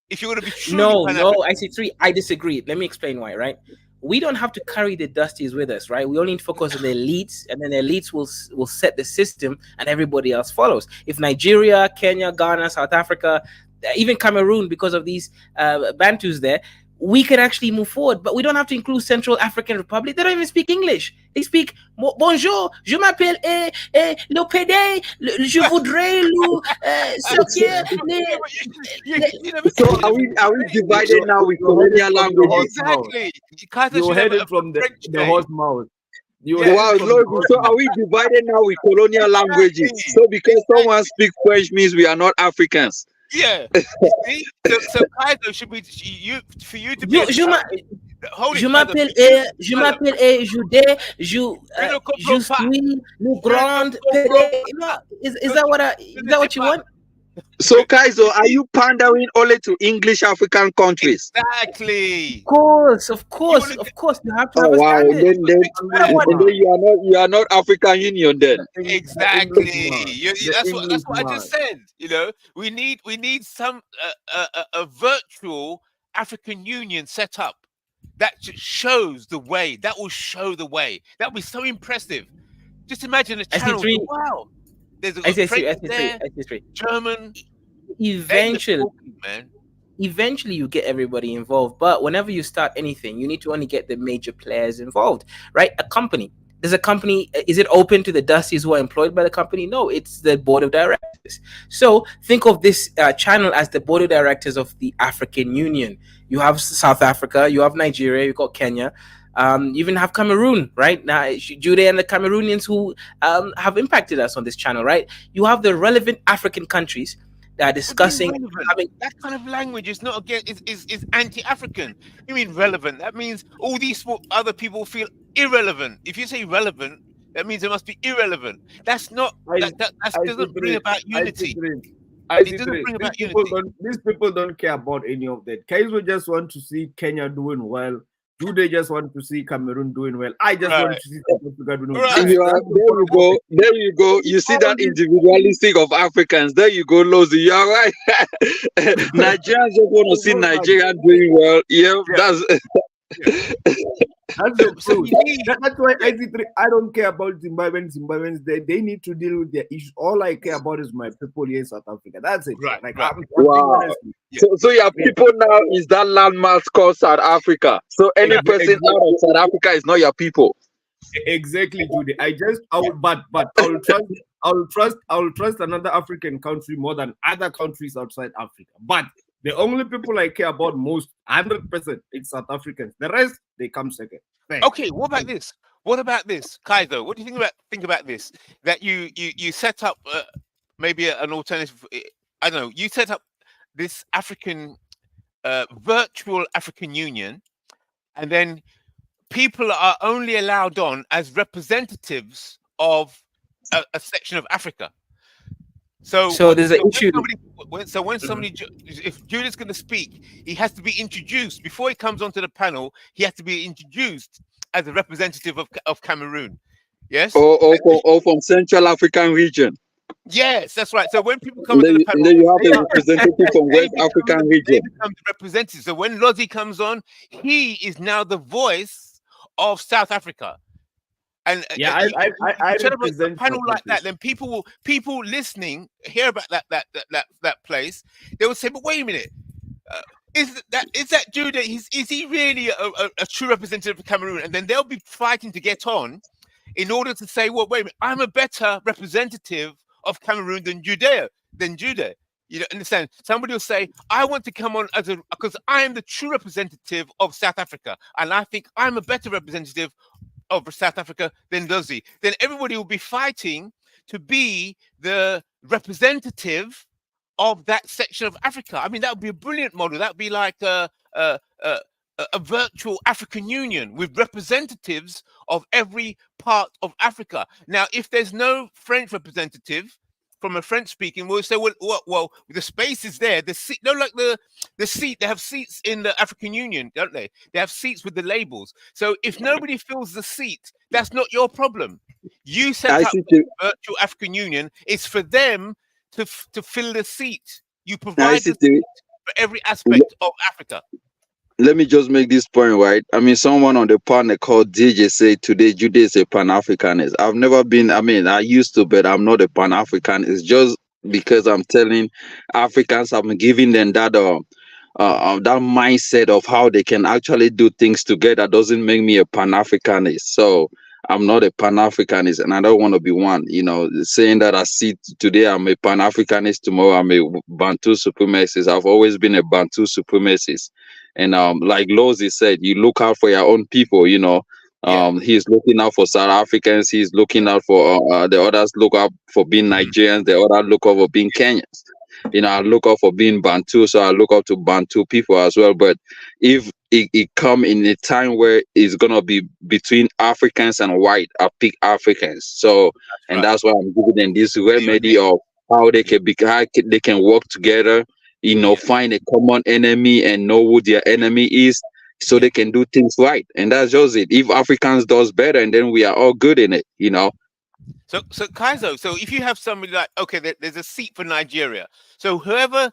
If you're going to be truly No, I see three. I disagree. Let me explain why. Right, we don't have to carry the dusties with us. Right, we only need to focus on the elites, and then the elites will set the system, and everybody else follows. If Nigeria, Kenya, Ghana, South Africa, even Cameroon, because of these Bantus there, we can actually move forward. But we don't have to include Central African Republic. They don't even speak English. They speak bonjour, je m'appelle le PD, je voudrais le sortir. So are we divided now with colonial languages? Exactly. You heard it from the horse mouth. Wow, so are we divided now with colonial languages? So because someone speaks French means we are not Africans. Yeah. See? So Kaizo should be for you to be. Je m'appelle Jude, je suis le grand PD. Is that what you want? So Kaizo, are you pandering only to English African countries? Exactly. Of course. You have to have a wow, standard. then you are not African Union then. Exactly. That's what I just said. You know, we need some a virtual African Union set up that shows the way. That will show the way. That will be so impressive. Just imagine a channel. Wow. There's a French there, German. Eventually you get everybody involved, but whenever you start anything, you need to only get the major players involved, right? There's a company, is it open to the dusties who are employed by the company? No, it's the board of directors. So think of this channel as the board of directors of the African Union. You have South Africa, you have Nigeria, you got Kenya, you even have Cameroon, right? Now, Jude and the Cameroonians who have impacted us on this channel, right? You have the relevant African countries that are discussing. That kind of language is not again is anti-African. You mean relevant? That means all these other people feel irrelevant. If you say relevant, that means it must be irrelevant. That's not. That doesn't bring about unity. These people don't care about any of that. Kaizo just want to see Kenya doing well. Do they just want to see Cameroon doing well? I just want to see South Africa doing well. There you go. You see that individualistic of Africans. There you go, Lozi. You are right. Nigerians just want to see Nigeria doing well. Yeah, that's. That's the truth. That's why I don't care about Zimbabweans. They need to deal with their issues. All I care about is my people here in South Africa. That's it. Right. Wow. So your people now is that landmass called South Africa. So any person out of South Africa is not your people. Exactly, Judy. I will trust another African country more than other countries outside Africa. But the only people I care about most, 100%, it's South Africans. The rest, they come second. Thanks. Okay, what about this? Kaizo? What do you think about this? That you set up maybe an alternative. I don't know. You set up this African virtual African Union, and then people are only allowed on as representatives of a section of Africa. So there's an issue. When somebody, if Judith's going to speak, he has to be introduced before he comes onto the panel. He has to be introduced as a representative of Cameroon. Yes. Or from Central African region. Yes, that's right. So when people come to the panel, then you have a representative from West African region. They become the representative. So when Lozi comes on, he is now the voice of South Africa. And I represent a panel like that. Then people listening hear about that place. They will say, "But wait a minute, is that Jude? Is he really a true representative of Cameroon?" And then they'll be fighting to get on, in order to say, "Well, wait a minute, I'm a better representative of Cameroon than Jude." You understand? Somebody will say, "I want to come on because I am the true representative of South Africa, and I think I'm a better representative of South Africa than Lozi." Then everybody will be fighting to be the representative of that section of Africa. I mean, that would be a brilliant model. That would be like a virtual African Union with representatives of every part of Africa. Now, if there's no French representative from a French speaking, we'll say, well, the space is there. The seat, no, like the seat. They have seats in the African Union, don't they? They have seats with the labels. So if nobody fills the seat, that's not your problem. You set up the virtual African Union. It's for them to fill the seat. You provide the seat for every aspect of Africa. Let me just make this point, right? I mean, someone on the panel called DJ said today Jude is a Pan-Africanist. I've never been, I mean, I used to, but I'm not a Pan-Africanist. It's just because I'm telling Africans, I'm giving them that that mindset of how they can actually do things together doesn't make me a Pan-Africanist. So I'm not a Pan-Africanist, and I don't want to be one. You know, saying that I see today I'm a Pan-Africanist, tomorrow I'm a Bantu supremacist. I've always been a Bantu supremacist. And like Lozi said, you look out for your own people, you know. He's looking out for South Africans, he's looking out for the others look out for being Nigerians, the other look out for being Kenyans. You know, I look out for being Bantu, so I look up to Bantu people as well. But if it come in a time where it's gonna be between Africans and white, I pick Africans. So that's why I'm giving them this remedy of how they can they can work together, you know, find a common enemy and know who their enemy is, so they can do things right. And that's just it. If Africans does better, and then we are all good in it, you know. So Kaizo, so if you have somebody like, okay, there's a seat for Nigeria. So whoever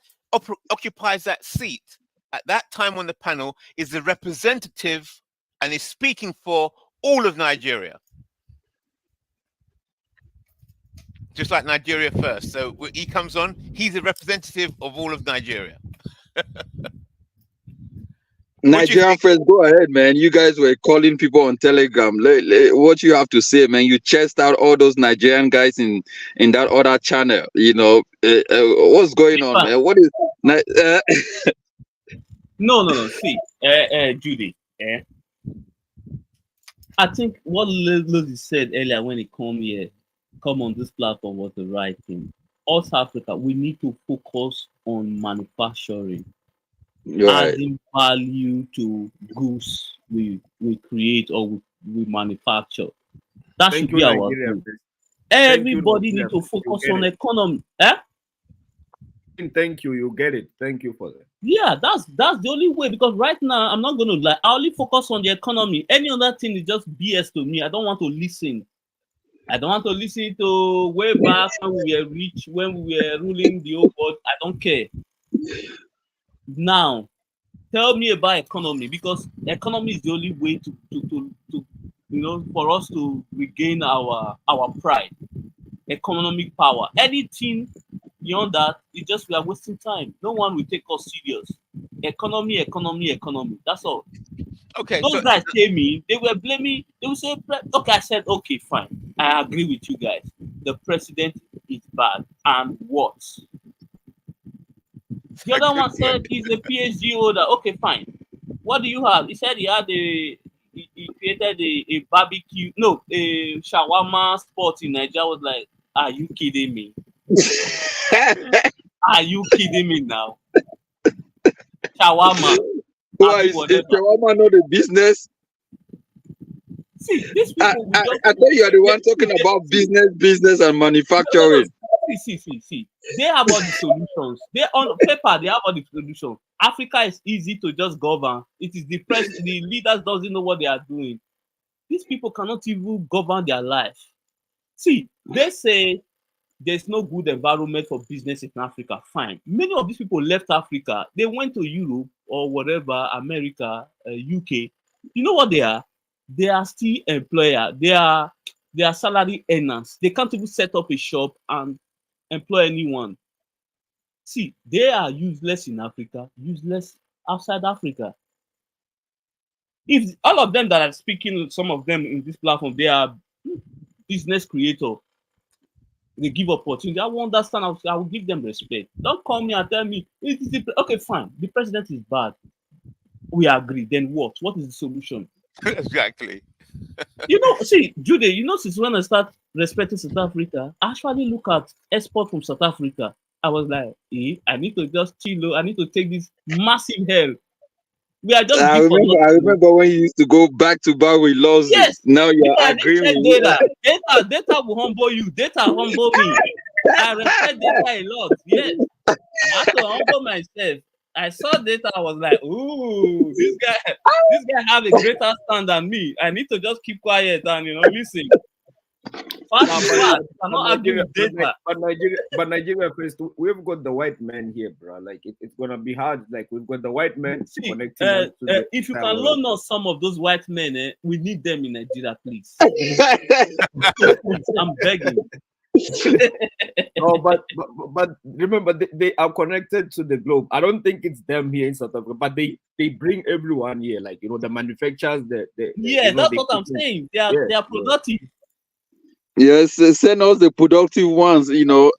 occupies that seat at that time on the panel is the representative and is speaking for all of Nigeria. Just like Nigeria First. So when he comes on, he's a representative of all of Nigeria. Nigerian friends, go ahead, man. You guys were calling people on Telegram. What you have to say, man? You chest out all those Nigerian guys in that other channel. You know, what's going on, man? What is? No. See, Judy. I think what Lizzie said earlier when he come on this platform was the right thing. Us Africa, we need to focus on manufacturing. Adding value to goods we create or we manufacture. That should be our goal. Everybody need to focus on economy. Thank you. You get it. Thank you for that. Yeah, that's the only way, because right now I'm not going to lie. I only focus on the economy. Any other thing is just BS to me. I don't want to listen. I don't want to listen to way back when we were rich, when we were ruling the whole world. I don't care. Now, tell me about economy, because economy is the only way to you know, for us to regain our pride, economic power. Anything beyond that is just we are wasting time. No one will take us serious. Economy. That's all. Okay. Those guys came in, they were blaming. They will say, okay. I said, okay, fine. I agree with you guys. The president is bad. And what? The other one said he's a PhD holder. Okay, fine. What do you have? He said he had he created a barbecue, no, a shawarma spot in Nigeria. I was like, are you kidding me? Are you kidding me now? Shawarma. Why is shawarma not a business? See, these people. I thought you are the one talking about business and manufacturing. See. They have all the solutions. They on paper, they have all the solutions. Africa is easy to just govern. It is the leaders doesn't know what they are doing. These people cannot even govern their life. See, they say there's no good environment for business in Africa. Fine. Many of these people left Africa. They went to Europe or whatever, America, UK. You know what they are? They are still employer. They are salary earners. They can't even set up a shop and employ anyone. See, they are useless in Africa, useless outside Africa. If all of them that are speaking, some of them in this platform, they are business creator. They give opportunity. I will understand. I will give them respect. Don't call me and tell me, okay, fine. The president is bad. We agree. Then what? What is the solution? Exactly. You know, see, Judy, you know, since when I start respecting South Africa, I actually look at export from South Africa. I was like, I need to just chill. I need to take this massive hell. We are just I give for remember. I nothing. remember when you used to go back to back with lawsuits. Yes, Now you're I didn't agreeing check with me. data. Data will humble you. Data humble me. I respect data a lot. Yes, I had to humble myself. I saw data. I was like, ooh, this guy have a greater stand than me. I need to just keep quiet and listen. Fact Nah, is but, fact. but, You but cannot argue Nigeria, with data. but Nigeria first. We've got the white man here, bro. Like it's gonna be hard. Like we've got the white man See, connecting us to the if you entire can world. loan us some of those white men, we need them in Nigeria, please. Please, I'm begging. No, but remember they are connected to the globe. I don't think it's them here in South Africa, but they bring everyone here. Like the manufacturers, Yeah, that's they what I'm put in. saying. Yeah, They are productive. Yes, send us the productive ones.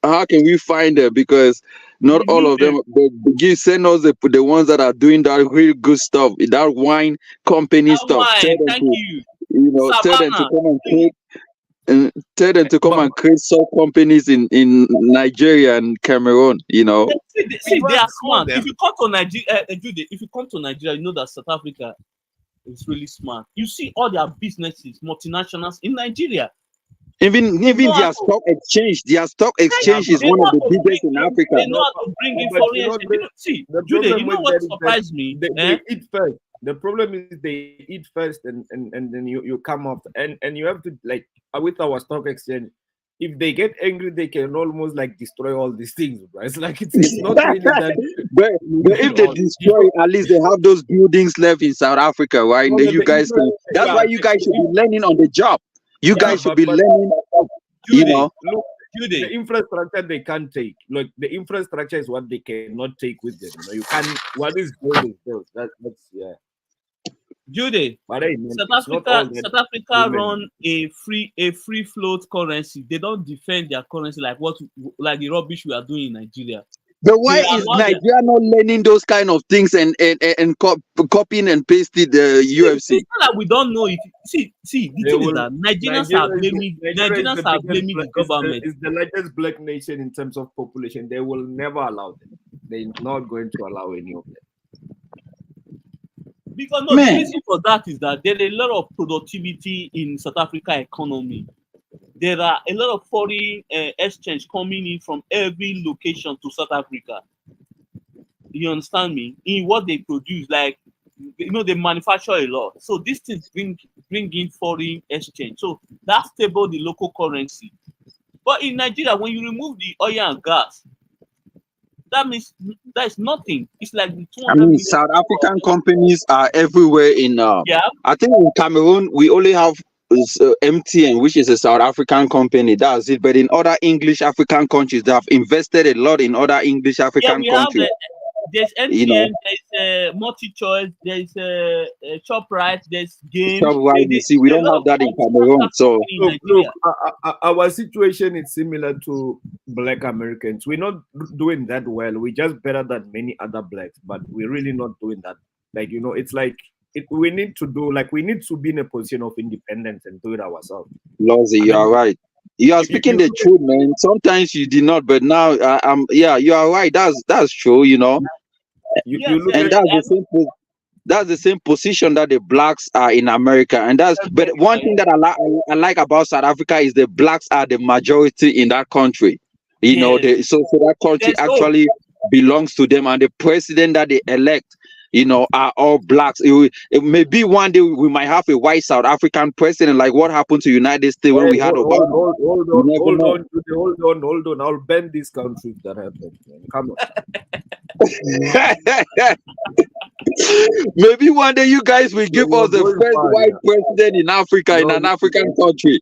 How can we find them? Because not We all need of them. them. But send us the ones that are doing that really good stuff, that wine company That stuff. wine, thank you. Tell them to Savannah, come and please. create, and tell them to come but and create sub companies in Nigeria and Cameroon. See, you they have are to call smart. them. If you come to Nigeria, Jude, if you come to Nigeria, you know that South Africa is really smart. You see all their businesses, multinationals in Nigeria. They Even know how their to. stock Yeah, exchange but, is They one know of how the to bring biggest in in. Africa. They know no, how to bring in but foreign exchange. the Jude, problem you know with what that is that surprised me? they eat first. The problem is they eat first, and then you come after, and you have to like with our stock exchange. If they get angry, they can almost like destroy all these things, bro. It's like it's not really that but at if they all. destroy it, at least they have those buildings left in South Africa, right? No, And then no, you the guys infra, can. That's yeah, why you guys should be learning on the job. You yeah, guys should be learning. You Jude, know. look, the Jude, infrastructure they can't take. Like the infrastructure is what they cannot take with them. You can't. What is built is built. That's yeah. Jude. But hey, man, it's not all that South Africa women. run a free float currency. They don't defend their currency like the rubbish we are doing in Nigeria. But They why is allow their Nigeria not learning those kind of things and copying and pasting the UFC? it's not that we don't know it. See, the They thing is will. that Nigerians are Nigeria is blaming Nigeria is Nigerians the are biggest blaming the is government. is the largest black nation in terms of population. They will never allow them. They're not going to allow any of them. Because no, the Man, reason for that is that there is a lot of productivity in South Africa economy. There are a lot of foreign exchange coming in from every location to South Africa. You understand me? In what they produce, like they manufacture a lot. So these things bring in foreign exchange. So that's stable the local currency. But in Nigeria, when you remove the oil and gas, that means that is nothing. It's like the I 200 mean, million South people. African companies are everywhere in. Yeah, I think in Cameroon we only have MTN, which is a South African company. That's it. But in other English African countries, they have invested a lot in other English yeah, African we have countries. there's You know, MTN, there's multi-choice, there's ShopRite, there's games. that's why you see we There are a don't lot have of that in multinational Cameroon. So companies in Look, Nigeria. our situation is similar to Black Americans. We're not doing that well. We're just better than many other blacks, but we're really not doing that. Like it's like we need to do like we need to be in a position of independence and do it ourselves. Lozy, I you are mean, right. You are speaking you the truth, man. Sometimes you did not, but now yeah, you are right. That's true. you Yes, look And at that's the same position that the blacks are in America. And but one thing that I like about South Africa is the blacks are the majority in that country. yes, So that country there's hope. actually belongs to them, and the president that they elect, are all blacks. It may be one day we might have a white South African president, like what happened to United States when hey, we had Obama. hold You on, never know. hold on. I'll ban this country if that happens, man. Come on. Maybe one day you guys will give You're us the going first far white now. president in Africa, in No, an African country.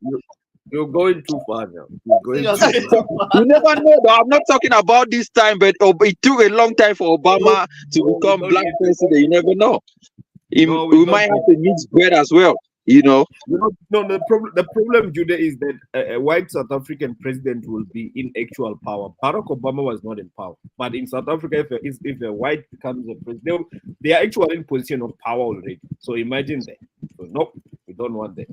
you're going too far now. You're going You're too saying far. You never know, though. I'm not talking about this time, but it took a long time for No, Obama to no, we become don't black need to. president. You never know. No, we We don't might have need to mix bread as well. No, the problem, Jude, is that a white South African president will be in actual power. Barack Obama was not in power, but in South Africa, if a white becomes a president, they are actually in position of power already. So imagine that. So no, We don't want that.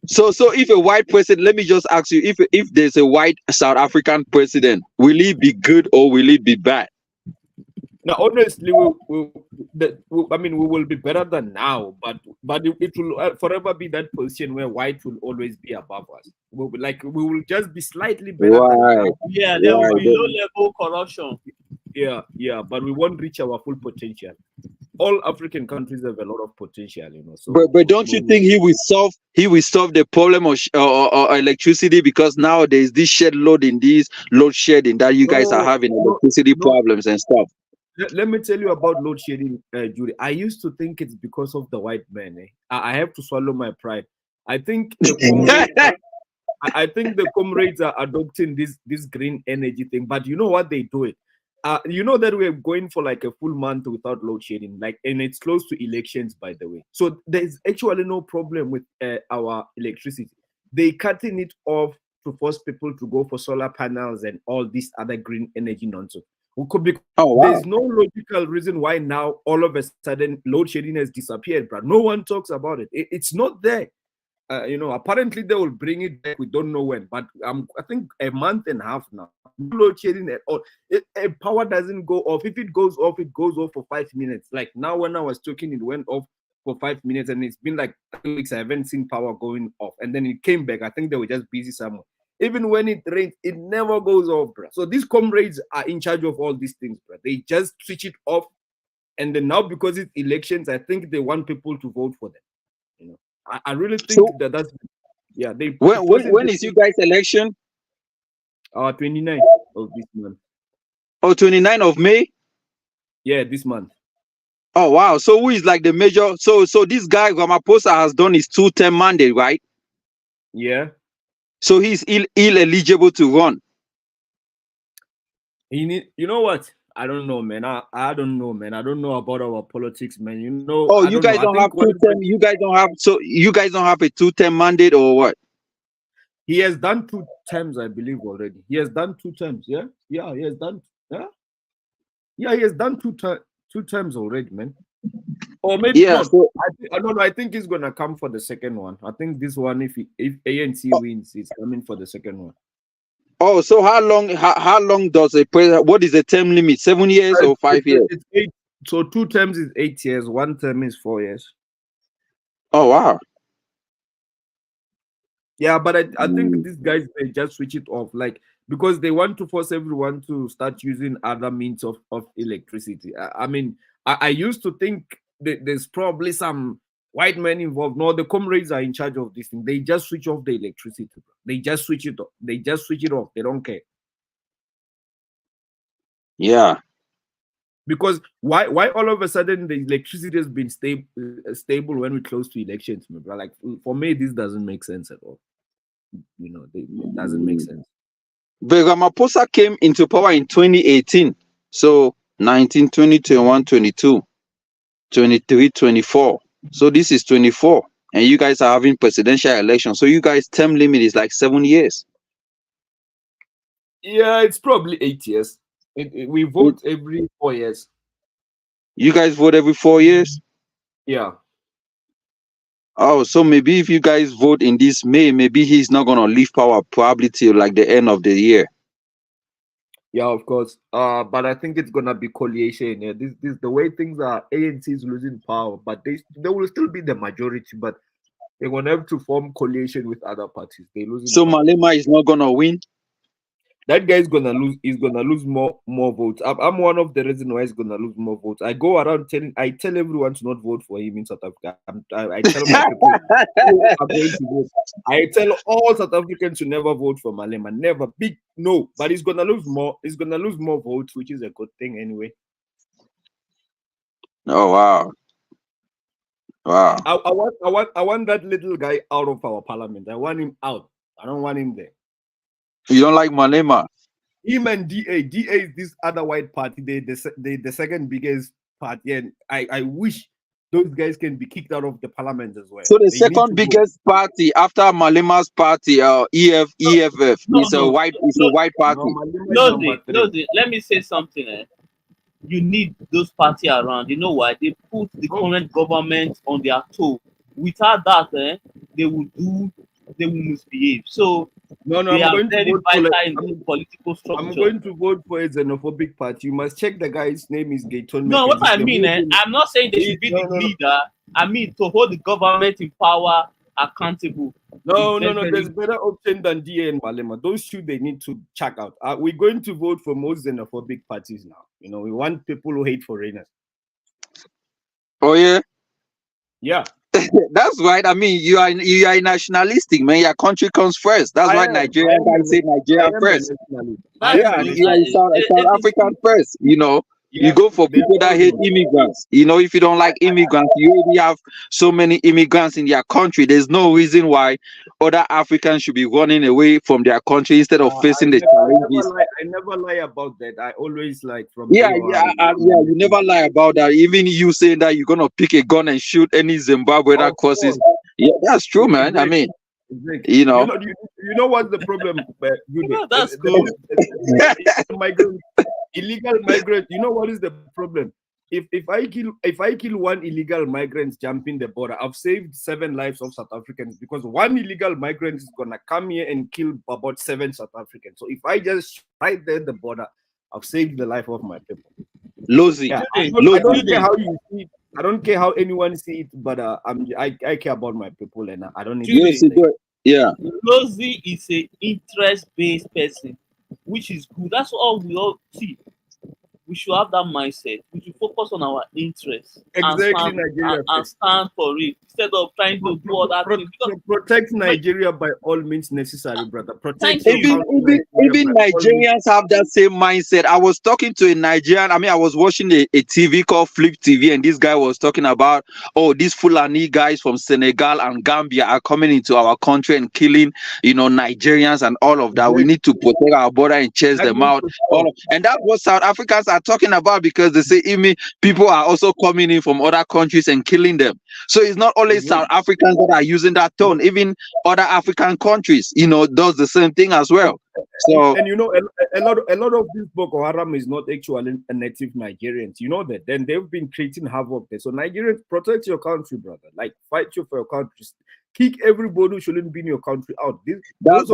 So if a white president, let me just ask you, if there's a white South African president, will he be good or will it be bad? Now, honestly, I mean, we will be better than now, but it will forever be that position where white will always be above us. We will just be slightly better than Right. now. Yeah, there will Right. be low level corruption. Yeah, but we won't reach our full potential. All African countries have a lot of potential, So, But don't you think he will solve the problem of or electricity, because now there's this load shedding that you guys are having electricity no. problems and stuff. Let me tell you about load shedding, Judy. I used to think it's because of the white man. I have to swallow my pride. I think the comrades are adopting this green energy thing, but you know what they do it. You know that we're going for like a full month without load shedding, and it's close to elections, by the way. So there's actually no problem with our electricity. They cutting it off to force people to go for solar panels and all this other green energy nonsense. There's no logical reason why now all of a sudden load shedding has disappeared, but no one talks about it. It's not there. Apparently they will bring it back. We don't know when, but I think a month and a half now. No load shedding at all. Power doesn't go off. If it goes off for 5 minutes. Like now, when I was talking, it went off for 5 minutes, and it's been like 3 weeks. I haven't seen power going off, and then it came back. I think they were just busy somewhere. Even when it rains, it never goes off, bro. So these comrades are in charge of all these things, bro. They just switch it off, and then now because it's elections, I think they want people to vote for them. I really think that's They when is you guys election? 29th of this month. Oh, 29th of May. Yeah, this month. Oh wow! So who is like the major? So this guy Ramaphosa has done his 2-term mandate, right? Yeah. So he's eligible to run. You know what? I don't know, man. I don't know, man. I don't know about our politics, man. Oh, you guys don't have 2-term. You guys don't have a 2-term mandate or what? He has done 2 terms, I believe, already. He has done 2 terms. Yeah, he has done. Yeah, he has done 2 terms already, man. Or maybe not. So, I think he's gonna come for the second one. I think this one, if ANC wins, he's coming for the second one. Oh, so how long does a president? What is the term limit? 7 years or 5 years? It's 8. So 2 terms is 8 years. 1 term is 4 years. Oh wow. Yeah, but I think these guys, they just switch it off, because they want to force everyone to start using other means of electricity. I mean, I used to think that there's probably some white men involved. No, the comrades are in charge of this thing. They just switch off the electricity. They just switch it off. They just switch it off. They don't care. Yeah. Because why all of a sudden the electricity has been stable when we close to elections? Like, for me, this doesn't make sense at all. It doesn't make sense. But Ramaphosa came into power in 2018. So 19, 20, 21, 22, 23, 24. So this is 24. And you guys are having presidential elections. So you guys' term limit is like 7 years. Yeah, it's probably 8 years. We vote every 4 years. You guys vote every 4 years? Yeah. Oh, so maybe if you guys vote in this May, maybe he's not gonna leave power probably till like the end of the year. Yeah, of course. But I think it's gonna be coalition. Yeah, this the way things are. ANC is losing power, but they will still be the majority. But they're gonna have to form coalition with other parties. They losing. So Malema is not gonna win. That guy is gonna lose. He's gonna lose more votes. I'm one of the reasons why he's gonna lose more votes. I go around I tell everyone to not vote for him in South Africa. I tell my people I'm going to vote. I tell all South Africans to never vote for Malema. Never. Big no. But he's gonna lose more. He's gonna lose more votes, which is a good thing anyway. Oh wow. Wow. I want that little guy out of our parliament. I want him out. I don't want him there. You don't like Malema? Him and DA. DA is this other white party. They the second biggest party, and I wish those guys can be kicked out of the parliament as well. So the second biggest party after Malema's party, EFF, is a white party. No, let me say something. You need those parties around. You know why? They put the current government on their toe. Without that, they will misbehave. So No, they I'm are going to very vote for vital in the political I'm structure. going to vote for a xenophobic party. You must check the guy's name is Gayton No, what McKenzie. I mean, I'm not saying they should be No, the no, no. leader. I mean to hold the government in power accountable. No, It's no, very, no. There's very better option than DA and Malema. Those two they need to check out. We're going to vote for most xenophobic parties now. You know, we want people who hate foreigners. Oh yeah. Yeah, That's right. I mean, you are nationalistic, man. Your country comes first. That's I why am. Nigerian guys say I Nigeria am a first. nationalist. I that's am Yeah, a good. you are nationalist. South African first. You know, you Yeah, go for they are people that all hate good. immigrants. You know, if you don't like immigrants, you already have so many immigrants in their country. There's no reason why other Africans should be running away from their country instead of facing the challenges. I never lie about that. I always like from Yeah, day yeah, one. yeah. You never lie about that. Even you saying that you're gonna pick a gun and shoot any Zimbabwe that Of crosses. course, Yeah, that's true, man. I exactly, mean, exactly. you know. You know what's the problem? Jude? That's good. Migrant, illegal migrant. You know what is the problem? If I kill one illegal migrant jumping the border, I've saved 7 lives of South Africans because one illegal migrant is gonna come here and kill about 7 South Africans. So if I just right there at the border, I've saved the life of my people. Lozy. Yeah, Jude, I don't care Jude, how you see it. I don't care how anyone see it, but I care about my people and I don't need Jude. Yes, you do. Yeah. Lozi is a interest-based person, which is good. That's all we all see. We should have that mindset. We should focus on our interests exactly Nigeria and first. stand for it instead of trying to do other things. Because Protect Nigeria by all means necessary, brother. Protect Thank your you. country, Even by all means. Nigerians have that same mindset. I was talking to a Nigerian. I mean, I was watching a TV called Flip TV, and this guy was talking about, oh, these Fulani guys from Senegal and Gambia are coming into our country and killing, Nigerians and all of that. We need to protect our border and chase That them needs out. to stop. And that's what South Africans are talking about because they say, people are also coming in from other countries and killing them. So it's not only South Africans that are using that tone. Even other African countries, does the same thing as well. So And a lot of this Boko Haram is not actually a native Nigerians. You know that. Then they've been creating havoc there. So Nigerians, protect your country, brother. Like fight you for your country. Kick everybody who shouldn't be in your country out. that's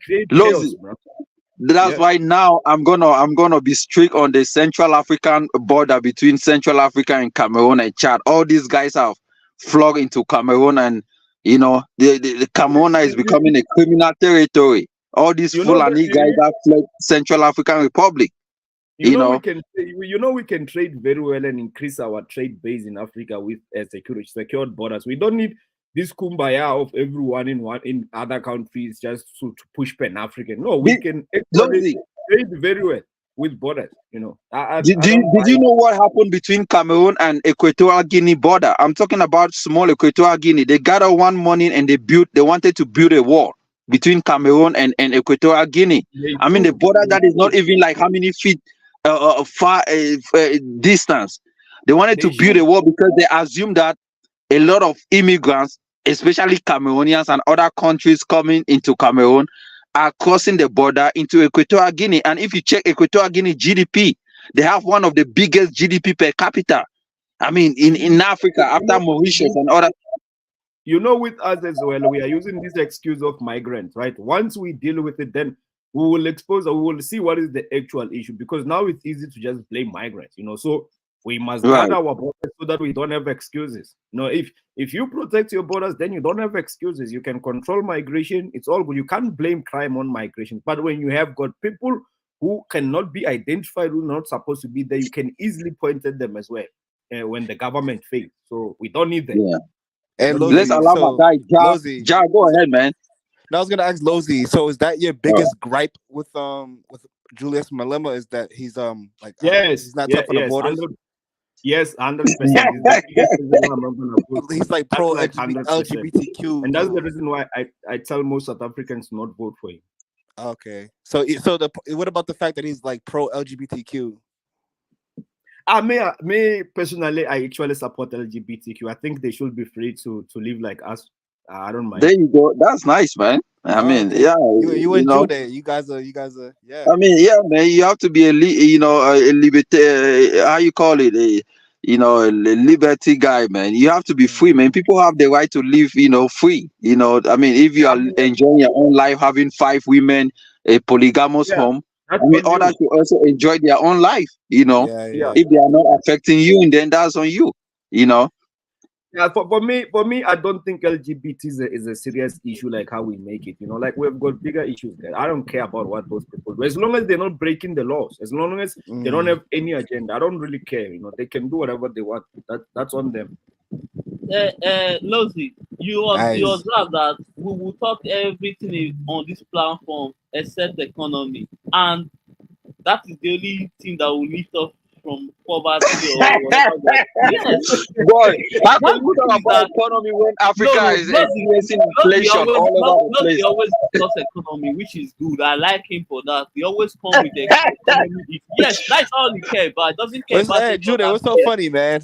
create Lozi. chaos, bro. That's why now I'm gonna be strict on the Central African border between Central Africa and Cameroon and Chad. All these guys have flocked into Cameroon, and the Cameroon is becoming a criminal territory. All these Fulani guys have fled Central African Republic. We can trade very well and increase our trade base in Africa with secured borders. We don't need this kumbaya of everyone in other countries just to push Pan-African. No, we can actually trade very well with borders. Did you know what happened between Cameroon and Equatorial Guinea border? I'm talking about small Equatorial Guinea. They gathered one morning and they wanted to build a wall between Cameroon and Equatorial Guinea. I mean, the border that is not even like how many feet far distance. They wanted to build a wall because they assumed that a lot of immigrants, especially Cameroonians and other countries coming into Cameroon, are crossing the border into Equatorial Guinea. And if you check Equatorial Guinea GDP, they have one of the biggest GDP per capita. I mean, in Africa, after Mauritius and other. With us as well, we are using this excuse of migrants, right? Once we deal with it, then we will expose or we will see what is the actual issue, because now it's easy to just blame migrants, so we must guard our borders so that we don't have excuses. If you protect your borders, then you don't have excuses. You can control migration. It's all good. You can't blame crime on migration. But when you have got people who cannot be identified, who are not supposed to be there, you can easily point at them as well when the government fails. So we don't need that. Yeah. And Lozi, let's allow my guy Ja, go ahead, man. Now I was gonna ask Lozi. So is that your biggest gripe with Julius Malema? Is that he's he's not tough on the borders? Yes, 100%. He's like pro LGBTQ, and that's the reason why I tell most South Africans not vote for him. Okay, so what about the fact that he's like pro LGBTQ? Me personally, I actually support LGBTQ. I think they should be free to live like us. I don't mind. There you go. That's nice, man. I mean, yeah. You and Jude, you guys are, yeah. I mean, yeah, man. You have to be a libertarian. How you call it? you know, a liberty guy, man. You have to be free, man. People have the right to live, you know, free. You know, I mean, if you I are mean, enjoying your own life, having 5 women, a polygamous yeah, home, that's I mean, on others you. should also enjoy their own life. You know, Yeah, Yeah. yeah. if they are not affecting you, and then that's on you. You know. Yeah, for me, I don't think LGBT is a serious issue like how we make it. You know, like we've got bigger issues there. I don't care about what those people do. As long as they're not breaking the laws, as long as they don't have any agenda, I don't really care. You know, they can do whatever they want. That's on them. Lozi, you Nice. observe that we will talk everything on this platform except economy, and that is the only thing that will lift us from poverty or whatever. Yes, Boy, how one can you good talk thing is about that economy when no, Africa no, is Lozi, experiencing Lozi inflation always, all over the Lozi place? always discuss economy, which is good. I like him for that. He always come with the economy. Yes, that's all he care about. Doesn't care about Hey, any Jude, other what's so thing. funny, man?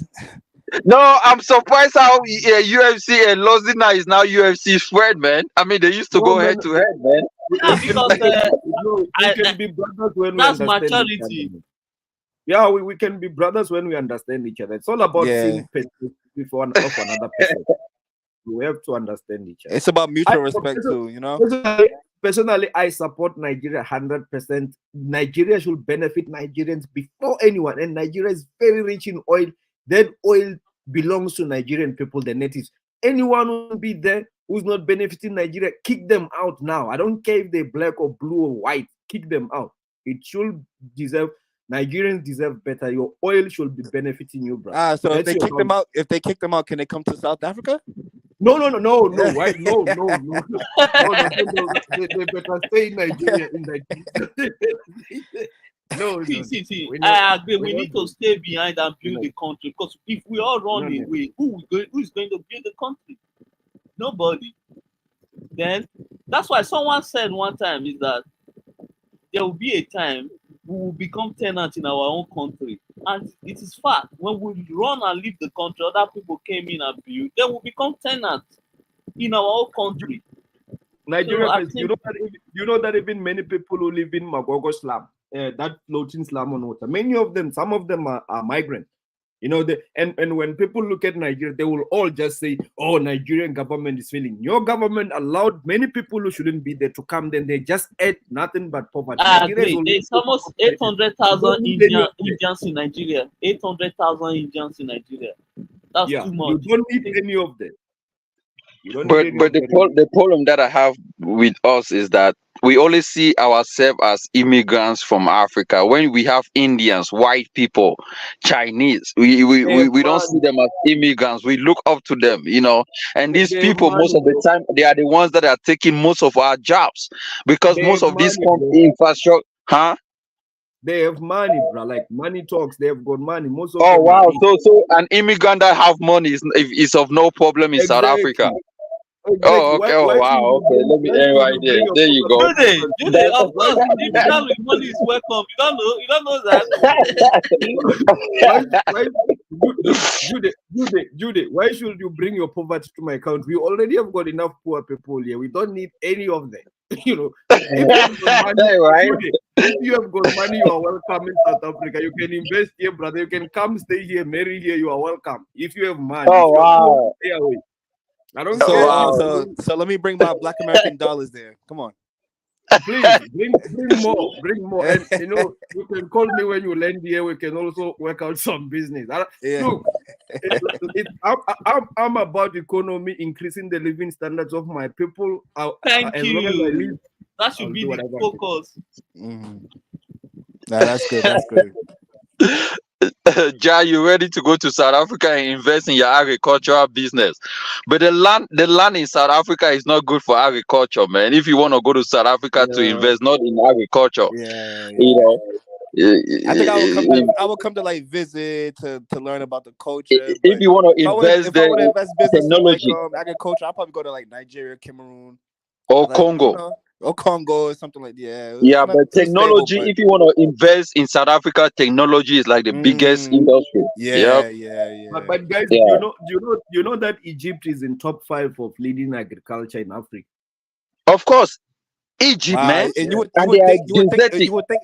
No, I'm surprised how UFC and Lozina is now UFC's friend, man. I mean, they used to No, go man, head to head, man. Yeah, we can because we can no, we I, can be brothers when we that's understand each other. maturity. Man. Yeah, we can be brothers when we understand each other. It's all about Yeah. seeing perspective of another person. We have to understand each other. It's about mutual respect too, you know? Personally, I support Nigeria 100%. Nigeria should benefit Nigerians before anyone, and Nigeria is very rich in oil. That oil belongs to Nigerian people, the natives. Anyone who will be there who's not benefiting Nigeria, kick them out now. I don't care if they're black or blue or white. Kick them out. It should deserve. Nigerians deserve better. Your oil should be benefiting you, bro. So That's your house. if they kick them out, can they come to South Africa? No. Why? No. They better stay in Nigeria. No. See. I agree. We need to stay behind and build the country. Because if we all run away, who is going to build the country? Nobody. Then that's why someone said one time is that there will be a time we will become tenants in our own country. And it is fact. When we run and leave the country, other people came in and built, then we become tenants in our own country. Nigeria, so you know that even many people who live in Magogo slum, that floating slum on water, some of them are migrants. You know, and when people look at Nigeria, they will all just say, "Oh, Nigerian government is failing." Your government allowed many people who shouldn't be there to come. Then they just ate nothing but poverty. I agree. There's almost 800,000 Indians in Nigeria. 800,000 Indians in Nigeria. That's too much. You don't need any of them. But the problem that I have with us is that we only see ourselves as immigrants from Africa. When we have Indians, white people, Chinese, we don't see them as immigrants. We look up to them, you know. And these people, most of the time, they are the ones that are taking most of our jobs because most of these infrastructure, huh? They have money, bro. Like money talks. They have got money. Most of oh them wow! So an immigrant that have money is of no problem in South Africa. Exactly. Oh, okay. Oh, wow. Okay. Let me end right there. There you go. Jude, of course, immigrant with money is welcome. You don't know that. Jude, why should you bring your poverty to my country? We already have got enough poor people here. We don't need any of them. You know, if you have got money, right? If you have got money, you are welcome in South Africa. You can invest here, brother. You can come stay here, marry here. You are welcome. If you have money, oh wow. Stay away. I don't so, care. So let me bring my Black American dollars there. Come on. Please bring more. And you know, you can call me when you land here. We can also work out some business. Look, I'm about economy, increasing the living standards of my people. Thank you. That should be the focus. Nah, that's good. That's good. Ja, you ready to go to South Africa and invest in your agricultural business? But the land in South Africa is not good for agriculture, man. If you want to go to South Africa to invest, not in agriculture, you know. I think I would come to like visit to learn about the culture. If you want to invest, if I would invest business technology, in like, agriculture, I'll probably go to like Nigeria, Cameroon, or Congo. Or Congo or something like that. Yeah, but technology, if you want to invest in South Africa, technology is like the biggest industry. Yeah. But guys, you know that Egypt is in top 5 of leading agriculture in Africa. Of course. Egypt, man. And you would think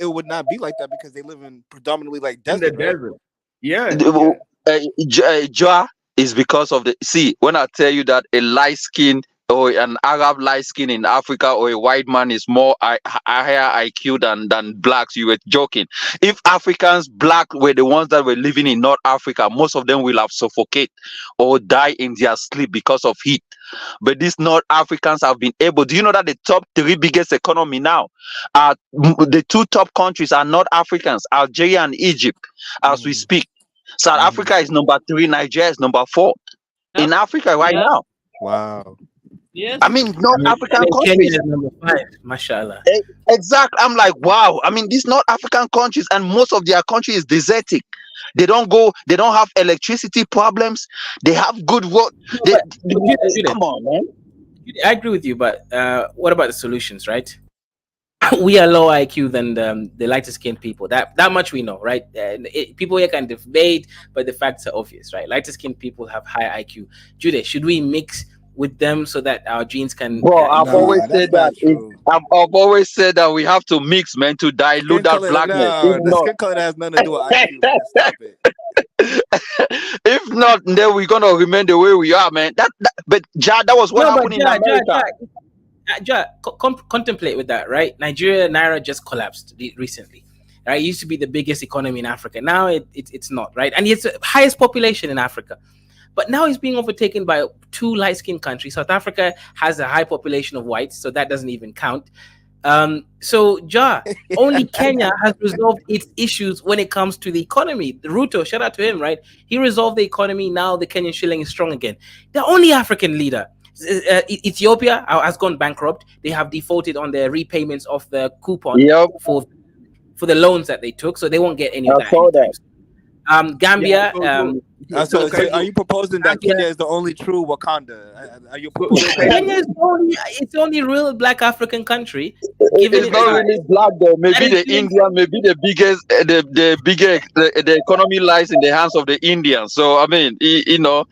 it would not be like that because they live in predominantly like desert. In the desert. Yeah. Joa is because of the when I tell you that a light skin or an Arab light skin in Africa or a white man is more higher IQ than blacks, you were joking. If Africans black were the ones that were living in North Africa, most of them will have suffocated or die in their sleep because of heat. But these North Africans have been able. Do you know that the top 3 biggest economy now are the 2 top countries are North Africans, Algeria and Egypt, as we speak. South Africa is number 3, Nigeria is number 4 in Africa right now. Wow. Yes. I mean, North African Kenya countries. is number 5, mashallah. Exactly. I'm like, wow. I mean, these North African countries, and most of their country is desertic. They don't have electricity problems. They have good road. Come on, man. I agree with you, but what about the solutions, right? We are lower IQ than the lighter skinned people. That much we know, right? People here can debate, but the facts are obvious, right? Lighter skinned people have high IQ. Jude, should we mix with them so that our genes can? Bro, I've always said that. I've always said that we have to mix, man, to dilute that blackness. The skin color has nothing to do with IQ. Man. Stop it. If not, then we're gonna remain the way we are, man. But that was what happened in America. Contemplate with that, right? Nigeria Naira just collapsed recently. Right, it used to be the biggest economy in Africa. Now it's not, right? And it's the highest population in Africa. But now it's being overtaken by 2 light-skinned countries. South Africa has a high population of whites, so that doesn't even count. Only Kenya has resolved its issues when it comes to the economy. Ruto, shout out to him, right? He resolved the economy. Now the Kenyan shilling is strong again. The only African leader, Ethiopia, has gone bankrupt. They have defaulted on their repayments of the coupon for the loans that they took, so they won't get any of that anytime soon. Gambia. So are you proposing that Kenya is the only true Wakanda? Are you proposing Kenya is the only real black African country? It's not really black though. Maybe the Indian, maybe the biggest, the economy lies in the hands of the Indians. So I mean, you know.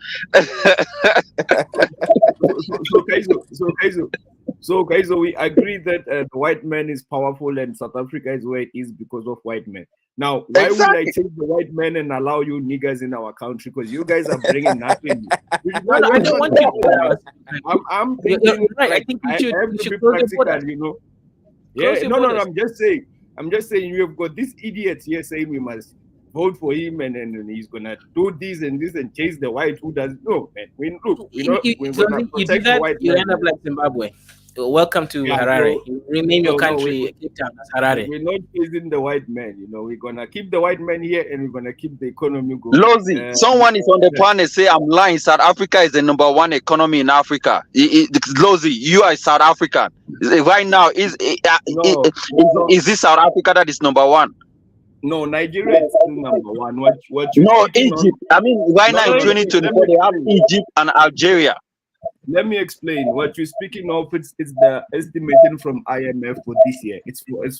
So we agree that the white man is powerful and South Africa is where it is because of white men. Now, why would I take the white men and allow you niggers in our country? Because you guys are bringing nothing. I don't want you to. I'm thinking, right. like, I think I you have should to be close the practical, borders. you know. Close Yeah, your no. borders. I'm just saying, you've got this idiot here saying we must vote for him and he's gonna do this and chase the white who does no, man. We're gonna protect the white you man. end up like Zimbabwe. Welcome to Harare. Rename your country Cape Town as Harare. We're not chasing the white man, you know. We're gonna keep the white man here and we're gonna keep the economy going. Lozi, someone is on the panel say I'm lying. South Africa is the number 1 economy in Africa. Lozi, you are South African. Right now, is this South Africa that is number 1? No, Nigeria is still number 1. What no, Egypt. I mean, right now in 2024, they have Egypt and Algeria. Let me explain. What you're speaking of, it's the estimation from IMF for this year. It's 4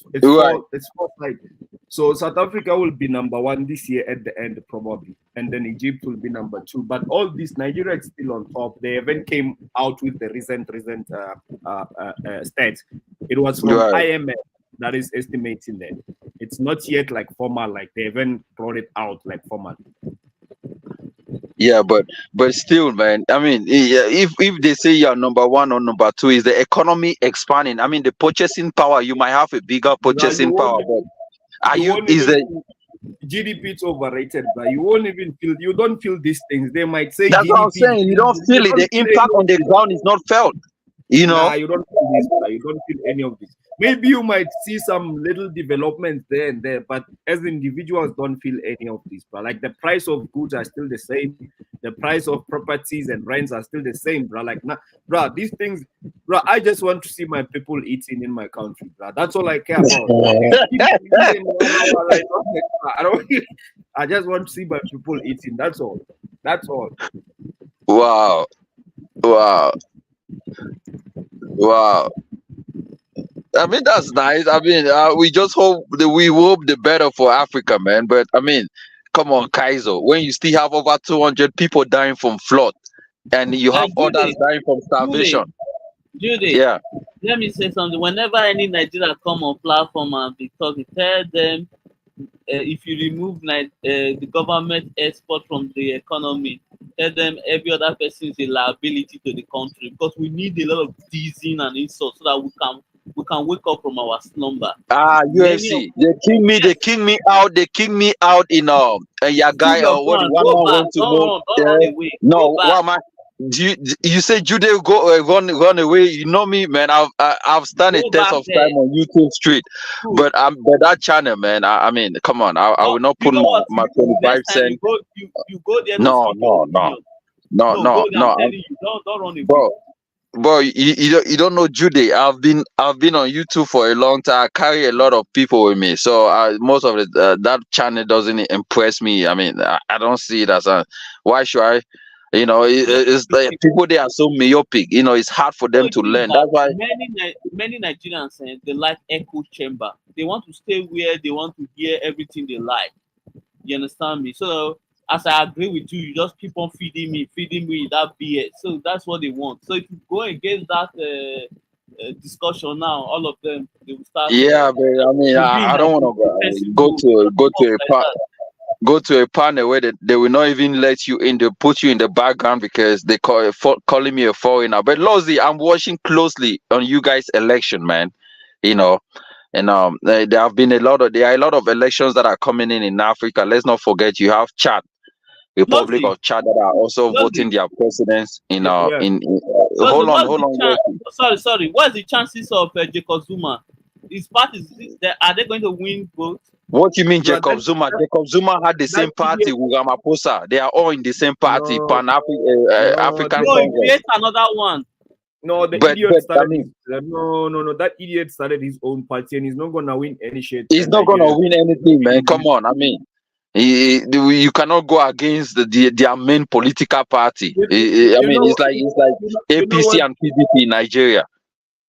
So South Africa will be number 1 this year at the end probably, and then Egypt will be number 2. But all this, Nigeria is still on top. They haven't came out with the recent stats. It was from IMF that is estimating that. It's not yet like formal, like they haven't brought it out like formal. Yeah, but still, man. I mean, if they say you're number 1 or number 2, is the economy expanding? I mean, the purchasing power. You might have a bigger purchasing power, but GDP is overrated, but you won't even feel. You don't feel these things. They might say that's GDP, what I'm saying. You don't feel it. The impact on the ground is not felt. You know, you don't feel this. You don't feel any of this. Maybe you might see some little developments there and there, but as individuals, don't feel any of this. But like the price of goods are still the same, the price of properties and rents are still the same, bro. Like, these things, bro. I just want to see my people eating in my country, bro. That's all I care about. I just want to see my people eating. That's all. That's all. Wow. I mean, that's nice. I mean, we just hope the better for Africa, man. But I mean, come on, Kaizo. When you still have over 200 people dying from flood, and you have others dying from starvation. Judy, yeah. Let me say something. Whenever any Nigeria come on platform and be talking, tell them if you remove the government export from the economy, tell them every other person is a liability to the country, because we need a lot of teasing and insults so that we can wake up from our slumber. Many of UFC. They kick me out. They kick me out in your Stood guy your what ground, one go man back, went to know. don't run away, No, go back. what man? You say Jude go run away? You know me, man. I've stand a Go test back of there. time on YouTube Street, Good. but that channel, man. I mean, come on. I will not You put know what? my Next 25 time cent. you go there to No, speak your no, no, opinion. No, go there. I'm telling you, don't run away. bro. You don't know Jude. I've been on YouTube for a long time. I carry a lot of people with me, so most of it that channel doesn't impress me. I mean, I don't see it as a why should I? It's like people they are so myopic. It's hard for So them it to means learn. that That's why. many Nigerians they like echo chamber. They want to stay where they want to hear everything they like. You understand me? So as I agree with you, you just keep on feeding me that BS. So that's what they want. So if you go against that discussion now, all of them they will start. Yeah, but I mean, To be in I like don't want a to defensive go mode. to Just go work to a like part. that. Go to a panel where they will not even let you in. They put you in the background because they calling me a foreigner. But Lozzy, I'm watching closely on you guys' election, man. You know, and there are a lot of elections that are coming in Africa. Let's not forget you have Chad, Republic Lozzy, of Chad, that are also voting Lozzy, their presidents in Yeah. hold on, What's hold the on, chance? Lozzy. Sorry. What's the chances of Jacob Zuma? His party are they going to win vote? What you mean, Bro, Jacob Zuma? Jacob Zuma had the that same party idiot. with Ramaphosa. They are all in the same party, No, Pan no, African No, he Congress. creates another one. no. The But idiot I started mean, his. No. That idiot started his own party, and he's not gonna win any shit he's in not gonna Nigeria. win anything, man. Come on, I mean, you cannot go against their main political party. You, I you mean, know, it's like you know APC what? and PDP in Nigeria.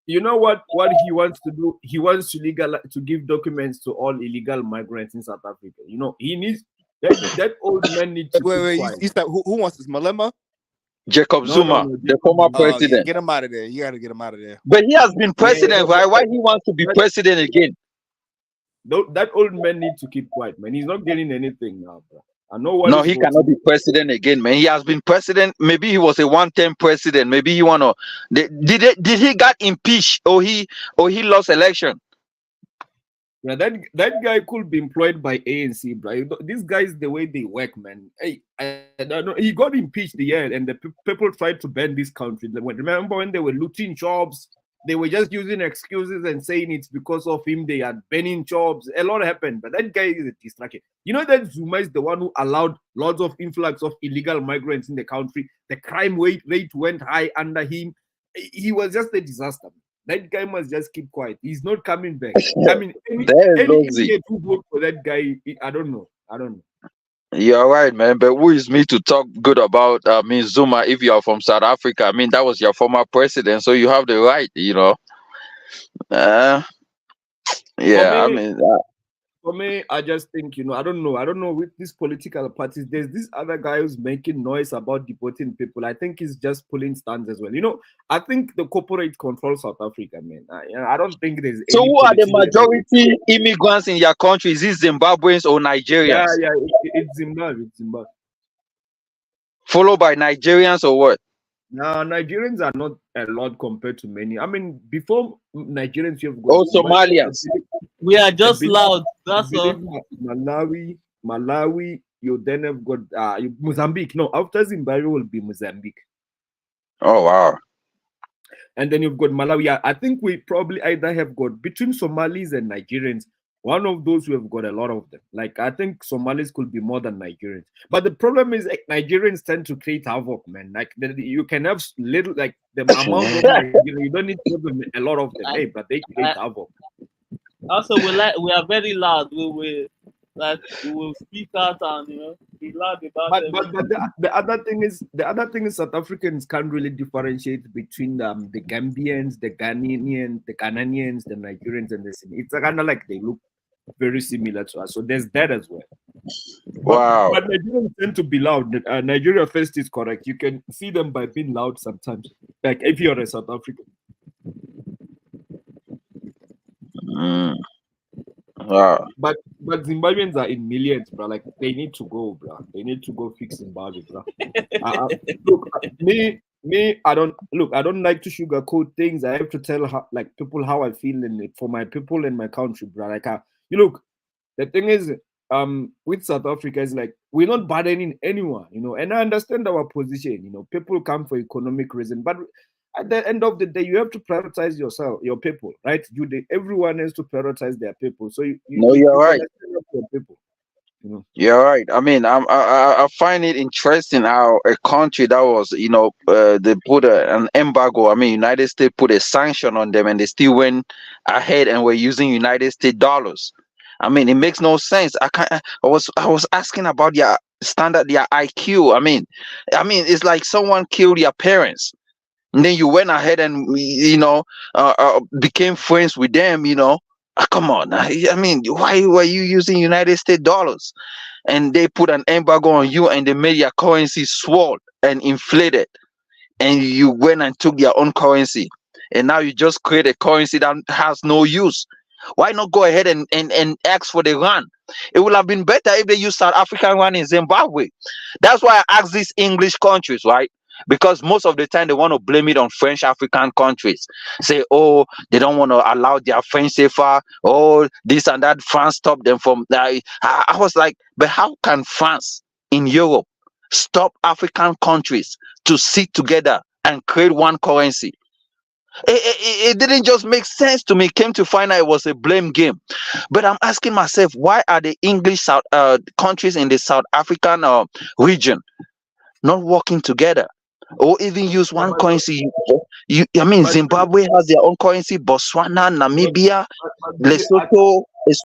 You know what he wants to do? He wants to give documents to all illegal migrants in South Africa. He needs that old man needs to keep Wait. quiet. You said who wants this Malema? Jacob No, Zuma, no. the former Oh yeah, president, get him out of there. You got to get him out of there. but he has been Man, president. Why he wants to be president again? that old man needs to keep quiet, man. He's not getting anything now, bro. I know what No, he's he cannot voting. be president again, man. He has been president. Maybe he was a one-term president. Maybe he wanna. Did he got impeached or he lost election? Yeah, that guy could be employed by ANC, bro. These guys, the way they work, man. Hey, I don't know. He got impeached, yeah, and the people tried to ban this country. Remember when they were looting jobs? They were just using excuses and saying it's because of him they are banning jobs. A lot happened, but that guy is a distraction. You know that Zuma is the one who allowed lots of influx of illegal migrants in the country. The crime rate went high under him. He was just a disaster. That guy must just keep quiet. He's not coming back. I mean, any Lozzy. idiot who vote for that guy, I don't know. You're right, man. But who is me to talk good about Zuma if you are from South Africa? I mean, that was your former president, so you have the right, Uh, yeah, I mean, For me, I just think, I don't know with these political parties, there's this other guy who's making noise about deporting people. I think he's just pulling stands as well. I think the corporate control South Africa, man. I don't think there's so any who are the politician. majority immigrants in your country? Is it Zimbabweans or Nigerians? Yeah, it's Zimbabwe. Followed by Nigerians or what? Now, Nigerians are not a lot compared to many. I mean, before Nigerians, you've got Somalians. We are just loud. That's all. Malawi. You then have got Mozambique. No, after Zimbabwe will be Mozambique. Oh wow. And then you've got Malawi. I think we probably either have got between Somalis and Nigerians. One of those we have got a lot of them. Like I think Somalis could be more than Nigerians. But the problem is Nigerians tend to create havoc, man. Like you can have little like the amount of Nigerians, you don't need to have a lot of them, hey, but they create havoc. Also, we are very loud. We will speak out and be loud about But everything. the other thing is South Africans can't really differentiate between the Gambians, the Ghanaians, the Nigerians, and it's kind of like they look very similar to us. So there's that as well. Wow. But Nigerians tend to be loud. Nigeria first is correct. You can see them by being loud sometimes. Like if you're a South African. Wow. But but Zimbabweans are in millions, bro. Like they need to go, bro. They need to go fix Zimbabwe, bro. Look, I don't like to sugarcoat things. I have to tell people how I feel in it for my people and my country, bro. Like, you look, the thing is, with South Africa is like we're not burdening anyone, and I understand our position. People come for economic reason, but at the end of the day, you have to prioritize your people, right? Everyone has to prioritize their people. So No, you're right. Your people. You're right. I mean, I find it interesting how a country that was, they put an embargo. I mean, United States put a sanction on them, and they still went ahead and were using United States dollars. I mean, it makes no sense. I was asking about their standard, their IQ. I mean, it's like someone killed your parents, and then you went ahead and became friends with them. Come on. I mean, why were you using United States dollars? And they put an embargo on you, and they made your currency swell and inflated, and you went and took their own currency, and now you just create a currency that has no use. Why not go ahead and ask for the rand? It would have been better if they used South African rand in Zimbabwe. That's why I ask these English countries, right? Because most of the time they want to blame it on French African countries. Say, oh, they don't want to allow their French safer. Oh, this and that. France stopped them from. I was like, but how can France in Europe stop African countries to sit together and create one currency? It didn't just make sense to me. Came to find out it was a blame game. But I'm asking myself, why are the English countries in the South African region not working together, or even use one currency? Zimbabwe has their own currency, Botswana, Namibia, Lesotho.